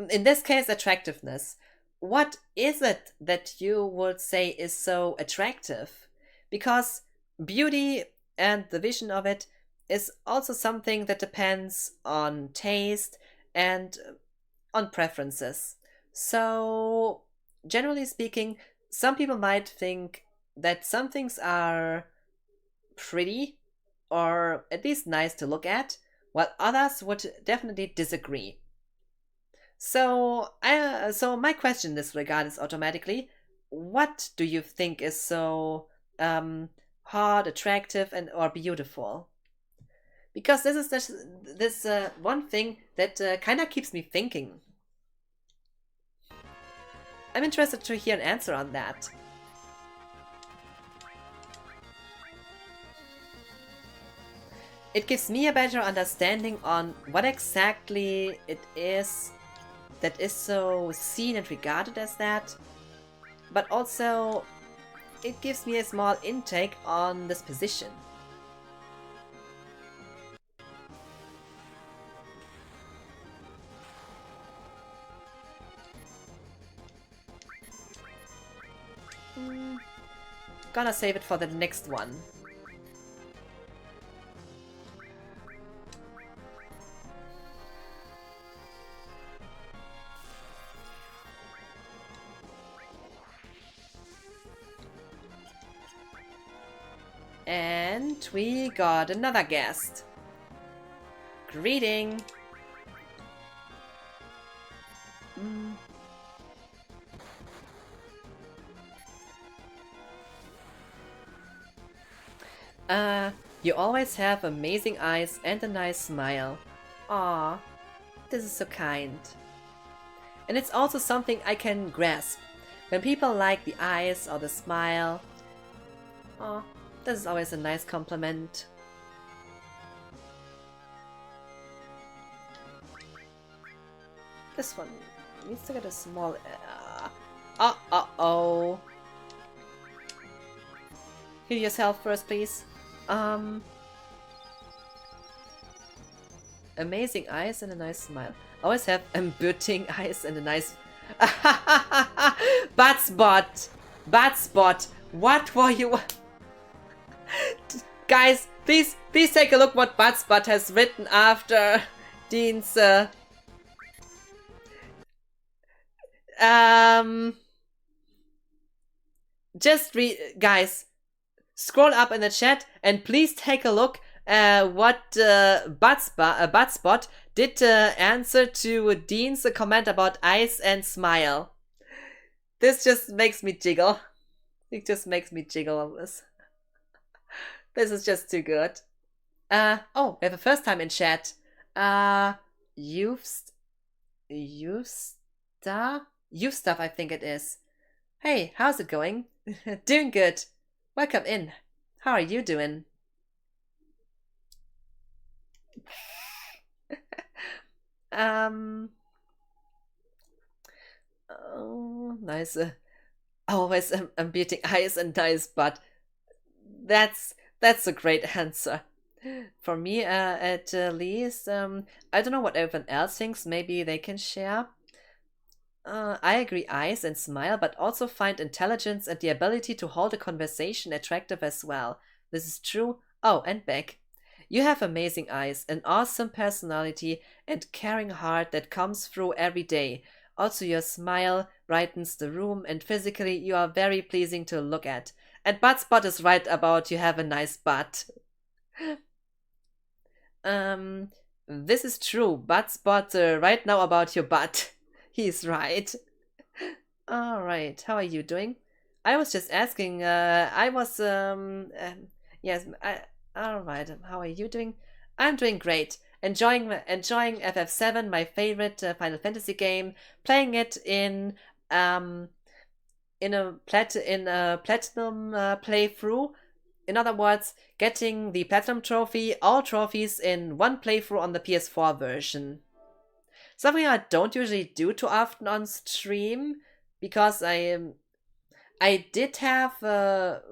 In this case, attractiveness. What is it that you would say is so attractive? Because beauty and the vision of it is also something that depends on taste and on preferences. So, generally speaking, some people might think that some things are pretty or at least nice to look at, while others would definitely disagree. So, my question in this regard is automatically, what do you think is so hot, attractive, and or beautiful? Because this is this one thing that kind of keeps me thinking. I'm interested to hear an answer on that. It gives me a better understanding on what exactly it is that is so seen and regarded as that, but also it gives me a small intake on this position. Gonna save it for the next one. And we got another guest. Greeting. You always have amazing eyes and a nice smile. Aw, this is so kind. And it's also something I can grasp. When people like the eyes or the smile. Aw, this is always a nice compliment. This one needs to get a small... Uh-oh. Heal yourself first, please. Amazing eyes and a nice smile. Always have embitting eyes and a nice... Butt spot! Butt spot! What were you... Guys, please take a look what Butt spot has written after Dean's... Just read... Guys, scroll up in the chat and please take a look what Buttspot did answer to Dean's comment about eyes and smile. This just makes me jiggle. It just makes me jiggle on this. This is just too good. Oh, we have a first time in chat. Youth stuff, I think it is. Hey, how's it going? Doing good. Welcome in. How are you doing? Oh, nice. Always beating eyes and nice butt. That's a great answer. For me, at least, I don't know what everyone else thinks. Maybe they can share. I agree, eyes and smile, but also find intelligence and the ability to hold a conversation attractive as well. This is true. Oh, and Beck. You have amazing eyes, an awesome personality, and caring heart that comes through every day. Also, your smile brightens the room, and physically, you are very pleasing to look at. And Buttspot is right about you have a nice butt. This is true. Buttspot right now about your butt. He's right. Alright, how are you doing? I was just asking, yes, alright, how are you doing? I'm doing great. Enjoying FF7, my favorite Final Fantasy game. Playing it in a platinum playthrough. In other words, getting the platinum trophy, all trophies in one playthrough on the PS4 version. Something I don't usually do too often on stream, because I did have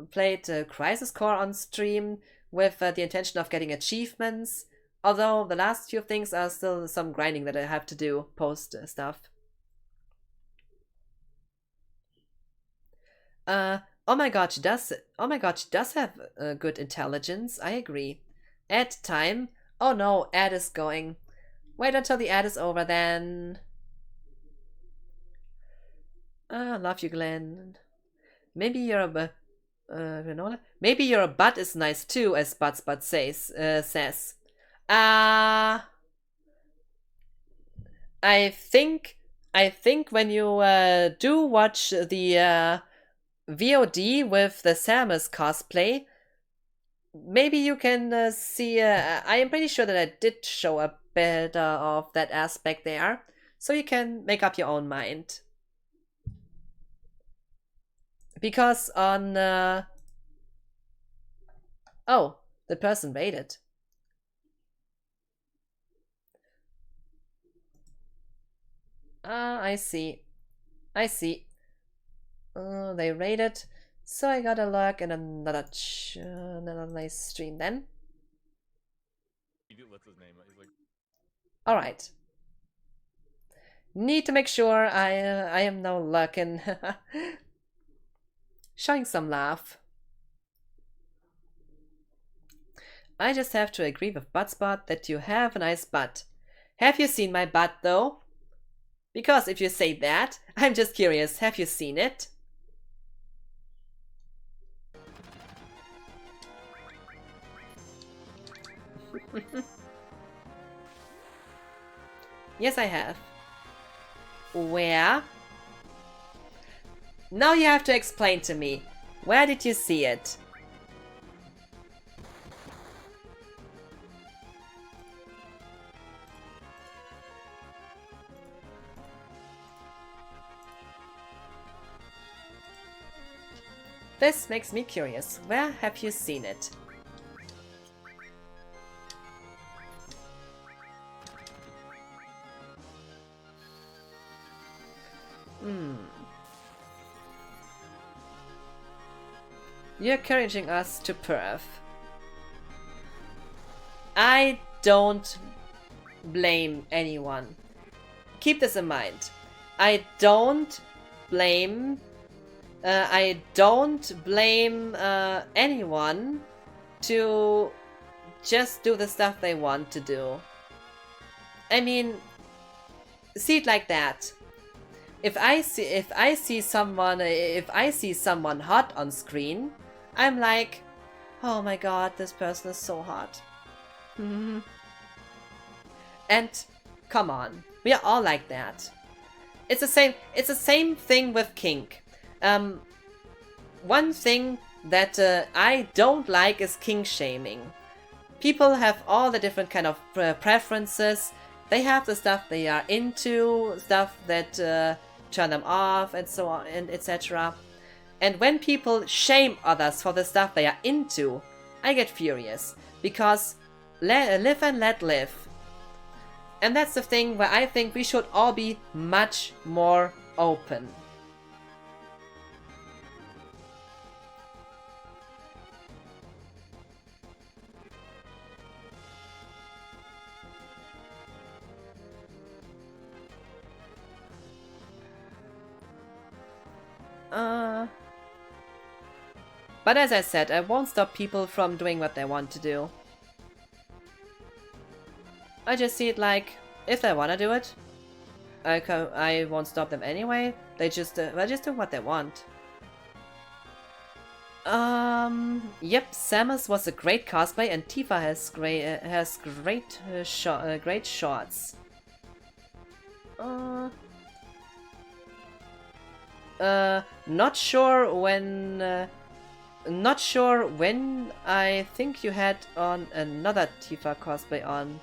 played Crisis Core on stream with the intention of getting achievements, although the last few things are still some grinding that I have to do post stuff. Oh my god, she does have good intelligence. I agree. Ad time. Oh no, ad is going. Wait until the ad is over then. Love you, Glenn. Maybe you're a granola. Maybe your butt is nice too, as Buttspot says. I think when you do watch the VOD with the Samus cosplay, maybe you can see. I am pretty sure that I did show a bit of that aspect there, so you can make up your own mind. Because on... Oh, the person raided. I see. I see. They raided. So I got a lurk and another nice stream then. What's his name? He's like... Alright. Need to make sure I am now lurking. Showing some love. I just have to agree with Buttspot that you have a nice butt. Have you seen my butt though? Because if you say that, I'm just curious, have you seen it? Yes, I have. Where? Now you have to explain to me. Where did you see it? This makes me curious. Where have you seen it? You're encouraging us to perv. I don't blame anyone. Keep this in mind. I don't blame anyone to just do the stuff they want to do. I mean, see it like that. If I see someone hot on screen, I'm like, oh my god, this person is so hot. And come on, we are all like that. It's the same thing with kink. One thing that I don't like is kink shaming. People have all the different kind of preferences. They have the stuff they are into, stuff that turn them off, and so on, and etc. And when people shame others for the stuff they are into, I get furious, because live and let live. And that's the thing where I think we should all be much more open. But as I said, I won't stop people from doing what they want to do. I just see it like, if they want to do it, I won't stop them anyway. They just do what they want. Yep, Samus was a great cosplay, and Tifa has great shorts. Not sure when I think you had on another Tifa cosplay on.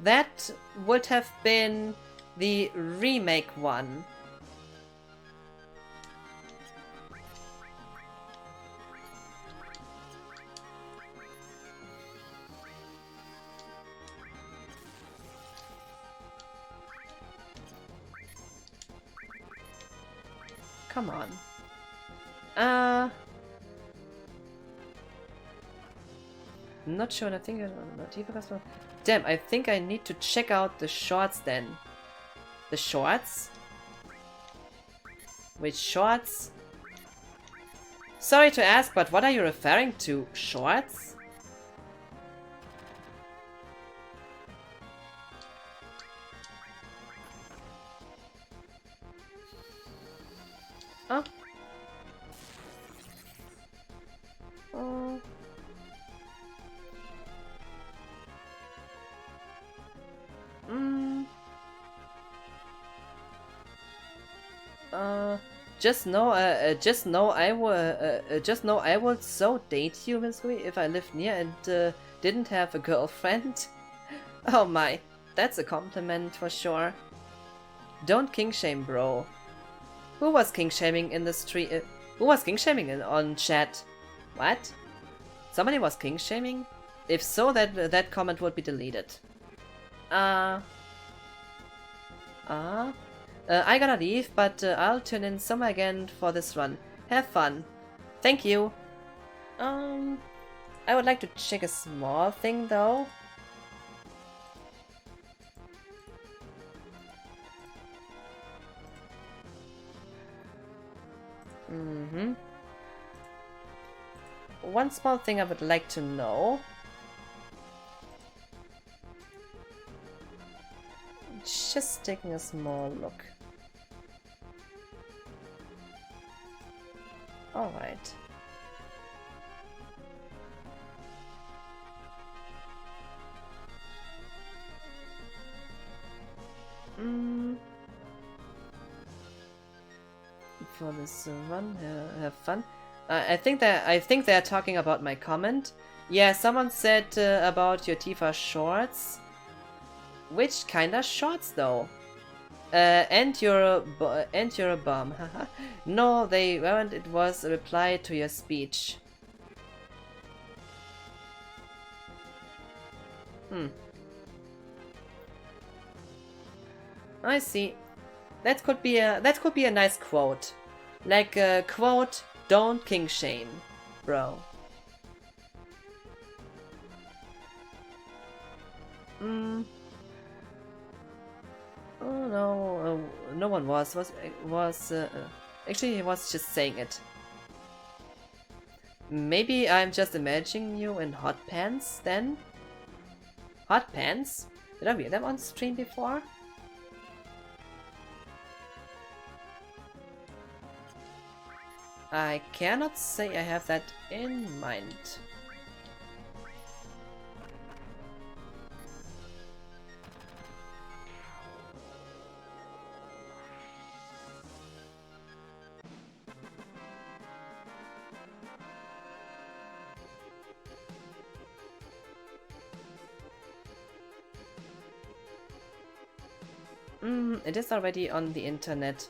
That would have been the remake one. Come on. Not sure, I think not Tifa cosplay. Damn, I think I need to check out the shorts then. The shorts? Which shorts? Sorry to ask, but what are you referring to? Shorts? Oh. Oh. Just know I would so date you, Miss Hui, if I lived near and didn't have a girlfriend. Oh my, that's a compliment for sure. Don't kink shame, bro. Who was king shaming in the street? Who was king shaming on chat? What? Somebody was king shaming? If so, that comment would be deleted. I gotta leave, but I'll tune in somewhere again for this run. Have fun. Thank you. I would like to check a small thing though. One small thing I would like to know. Just taking a small look. Alright. For this run, have fun. I think they're talking about my comment. Yeah, someone said about your Tifa shorts. Which kinda shorts though? And you're a bum. No, they weren't. It was a reply to your speech. I see. That could be a nice quote. Like quote, don't king shame, bro. Oh no, no one was actually he was just saying it. Maybe I'm just imagining you in hot pants then? Hot pants? Did I wear them on stream before? I cannot say I have that in mind. It is already on the internet.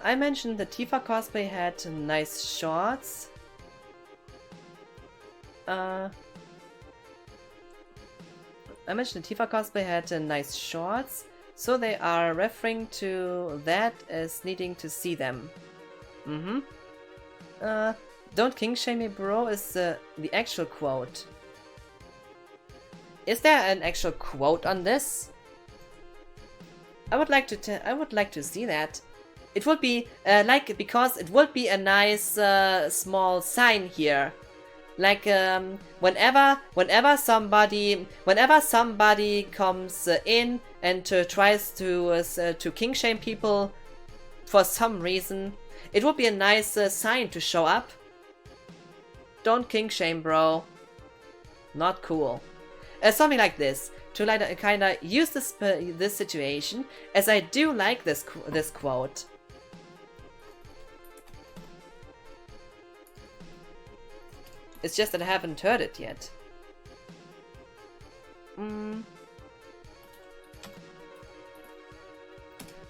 I mentioned the Tifa cosplay had nice shorts. I mentioned the Tifa cosplay had nice shorts, so they are referring to that as needing to see them. Don't king shame me, bro is the actual quote. Is there an actual quote on this? I would like to see that. It would be because it would be a nice small sign here. Like whenever somebody comes in and tries to king shame people for some reason, it would be a nice sign to show up. Don't king shame, bro. Not cool. Something like this to kind of use this situation, as I do like this quote. It's just that I haven't heard it yet.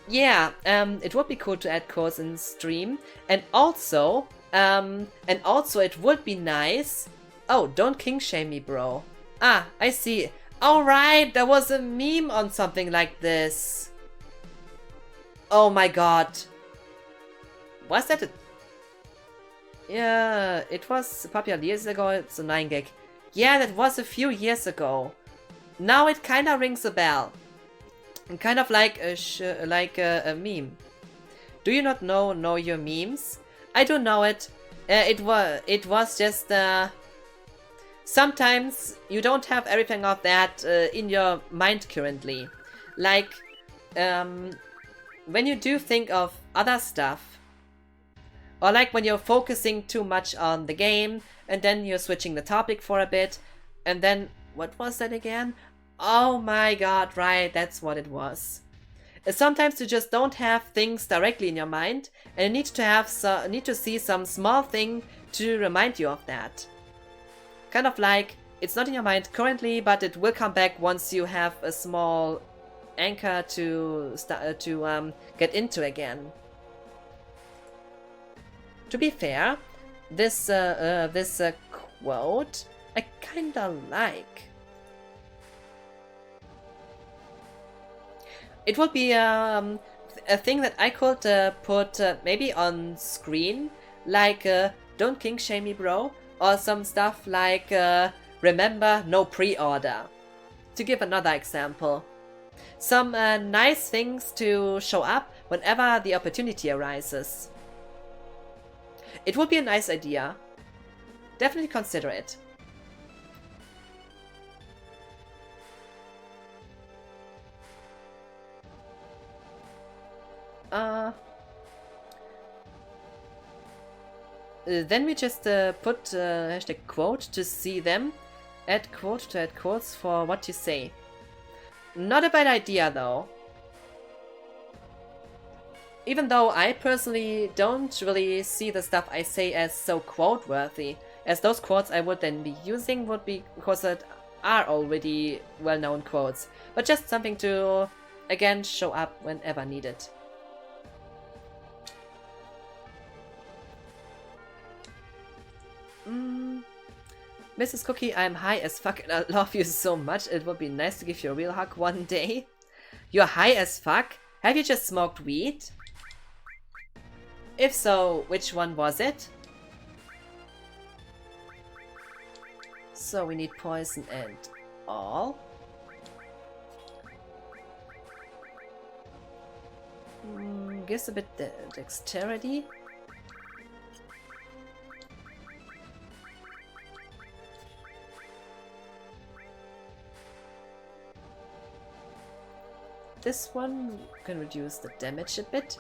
Yeah, it would be cool to add quotes in stream, and also it would be nice. Oh, don't king shame me, bro. Ah, I see. Alright, there was a meme on something like this. Oh my god. Was that a... Yeah, it was popular years ago, it's a 9gag. Yeah, that was a few years ago. Now it kinda rings a bell. Kind of like a meme. Do you not know your memes? I do know it. It was just... Sometimes you don't have everything of that in your mind currently. Like, when you do think of other stuff, or like when you're focusing too much on the game, and then you're switching the topic for a bit, and then, what was that again? Oh my god, right, that's what it was. Sometimes you just don't have things directly in your mind, and you need to see some small thing to remind you of that. Kind of like It's not in your mind currently, but it will come back once you have a small anchor to start get into again. To be fair, this quote I kinda like. It would be a thing that I could put maybe on screen, like "Don't king shame me, bro," or some stuff like "Remember, no pre-order." To give another example, some nice things to show up whenever the opportunity arises. It would be a nice idea. Definitely consider it. Then we just put hashtag quote to see them. Add quote to add quotes for what you say. Not a bad idea though. Even though I personally don't really see the stuff I say as so quote-worthy, as those quotes I would then be using would be because that are already well-known quotes, but just something to, again, show up whenever needed. Mrs. Cookie, I'm high as fuck and I love you so much. It would be nice to give you a real hug one day. You're high as fuck? Have you just smoked weed? If so, which one was it? So we need poison and all. Gives a bit dexterity. This one can reduce the damage a bit.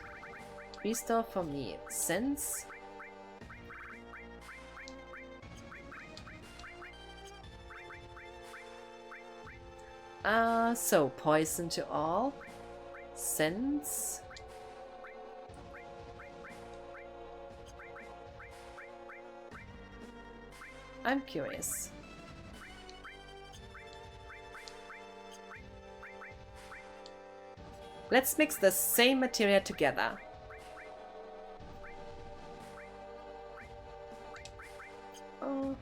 Restore for me. Sense. So poison to all. Sense. I'm curious. Let's mix the same material together. Oh.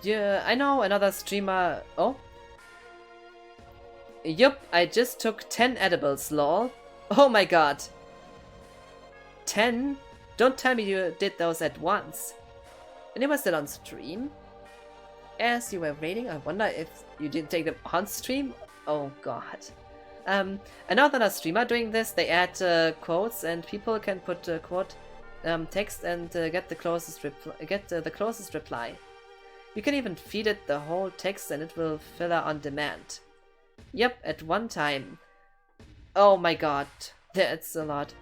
Yeah, I know another streamer. Oh. Yup, I just took 10 edibles, lol. Oh my god. 10? Don't tell me you did those at once. And you were still on stream? As you were raiding, I wonder if you didn't take them on stream? Oh god. Another streamer doing this, they add quotes and people can put quote text and get the closest reply. You can even feed it the whole text and it will fill out on demand. Yep, at one time. Oh my god, that's a lot.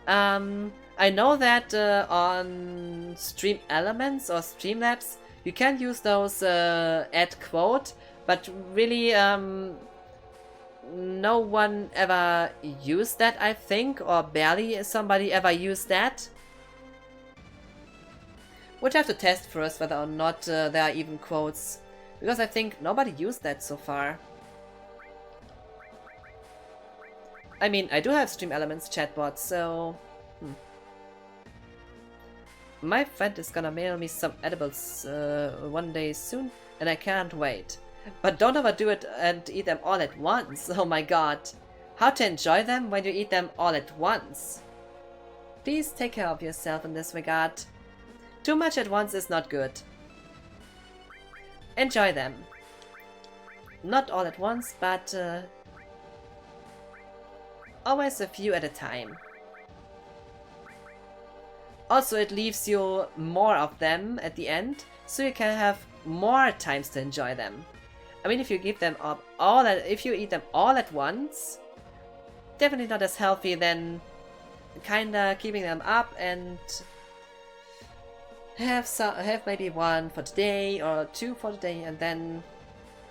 I know that on Stream Elements or Streamlabs you can use those add quote, but really no one ever used that, I think, or barely somebody ever used that. Would have to test first whether or not there are even quotes, because I think nobody used that so far. I mean, I do have Stream Elements chatbot, so... My friend is gonna mail me some edibles one day soon, and I can't wait. But don't overdo it and eat them all at once. Oh my god. How to enjoy them when you eat them all at once? Please take care of yourself in this regard. Too much at once is not good. Enjoy them. Not all at once, but always a few at a time. Also, it leaves you more of them at the end, so you can have more times to enjoy them. I mean, if you give them up if you eat them all at once, definitely not as healthy than kinda keeping them up and have maybe one for today or two for today and then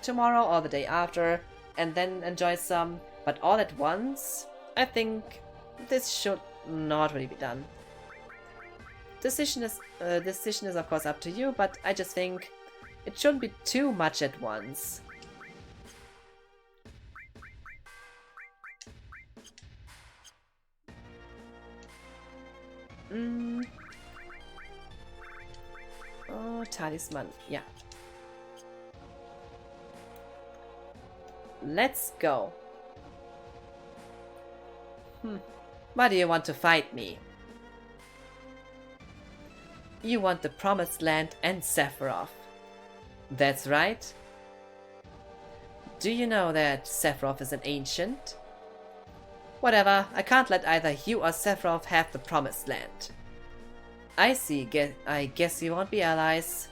tomorrow or the day after and then enjoy some, but all at once. I think this should not really be done. Decision is of course up to you, but I just think It shouldn't be too much at once. Oh, talisman. Yeah. Let's go. Why do you want to fight me? You want the Promised Land and Sephiroth. That's right. Do you know that Sephiroth is an ancient? Whatever, I can't let either you or Sephiroth have the Promised Land. I see, I guess you won't be allies.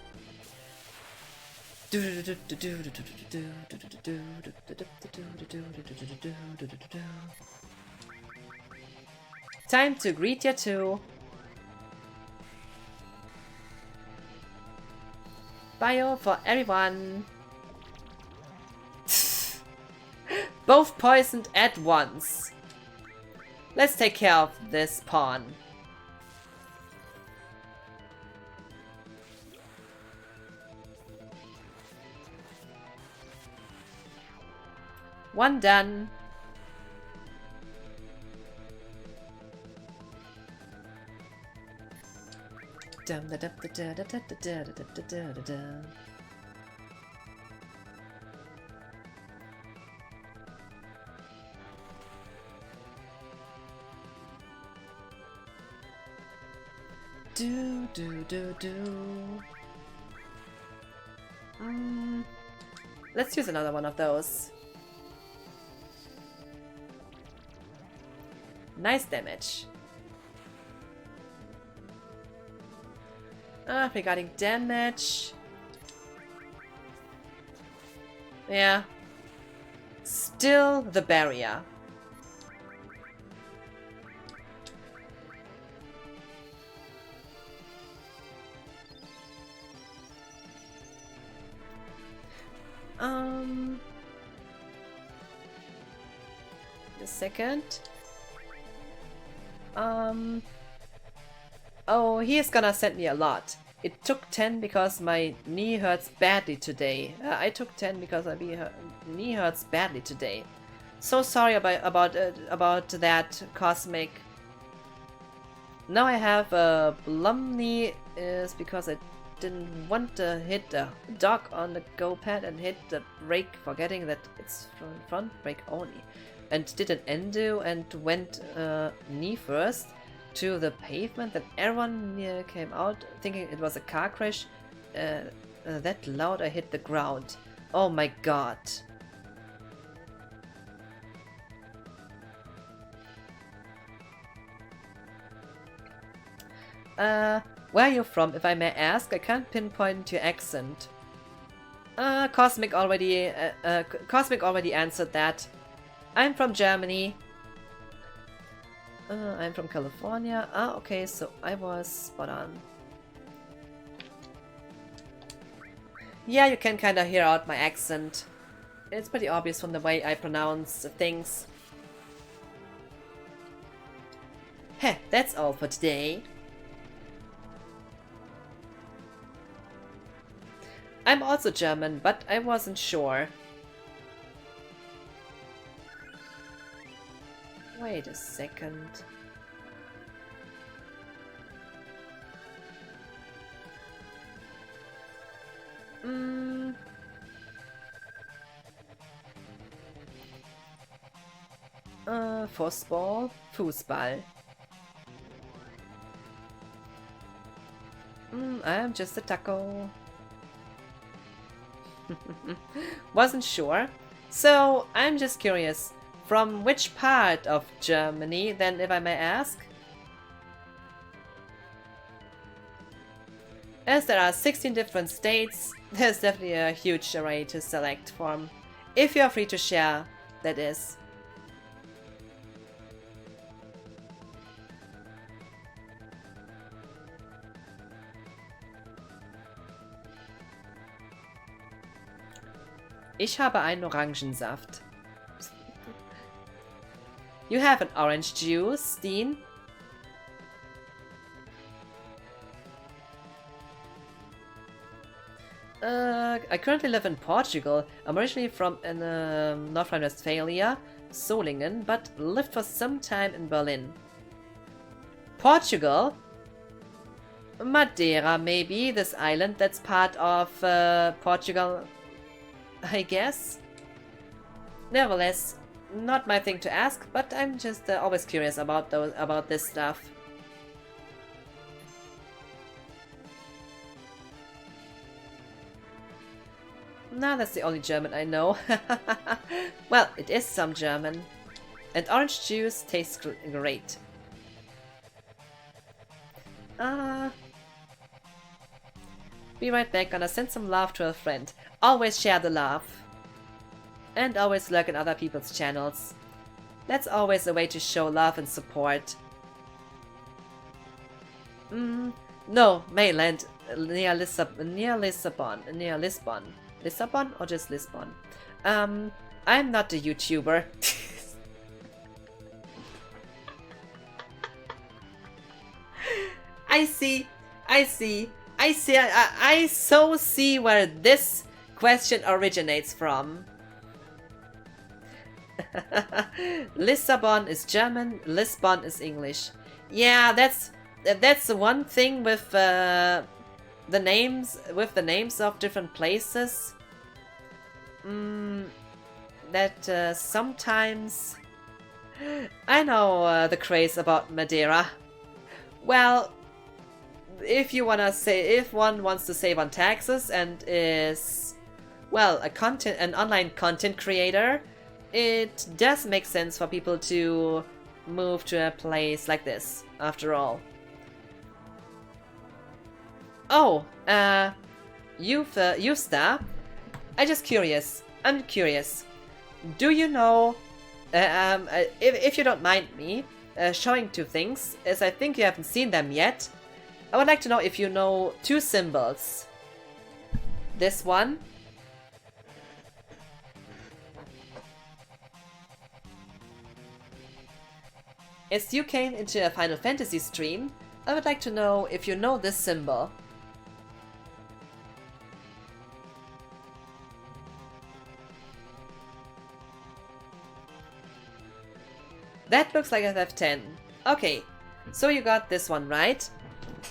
Time to greet you two. Bio for everyone. Both poisoned at once. Let's take care of this pawn. One done. Let's use another one of those. Nice damage. Regarding damage. Yeah. Still the barrier. A second. Oh, he is gonna send me a lot. It took 10 because my knee hurts badly today. I took 10 because my knee hurts badly today. So sorry about that, Cosmic. Now I have a blum knee is because I didn't want to hit the dog on the go pad and hit the brake, forgetting that it's front brake only. And did an endo and went knee first to the pavement. Then everyone came out thinking it was a car crash. That loud I hit the ground. Oh my god. Where are you from, if I may ask? I can't pinpoint your accent. Cosmic already answered that. I'm from Germany. I'm from California. Okay, so I was spot on. Yeah, you can kinda hear out my accent. It's pretty obvious from the way I pronounce things. Heh, that's all for today. I'm also German, but I wasn't sure. Wait a second. Fußball. I'm just a taco. Wasn't sure. So, I'm just curious. From which part of Germany, then, if I may ask? As there are 16 different states, there's definitely a huge array to select from. If you're free to share, that is. Ich habe einen Orangensaft. You have an orange juice, Dean? I currently live in Portugal. I'm originally from North Rhine-Westphalia, Solingen, but lived for some time in Berlin. Portugal? Madeira, maybe, this island that's part of Portugal, I guess. Nevertheless, not my thing to ask, but I'm just always curious about this stuff. Nah, that's the only German I know. Well, it is some German. And orange juice tastes great. Be right back, gonna send some love to a friend. Always share the love. And always lurk in other people's channels. That's always a way to show love and support. No, mainland, near Lisbon. Lisbon or just Lisbon? I'm not a YouTuber. I so see where this question originates from. Lissabon is German, Lisbon is English. Yeah, that's the one thing with the names of different places. That sometimes I know the craze about Madeira. Well, if one wants to save on taxes and is, well, an online content creator, it does make sense for people to move to a place like this, after all. Oh, Yusta, I'm curious. Do you know, if you don't mind me showing two things, as I think you haven't seen them yet, I would like to know if you know two symbols. This one. As you came into a Final Fantasy stream, I would like to know if you know this symbol. That looks like a FF10. Okay, so you got this one right.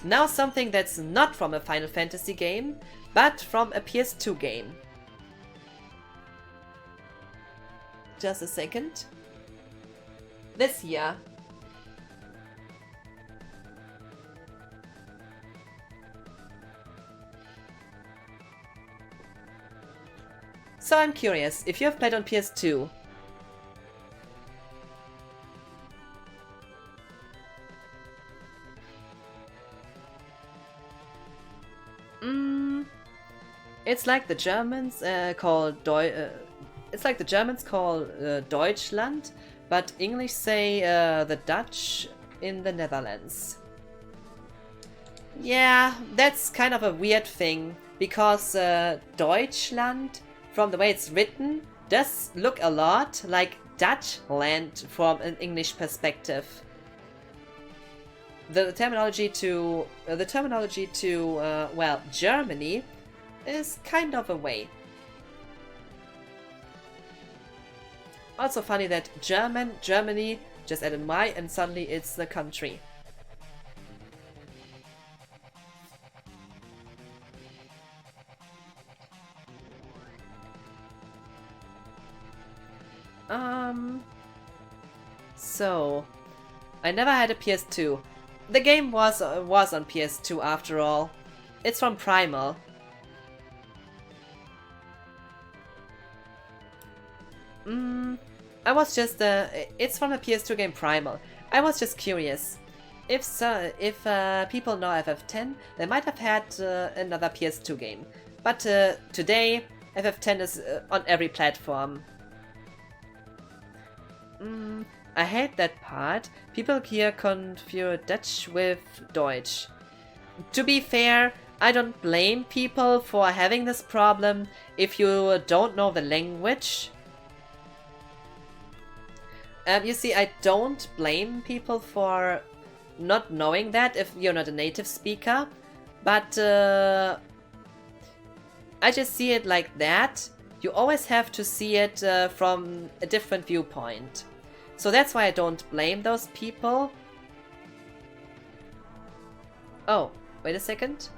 Now something that's not from a Final Fantasy game, but from a PS2 game. Just a second. This here. So I'm curious, if you have played on PS2, it's like the Germans call Deutschland, but English say the Dutch in the Netherlands. Yeah, that's kind of a weird thing, because Deutschland, from the way it's written, does look a lot like Dutch land from an English perspective. The terminology to well, Germany is kind of a way. Also funny that Germany, just add an Y and suddenly it's the country. So I never had a PS2. The game was on PS2 after all. It's from Primal. It's from a PS2 game, Primal. I was just curious. If people know FF10, they might have had another PS2 game. But today, FF10 is on every platform. I hate that part. People here confuse Dutch with Deutsch. To be fair, I don't blame people for having this problem if you don't know the language. You see, I don't blame people for not knowing that if you're not a native speaker, but I just see it like that. You always have to see it from a different viewpoint. So that's why I don't blame those people. Oh, wait a second.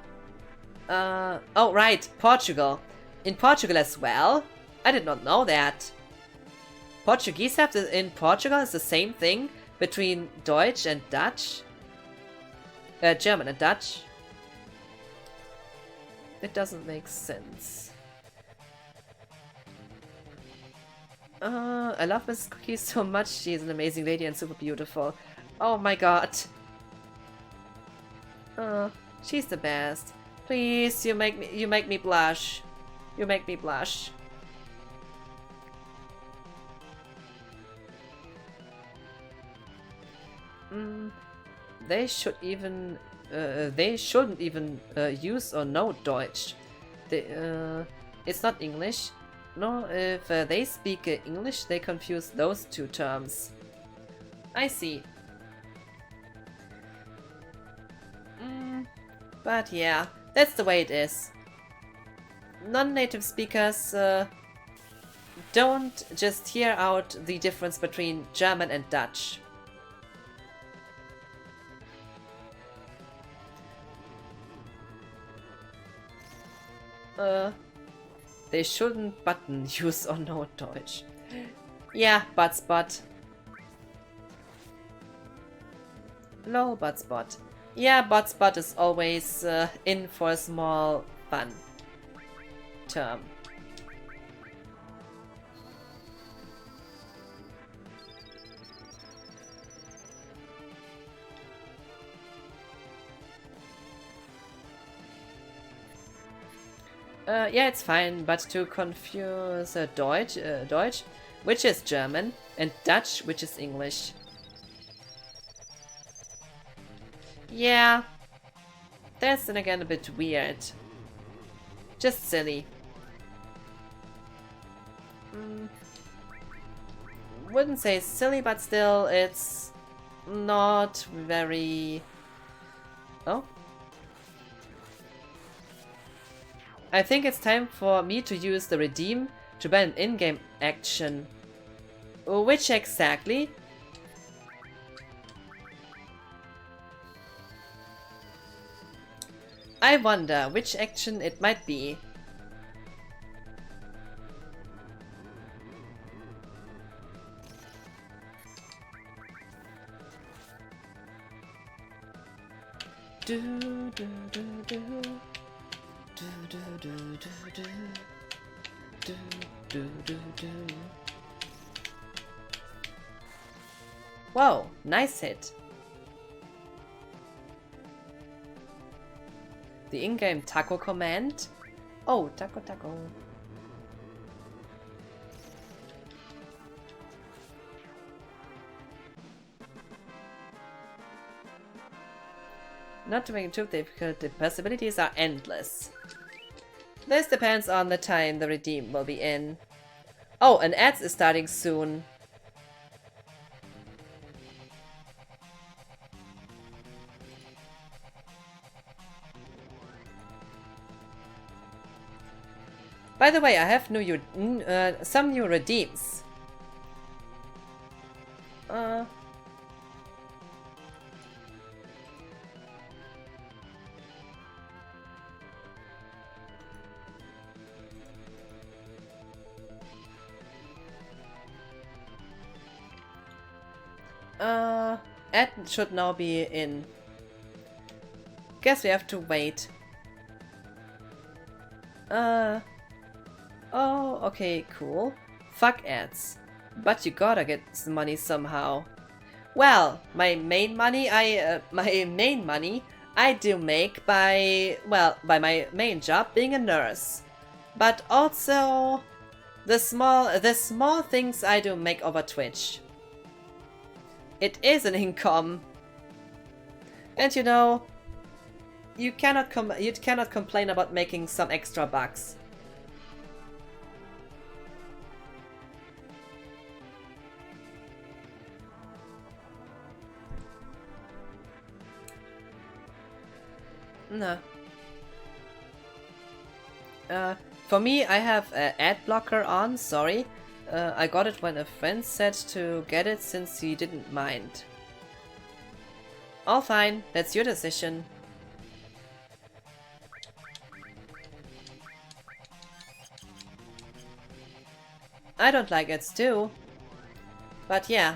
Oh right, Portugal. In Portugal as well? I did not know that. Portuguese have in Portugal is the same thing between Deutsch and Dutch? German and Dutch? It doesn't make sense. I love Miss Cookie so much. She is an amazing lady and super beautiful. Oh my god. She's the best. Please, you make me blush. You make me blush. They shouldn't even use or know Deutsch. It's not English. No, if they speak English, they confuse those two terms. I see. But yeah, that's the way it is. Non-native speakers don't just hear out the difference between German and Dutch. They shouldn't button use or know Deutsch. Yeah, but. Lol, but. Yeah, but is always in for a small fun term. Yeah, it's fine, but to confuse Deutsch, which is German, and Dutch, which is English. Yeah, that's then again a bit weird. Just silly. Wouldn't say silly, but still, it's not very... Oh? I think it's time for me to use the redeem to buy an in-game action. Which exactly? I wonder which action it might be. Wow, nice hit. The in-game taco command? Oh, taco. Not to make it too difficult, the possibilities are endless. This depends on the time the redeem will be in. Oh, an ads is starting soon. By the way, I have some new redeems. Ad should now be in. Guess we have to wait. Oh, okay, cool. Fuck ads. But you gotta get some money somehow. Well, my main money I do make by my main job being a nurse. But also the small things I do make over Twitch. It is an income. And you know, you cannot complain about making some extra bucks. No. For me, I have an ad blocker on, sorry. I got it when a friend said to get it since he didn't mind. All fine, that's your decision. I don't like ads too. But yeah,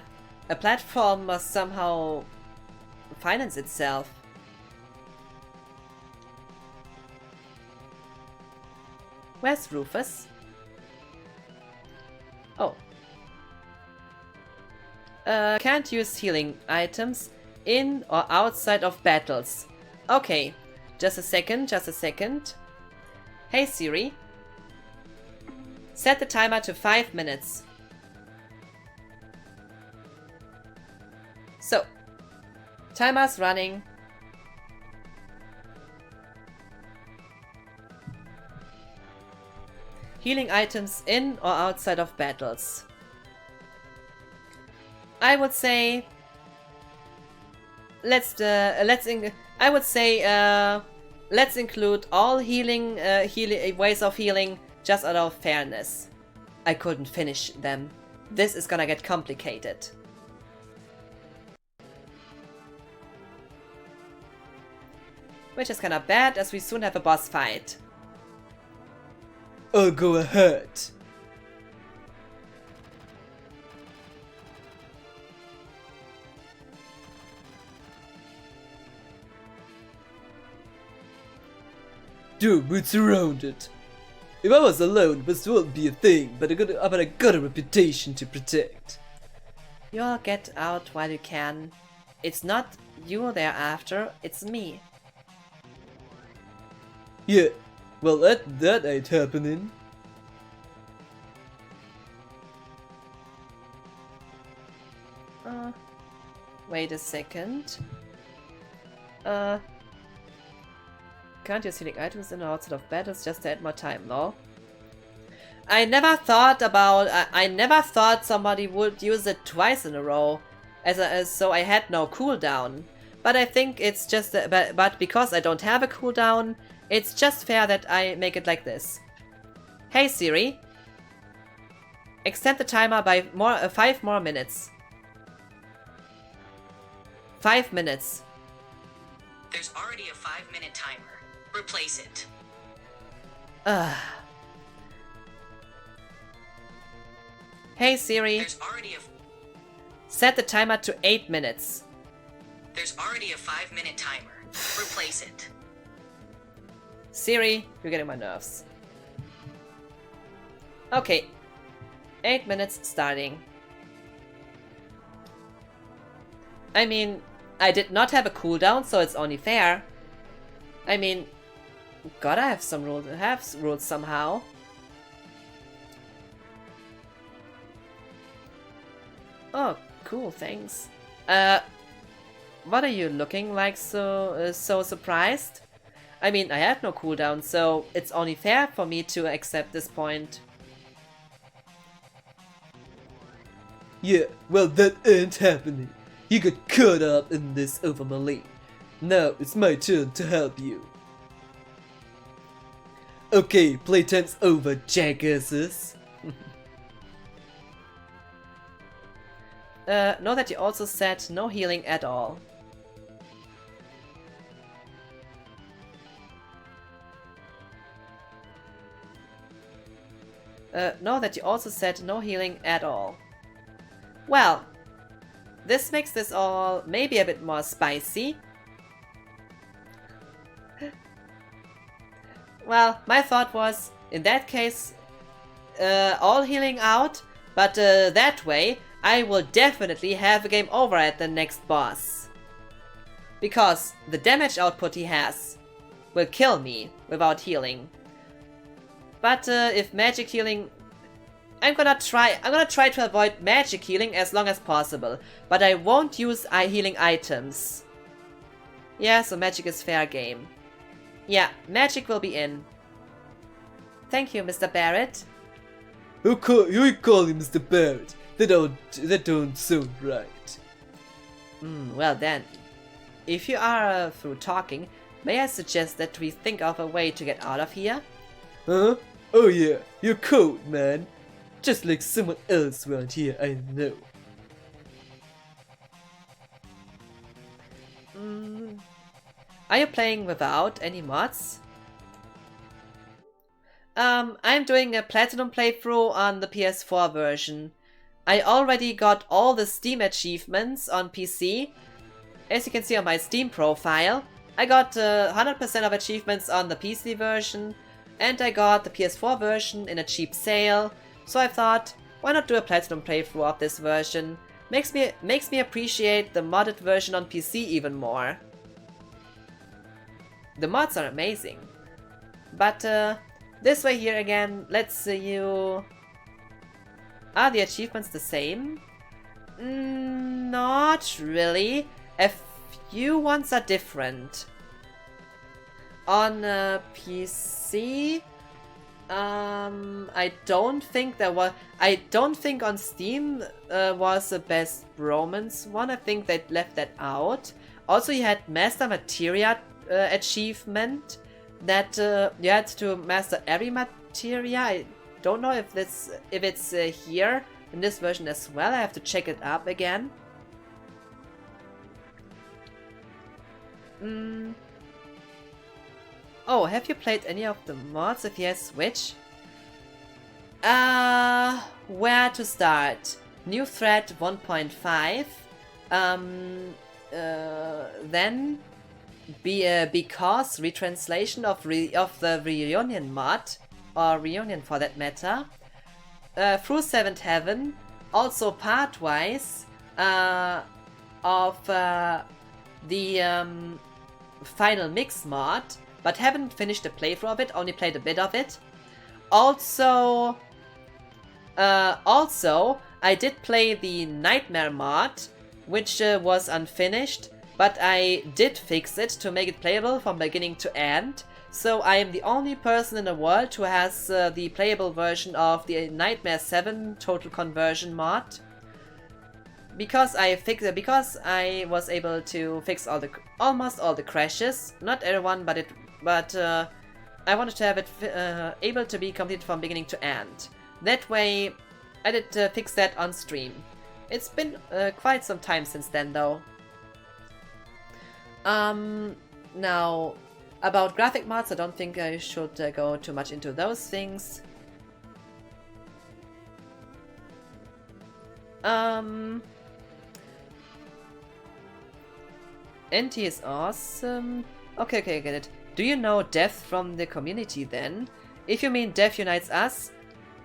a platform must somehow finance itself. Where's Rufus? Oh. Can't use healing items in or outside of battles. Okay, just a second, just a second. Hey Siri. Set the timer to 5 minutes. So, timer's running. Healing items in or outside of battles. I would say let's include all healing ways of healing just out of fairness. I couldn't finish them. This is gonna get complicated. Which is kinda bad as we soon have a boss fight. Oh, go ahead. Dude, we're surrounded. If I was alone, this wouldn't be a thing, but I got a reputation to protect. You'll get out while you can. It's not you they're after, it's me. Yeah, well that ain't happening. Wait a second. Can't use healing items in or outside of battles just to add more time, no? I never thought somebody would use it twice in a row, so I had no cooldown. But I think it's just, but because I don't have a cooldown, it's just fair that I make it like this. Hey Siri, extend the timer by 5 more minutes. 5 minutes. There's already a 5-minute timer. Replace it. Hey Siri, There's already a set the timer to 8 minutes. There's already a 5-minute timer. Replace it. Siri, you're getting my nerves. Okay. 8 minutes starting. I mean, I did not have a cooldown, so it's only fair. I mean, gotta have some rules. Have rules somehow. Oh, cool, thanks. What are you looking like so surprised? I mean, I had no cooldown, so it's only fair for me to accept this point. Yeah, well that ain't happening. You got caught up in this over my lane. Now it's my turn to help you. Okay, playtime's over, jackasses. Know that you also said no healing at all. Know that you also said no healing at all. Well, this makes this all maybe a bit more spicy. Well, my thought was, in that case, all healing out, but that way I will definitely have a game over at the next boss. Because the damage output he has will kill me without healing. But if magic healing... I'm gonna try to avoid magic healing as long as possible, but I won't use healing items. Yeah, so magic is fair game. Yeah, magic will be in. Thank you, Mr. Barrett. You call him Mr. Barrett. That don't sound right. Well then, if you are through talking, may I suggest that we think of a way to get out of here? Huh? Oh yeah, you're cold, man. Just like someone else around here I know. Are you playing without any mods? I'm doing a platinum playthrough on the PS4 version. I already got all the Steam achievements on PC. As you can see on my Steam profile, I got 100% of achievements on the PC version, and I got the PS4 version in a cheap sale. So I thought, why not do a platinum playthrough of this version? Makes me appreciate the modded version on PC even more. The mods are amazing. But this way here again, let's see you... Are the achievements the same? Not really. A few ones are different. On PC, I don't think there was. I don't think on Steam was the best romance one. I think they left that out. Also, you had Master Materia achievement that you had to master every materia. I don't know if it's here in this version as well. I have to check it up again. Oh, have you played any of the mods? If yes, which? Where to start? New thread 1.5. Then because retranslation of the reunion mod, or reunion for that matter. Through Seventh Heaven, also part-wise of the final mix mod, but haven't finished the playthrough of it, only played a bit of it. Also, I did play the Nightmare mod, which was unfinished, but I did fix it to make it playable from beginning to end. So I am the only person in the world who has the playable version of the Nightmare 7 Total Conversion mod. Because I was able to fix almost all the crashes, not everyone, but I wanted to have it able to be completed from beginning to end. That way, I did fix that on stream. It's been quite some time since then, though. Now, about graphic mods, I don't think I should go too much into those things. NT is awesome. Okay, I get it. Do you know Death from the community then? If you mean Death Unites Us,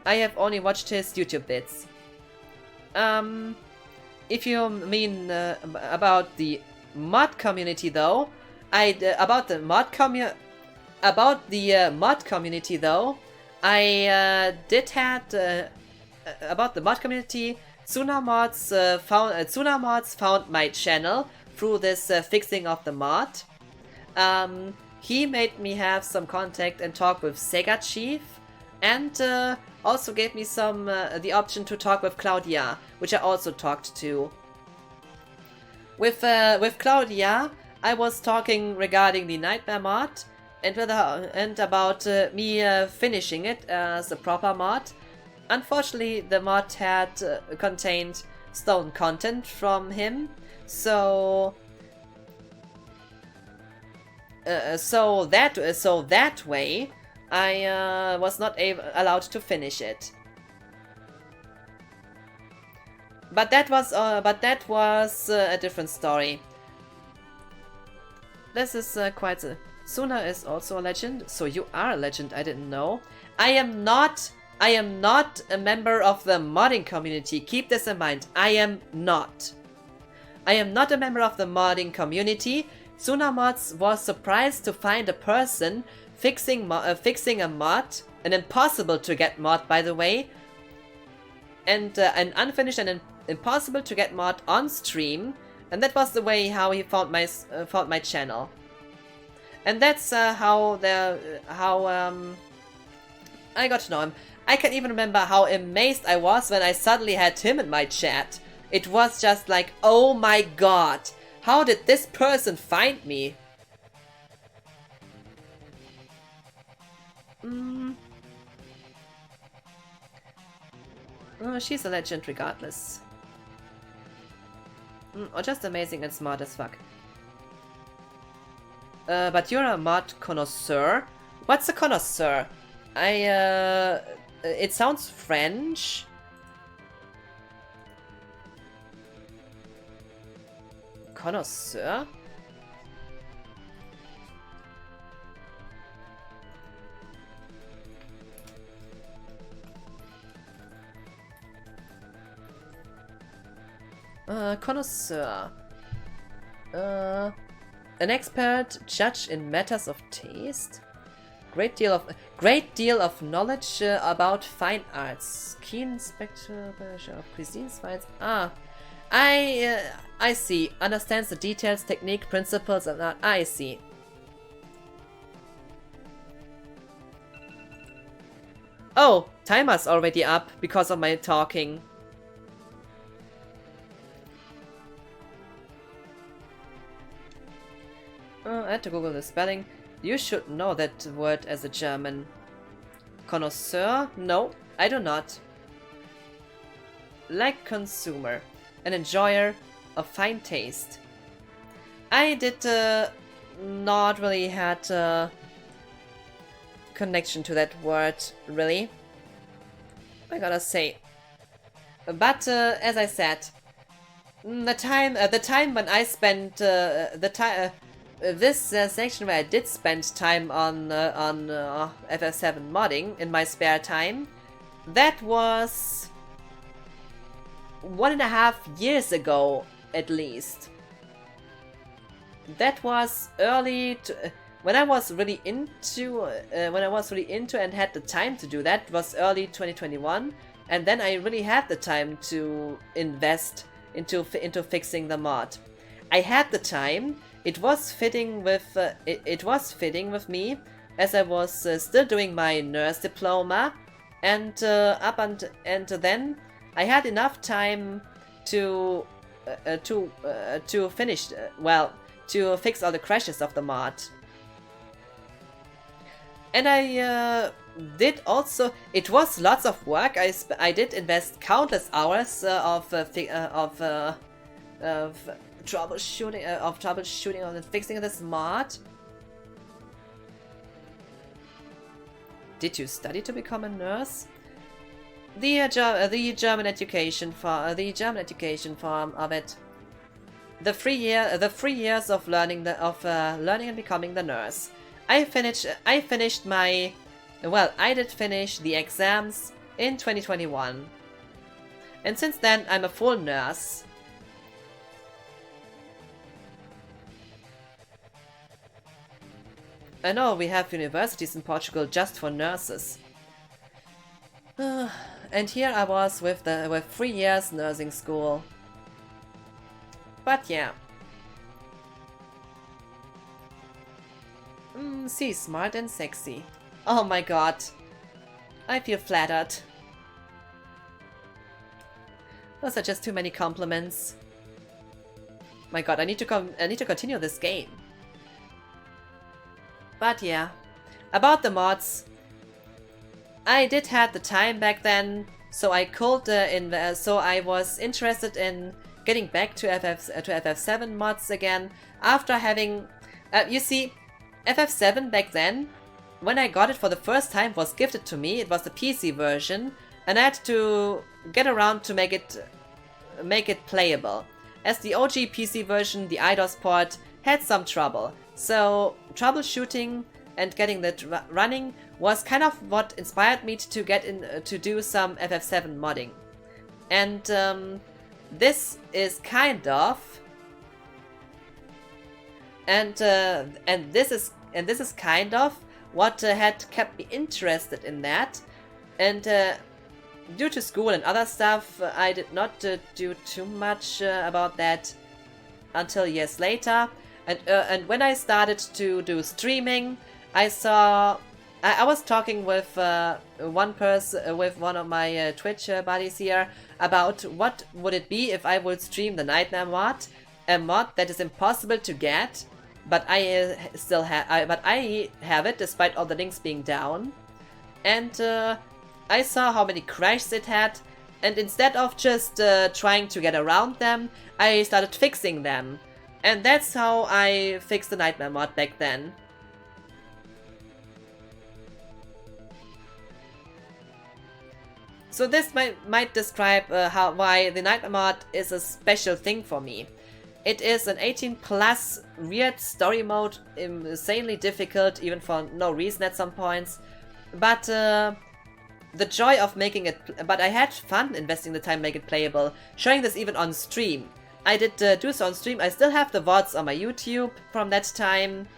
I have only watched his YouTube bits. If you mean about the mod community though, about the mod community I did had about the mod community. Tsuna Mods found my channel through this fixing of the mod. He made me have some contact and talk with Sega Chief, and also gave me the option to talk with Claudia, which I also talked to. With Claudia, I was talking regarding the Nightmare mod and about me finishing it as a proper mod. Unfortunately, the mod had contained stolen content from him, so that way I was not allowed to finish it. But that was a different story. This is quite a... Suna is also a legend, so you are a legend. I didn't know. I am not a member of the modding community. Keep this in mind. I am not a member of the modding community. Suna Mods was surprised to find a person fixing a mod, an impossible to get mod, by the way, and an unfinished and impossible to get mod on stream, and that was the way how he found my channel. And that's how I got to know him. I can even remember how amazed I was when I suddenly had him in my chat. It was just like, oh my god, how did this person find me? Oh, she's a legend regardless. Or just amazing and smart as fuck. But you're a mod connoisseur? What's a connoisseur? It sounds French. Connoisseur? Connoisseur. An expert judge in matters of taste. Great deal of knowledge about fine arts. Keen inspector of cuisine wines. I see. Understands the details, technique, principles of art. I see. Oh, timer's already up because of my talking. I had to Google the spelling. You should know that word as a German. Connoisseur? No, I do not. Like consumer. An enjoyer of fine taste. I did not really had a connection to that word, really. I gotta say. But as I said, the time when I spent this section where I did spend time on FF7 modding in my spare time, that was 1.5 years ago at least. That was early to, when I was really into and had the time to do that was early 2021, and then I really had the time to invest into fixing the mod. I had the time. It was fitting with me as I was still doing my nurse diploma, and then I had enough time to finish to fix all the crashes of the mod. And I did also. It was lots of work. I did invest countless hours of troubleshooting and fixing this mod. Did you study to become a nurse? The German education form of it. The 3 years of learning learning and becoming the nurse. I did finish the exams in 2021. And since then I'm a full nurse. I know we have universities in Portugal just for nurses. And here I was with 3 years nursing school. But yeah. She's smart and sexy. Oh my god. I feel flattered. Those are just too many compliments. My god, I need to continue this game. But yeah, about the mods, I did have the time back then, so I could so I was interested in getting back to FF7 mods again after having, you see, FF7 back then, when I got it for the first time, was gifted to me. It was the PC version, and I had to get around to make it playable. As the OG PC version, the IDOS port had some trouble. So troubleshooting and getting that running was kind of what inspired me to get in to do some FF7 modding, and this is kind of this is kind of what had kept me interested in that, and due to school and other stuff, I did not do too much about that until years later. And when I started to do streaming, I was talking with one of my Twitch buddies here about what would it be if I would stream the Nightmare mod, a mod that is impossible to get, but I have it despite all the links being down. And I saw how many crashes it had, And instead of just trying to get around them, I started fixing them. And that's how I fixed the Nightmare mod back then. So this might describe why the Nightmare mod is a special thing for me. It is an 18+ weird story mode, insanely difficult even for no reason at some points. But the joy of making it, but I had fun investing the time to make it playable, showing this even on stream. I did do so on stream. I still have the VODs on my YouTube from that time.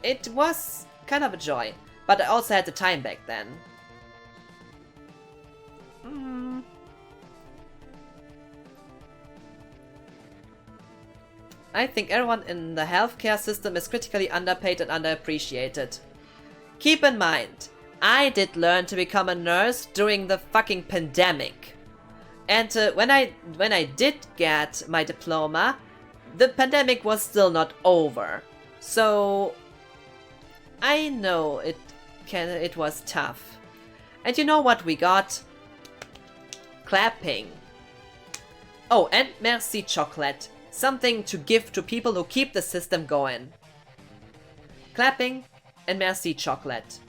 It was kind of a joy, but I also had the time back then. I think everyone in the healthcare system is critically underpaid and underappreciated. Keep in mind, I did learn to become a nurse during the fucking pandemic. And when I did get my diploma, the pandemic was still not over. So I know it was tough. And you know what we got? Clapping. Oh, and merci chocolate. Something to give to people who keep the system going. Clapping and merci chocolate.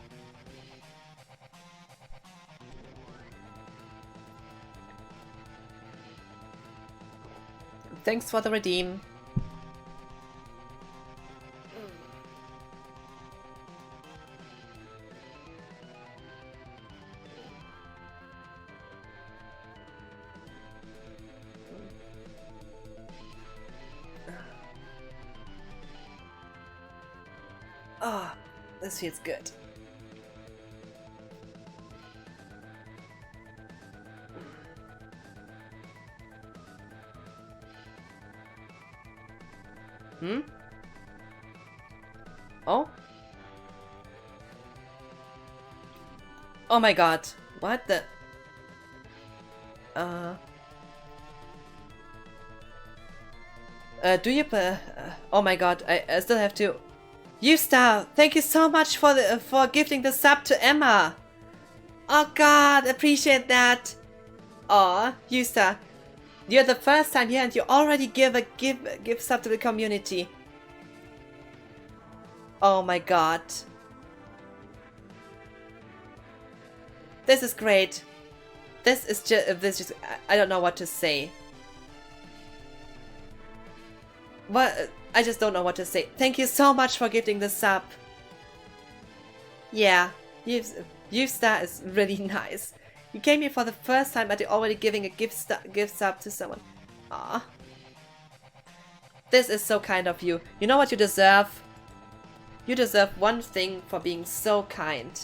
Thanks for the redeem. Ah, oh, this feels good. Oh? Oh my god. What the... do you... oh my god, I still have to... Yusta, thank you so much for gifting the sub to Emma. Oh god, appreciate that. Aw, Yusta, you're the first time here and you already give sub to the community. Oh my god. This is great. This is just I don't know what to say. What? I just don't know what to say. Thank you so much for gifting the sub. Yeah, Yusta is really nice. You came here for the first time, but you're already giving a gift sub to someone. Ah, this is so kind of you. You know what you deserve? You deserve one thing for being so kind.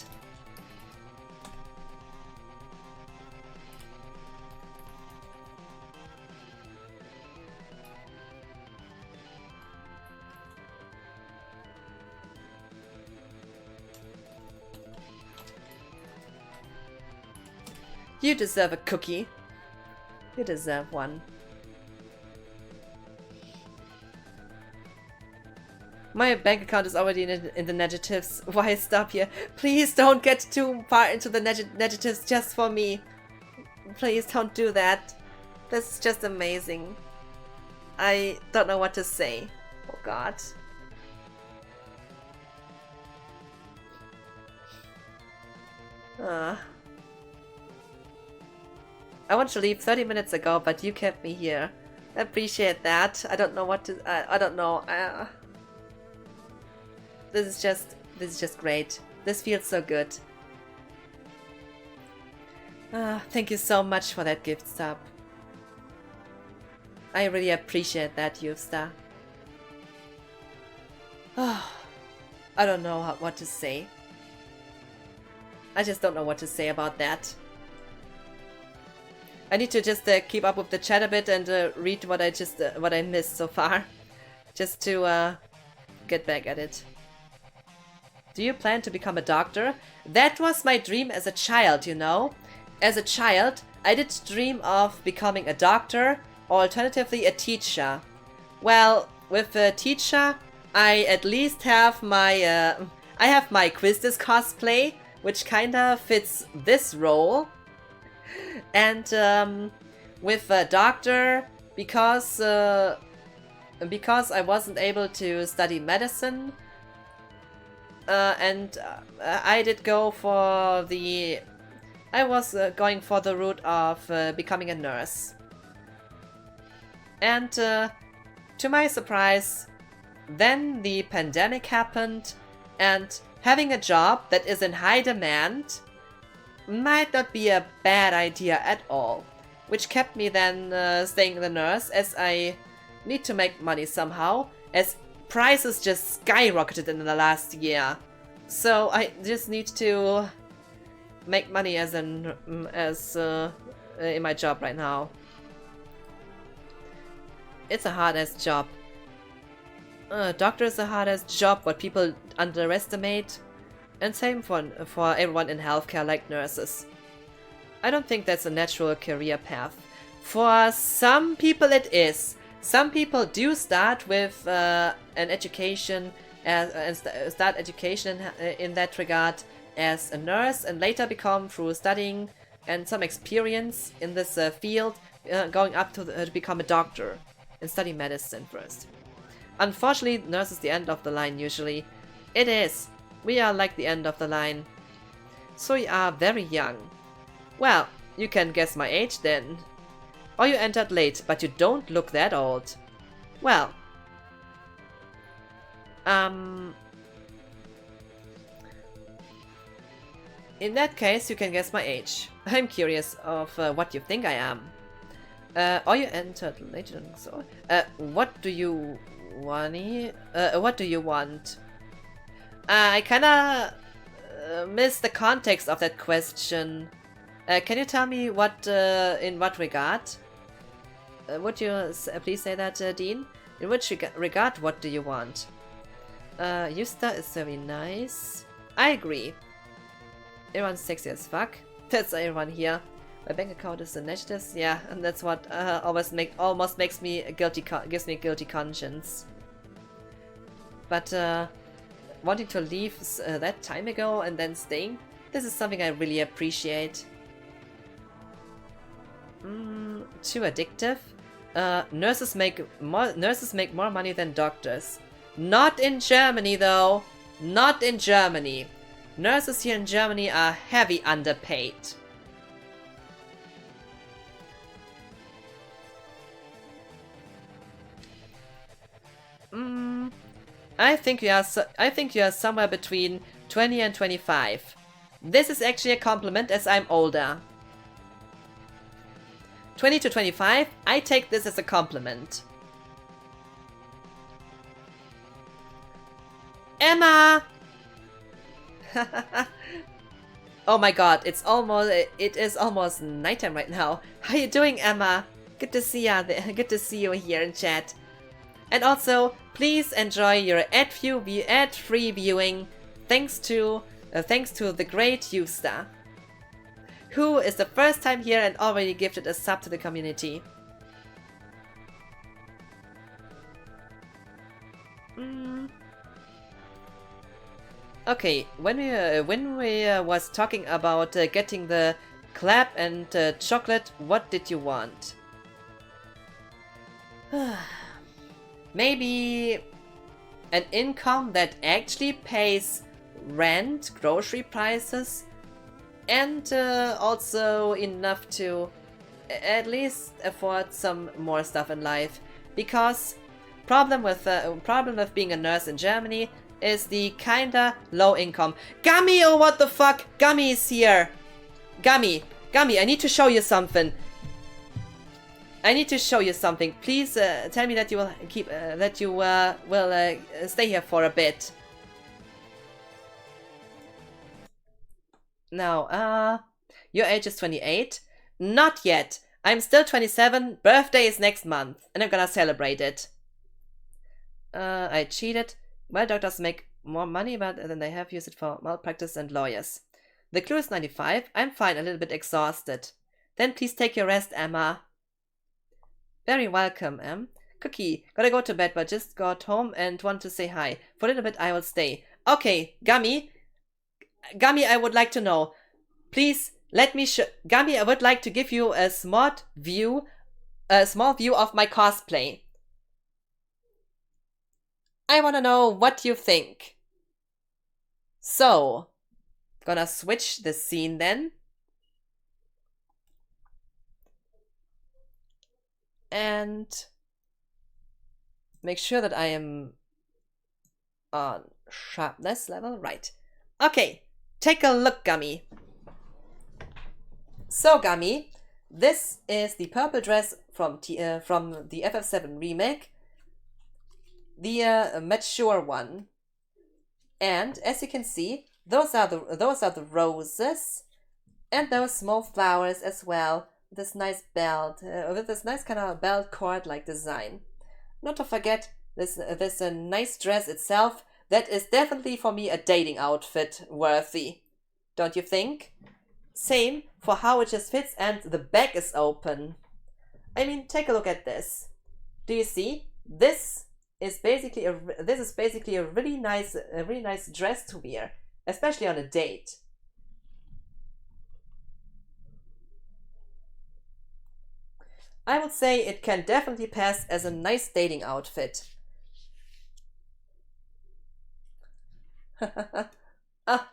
You deserve a cookie. You deserve one. My bank account is already in the negatives. Why stop here? Please don't get too far into the negatives just for me. Please don't do that. This is just amazing. I don't know what to say. Oh god. I wanted to leave 30 minutes ago, but you kept me here. I appreciate that. I don't know what to... I don't know. This is just great. This feels so good. Thank you so much for that gift sub. I really appreciate that, Yusta. I don't know what to say. I just don't know what to say about that. I need to just keep up with the chat a bit and read what I missed so far, just to get back at it. Do you plan to become a doctor? That was my dream as a child, you know. As a child, I did dream of becoming a doctor or alternatively a teacher. Well, with a teacher, I at least have my I have my Quizdis cosplay, which kinda fits this role. And with a doctor, because I wasn't able to study medicine, and I did go for the... I was going for the route of becoming a nurse. And to my surprise, then the pandemic happened, and having a job that is in high demand might not be a bad idea at all. Which kept me then staying the nurse, as I need to make money somehow, as prices just skyrocketed in the last year. So I just need to make money as in my job right now. It's a hard-ass job. Doctor is a hard-ass job, what people underestimate. And same for everyone in healthcare, like nurses. I don't think that's a natural career path. For some people it is. Some people do start with an education start education in that regard as a nurse, and later become, through studying and some experience in this field, going up to become a doctor and study medicine first. Unfortunately, nurse is the end of the line usually. It is. We are like the end of the line. So you are very young. Well, you can guess my age then. Or you entered late, but you don't look that old. Well. In that case, you can guess my age. I'm curious of what you think I am. Or you entered later than so. What do you want? What do you want? I kinda missed the context of that question. Can you tell me what, in what regard? Would you please say that, Dean? In which regard, what do you want? Yusta is very nice. I agree. Everyone's sexy as fuck. That's everyone here. My bank account is initiatives. Yeah, and that's what almost makes me a gives me a guilty conscience. But wanting to leave that time ago and then staying, this is something I really appreciate. Too addictive. Nurses make more money than doctors. Not in Germany though. Not in Germany. Nurses here in Germany are heavy underpaid. I think you are somewhere between 20 and 25. This is actually a compliment, as I'm older. 20 to 25, I take this as a compliment. Emma! Oh my god, it is almost nighttime right now. How you doing, Emma? Good to see good to see you here in chat. And also, please enjoy your ad-free viewing, thanks to the great Yusta, who is the first time here and already gifted a sub to the community. Okay, when we was talking about getting the clap and chocolate, what did you want? Maybe an income that actually pays rent, grocery prices, and also enough to at least afford some more stuff in life. Because problem with being a nurse in Germany is the kinda low income. Gummy, oh what the fuck? Gummy is here. Gummy, I need to show you something. Please tell me that you will keep stay here for a bit. Now, your age is 28. Not yet. I'm still 27. Birthday is next month, and I'm gonna celebrate it. I cheated. Well, doctors make more money, but then they have used it for malpractice and lawyers. The clue is 95. I'm fine, a little bit exhausted. Then please take your rest, Emma. Very welcome, Em. Cookie, gotta go to bed, but just got home and want to say hi. For a little bit, I will stay. Okay, Gummy, I would like to know. Please let me show Gummy, I would like to give you a small view of my cosplay. I wanna know what you think. So, gonna switch the scene then. And make sure that I am on sharpness level. Right. Okay, take a look, Gummy. So, Gummy, this is the purple dress from the FF7 remake, the mature one. And as you can see, those are the roses, and those small flowers as well. This nice belt, with this nice kind of belt cord like design. Not to forget this nice dress itself. That is definitely for me a dating outfit worthy, don't you think? Same for how it just fits, and the back is open. I mean, take a look at this. Do you see? This is basically a really nice dress to wear, especially on a date. I would say it can definitely pass as a nice dating outfit. Ah,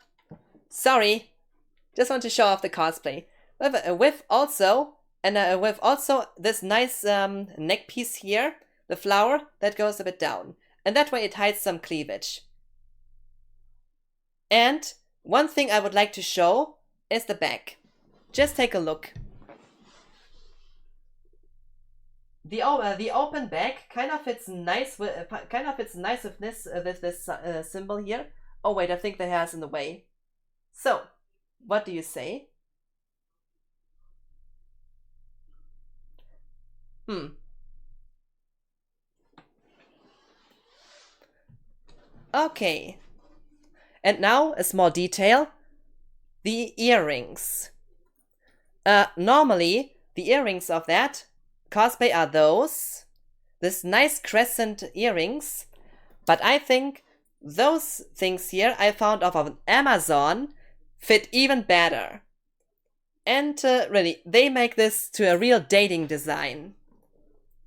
sorry. Just want to show off the cosplay. With also this nice neck piece here, the flower that goes a bit down, and that way it hides some cleavage. And one thing I would like to show is the back. Just take a look. The open back kind of fits nice with this symbol here. Oh wait, I think the hair's in the way. So, what do you say? Okay. And now a small detail. The earrings. Normally, the earrings of that cosplay are this nice crescent earrings, but I think those things here I found off of Amazon fit even better. And really, they make this to a real dating design.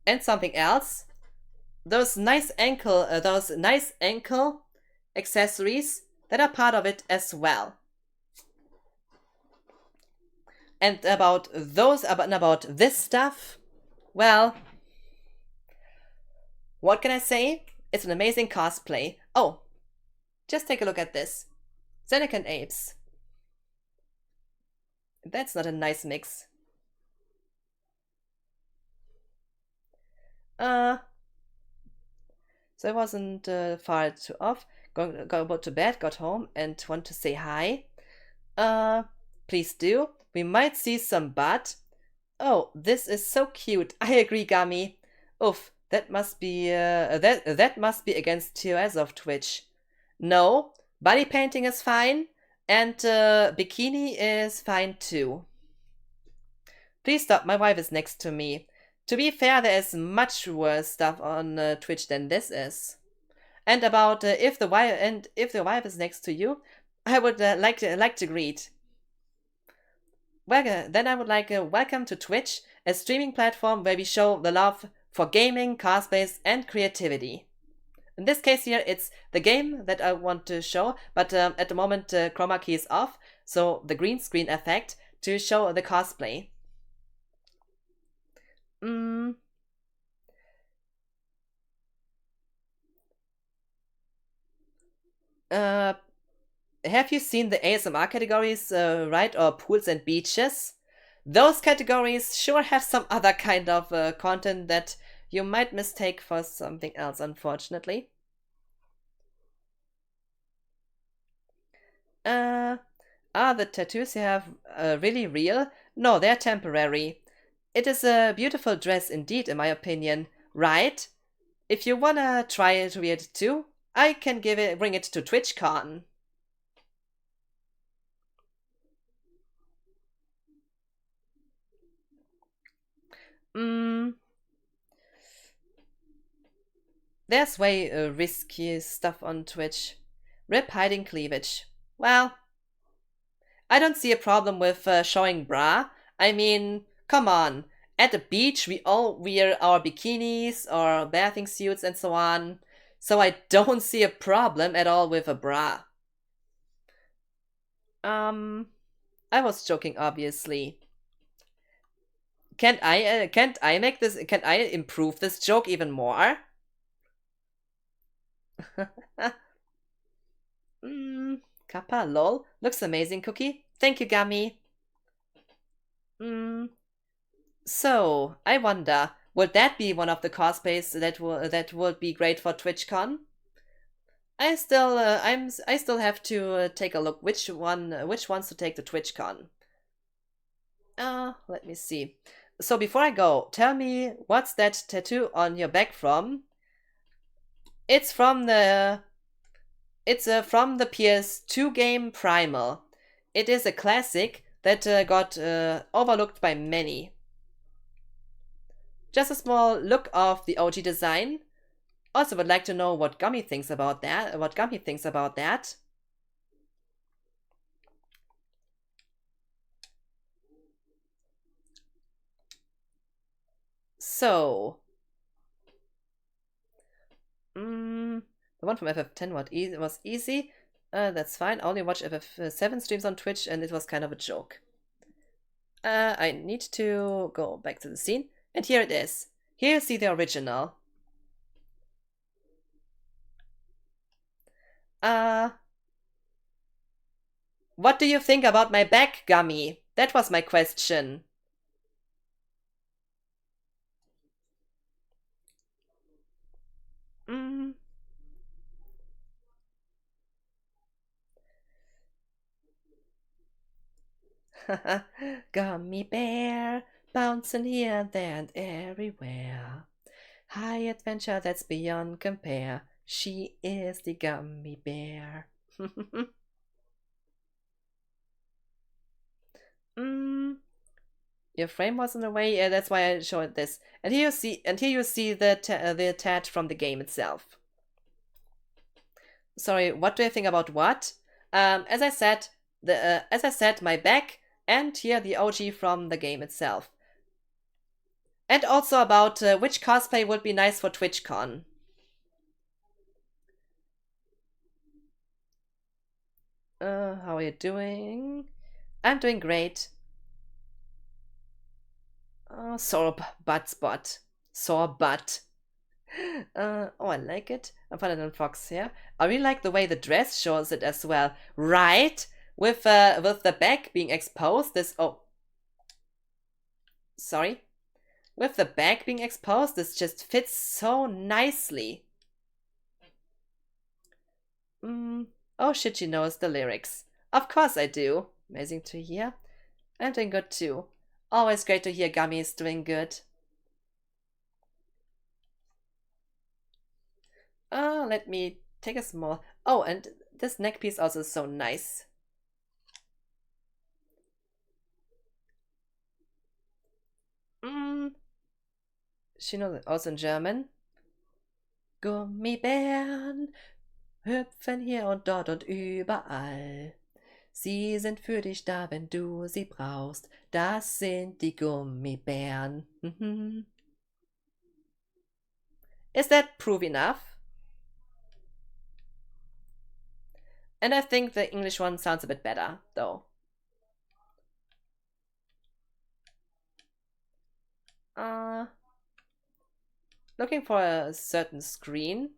And something else, those nice ankle accessories that are part of it as well. And about this stuff, well, what can I say? It's an amazing cosplay. Oh, just take a look at this. Zenecan apes. That's not a nice mix. So I wasn't far too off. Go to bed, got home, and want to say hi. Please do. We might see some butt. Oh, this is so cute. I agree, Gummy. Oof, that must be that must be against TOS of Twitch. No, body painting is fine, and bikini is fine too. Please stop. My wife is next to me. To be fair, there is much worse stuff on Twitch than this is. And about if the wife is next to you, I would like to greet. Well, then I would like welcome to Twitch, a streaming platform where we show the love for gaming, cosplays, and creativity. In this case here, it's the game that I want to show, but at the moment chroma key is off, so the green screen effect to show the cosplay. Have you seen the ASMR categories, right? Or pools and beaches? Those categories sure have some other kind of content that you might mistake for something else, unfortunately. Are the tattoos you have really real? No, they're temporary. It is a beautiful dress indeed, in my opinion, right? If you wanna try to wear it too, I can bring it to TwitchCon. There's way risky stuff on Twitch. Rip hiding cleavage. Well, I don't see a problem with showing bra. I mean, come on. At the beach, we all wear our bikinis or bathing suits and so on. So I don't see a problem at all with a bra. Um, I was joking, obviously. Can't I make this? Can I improve this joke even more? Kappa, lol. Looks amazing, Cookie. Thank you, Gummy. Mm, so, I wonder, would that be one of the cosplays that would be great for TwitchCon? I still have to take a look which ones to take to TwitchCon. Let me see. So before I go, tell me what's that tattoo on your back from? It's from the from the PS2 game Primal. It is a classic that got overlooked by many. Just a small look of the OG design. Also would like to know what Gummy thinks about that. What Gummy thinks about that. So, the one from FF10 was easy. That's fine. I only watch FF7 streams on Twitch, and it was kind of a joke. I need to go back to the scene, and here it is. Here you see the original. What do you think about my back, Gummy? That was my question. Gummy bear, bouncing here, there, and everywhere. High adventure that's beyond compare. She is the gummy bear. Your frame was in the way. Yeah, that's why I showed this. And here you see the tat from the game itself. Sorry, what do I think about what? As I said, my back, and here the OG from the game itself. And also about which cosplay would be nice for TwitchCon. How are you doing? I'm doing great. Sore butt spot. Sore butt. Oh, I like it. I'm Paladin Fox here. I really like the way the dress shows it as well. Right? With the back being exposed, sorry. With the back being exposed, this just fits so nicely. Oh shit, she knows the lyrics. Of course I do. Amazing to hear. I'm doing good too. Always great to hear Gummy is doing good. Let me take a small... Oh, and this neck piece also is so nice. She knows it also in German. Gummibären hüpfen hier und dort und überall. Sie sind für dich da, wenn du sie brauchst. Das sind die Gummibären. Is that proof enough? And I think the English one sounds a bit better, though. Looking for a certain screen.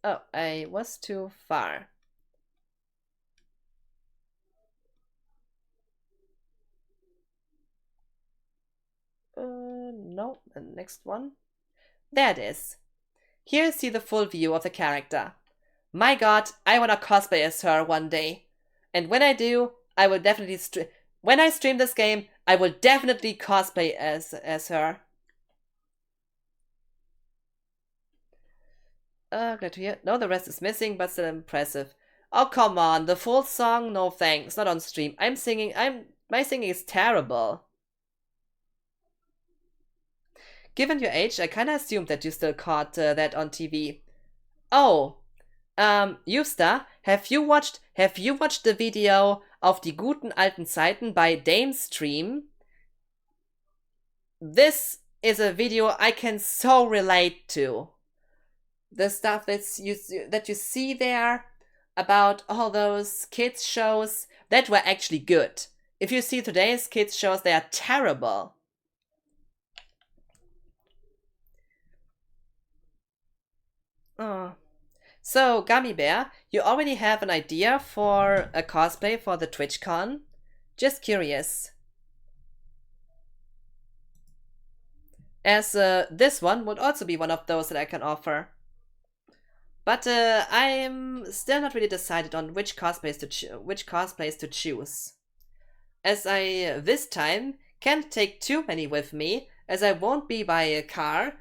Oh, I was too far. No, the next one. There it is. Here you see the full view of the character. My god, I wanna cosplay as her one day. And when I do, I will definitely when I stream this game, I will definitely cosplay as her. Glad to hear. No, the rest is missing, but still impressive. Oh, come on, the full song? No thanks, not on stream. My singing is terrible. Given your age, I kinda assumed that you still caught that on TV. Oh, Justa, have you watched the video of Die guten alten Zeiten by Dame Stream? This is a video I can so relate to. The stuff that you see there about all those kids shows that were actually good. If you see today's kids shows, they are terrible. Oh. So, Gummy Bear, you already have an idea for a cosplay for the TwitchCon? Just curious. As this one would also be one of those that I can offer. But I'm still not really decided on which cosplays to choose. As I this time can't take too many with me, as I won't be by a car,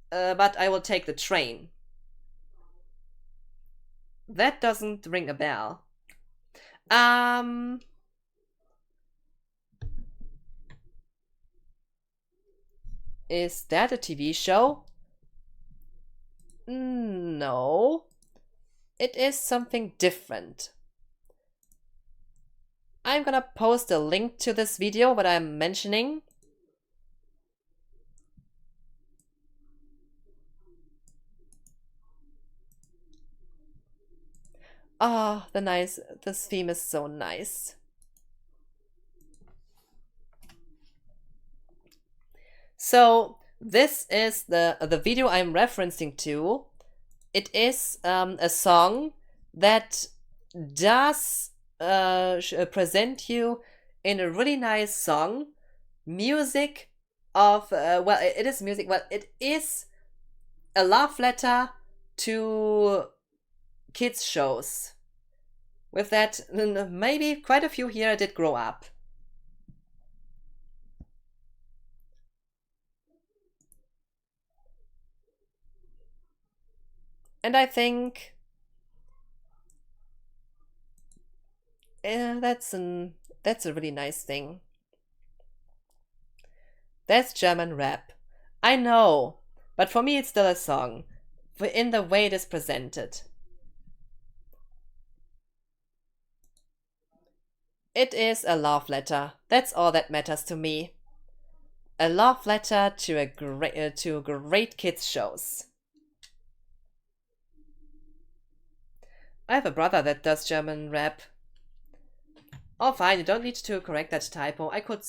but I will take the train. That doesn't ring a bell. Is that a TV show? No. It is something different. I'm gonna post a link to this video, what I'm mentioning. Ah, this theme is so nice. So this is the video I'm referencing to. It is a song that does present you in a really nice song. Music of well, it is music. Well, it is a love letter to kids shows. With that, maybe quite a few here did grow up. And I think that's a really nice thing. That's German rap. I know, but for me it's still a song, in the way it is presented. It is a love letter. That's all that matters to me. A love letter to great kids shows. I have a brother that does German rap. Oh, fine. You don't need to correct that typo. I could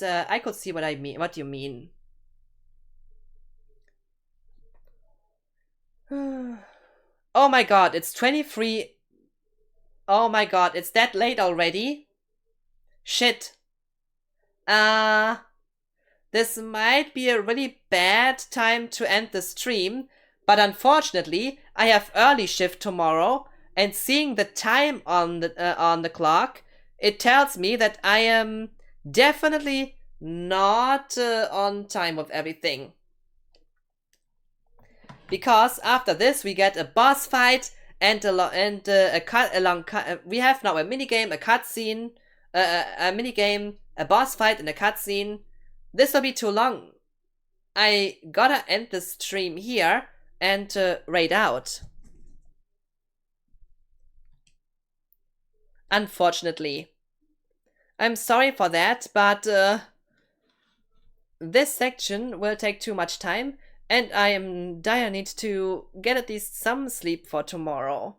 see what I mean. What you mean. Oh my god! It's 23. Oh my god! It's that late already. Shit. This might be a really bad time to end the stream, but unfortunately, I have early shift tomorrow, and seeing the time on the clock, it tells me that I am definitely not on time with everything. Because after this, we get a boss fight and we have now a minigame, a cutscene, a minigame, a boss fight, and a cutscene. This will be too long. I gotta end the stream here and raid out. Unfortunately. I'm sorry for that, but this section will take too much time, and I am dire need to get at least some sleep for tomorrow.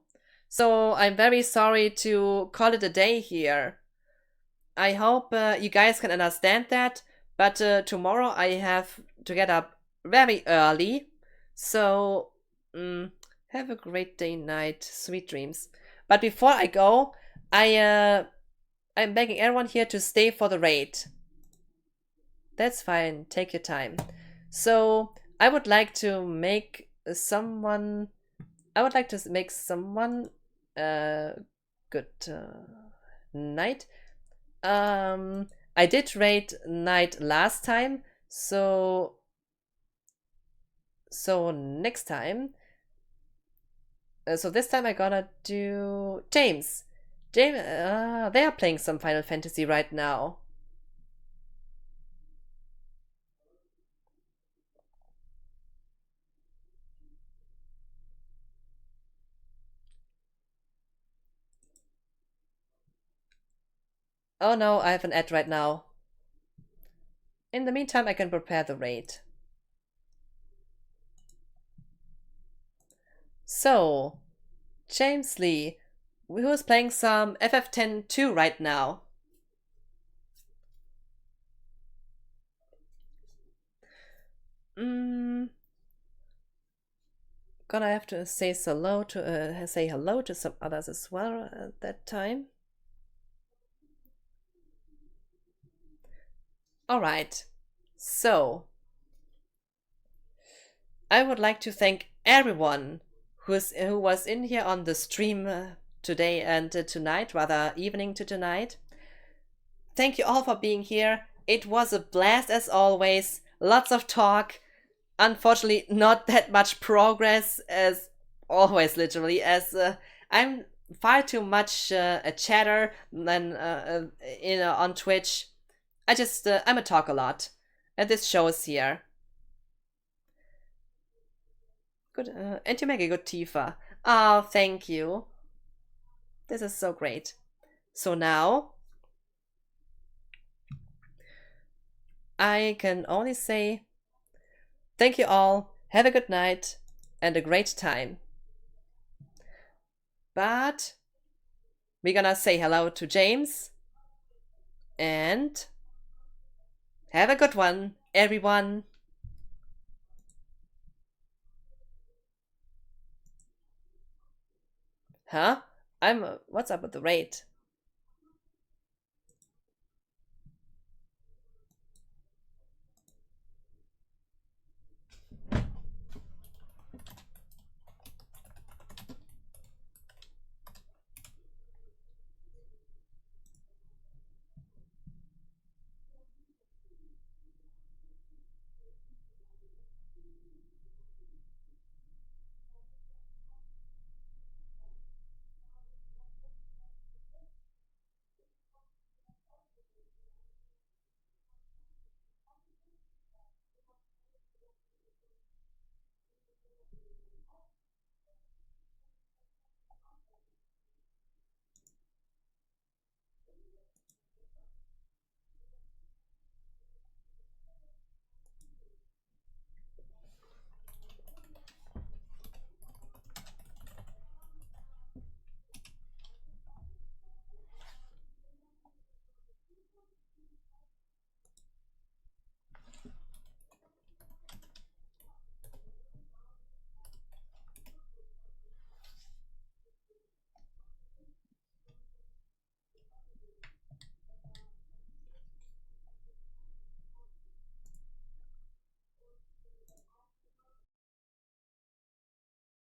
So I'm very sorry to call it a day here. I hope you guys can understand that, but tomorrow I have to get up very early. So have a great day, night, sweet dreams. But before I go, I'm begging everyone here to stay for the raid. That's fine. Take your time. So I would like to make someone. Good night. I did raid night last time, so next time. So this time I gonna do James. James, they are playing some Final Fantasy right now. Oh no, I have an ad right now. In the meantime, I can prepare the raid. So, James Lee, who's playing some FF10-2 right now. Gonna have to say hello to some others as well at that time. All right. So, I would like to thank everyone who was in here on the stream today and tonight, rather evening to tonight. Thank you all for being here. It was a blast as always. Lots of talk. Unfortunately, not that much progress as always, literally, as I'm far too much a chatter than on Twitch. I'm a talk a lot, and this shows here. Good, and you make a good Tifa. Oh, thank you. This is so great. So now I can only say thank you all, have a good night, and a great time. But we're gonna say hello to James, and have a good one, everyone. Huh? What's up with the raid?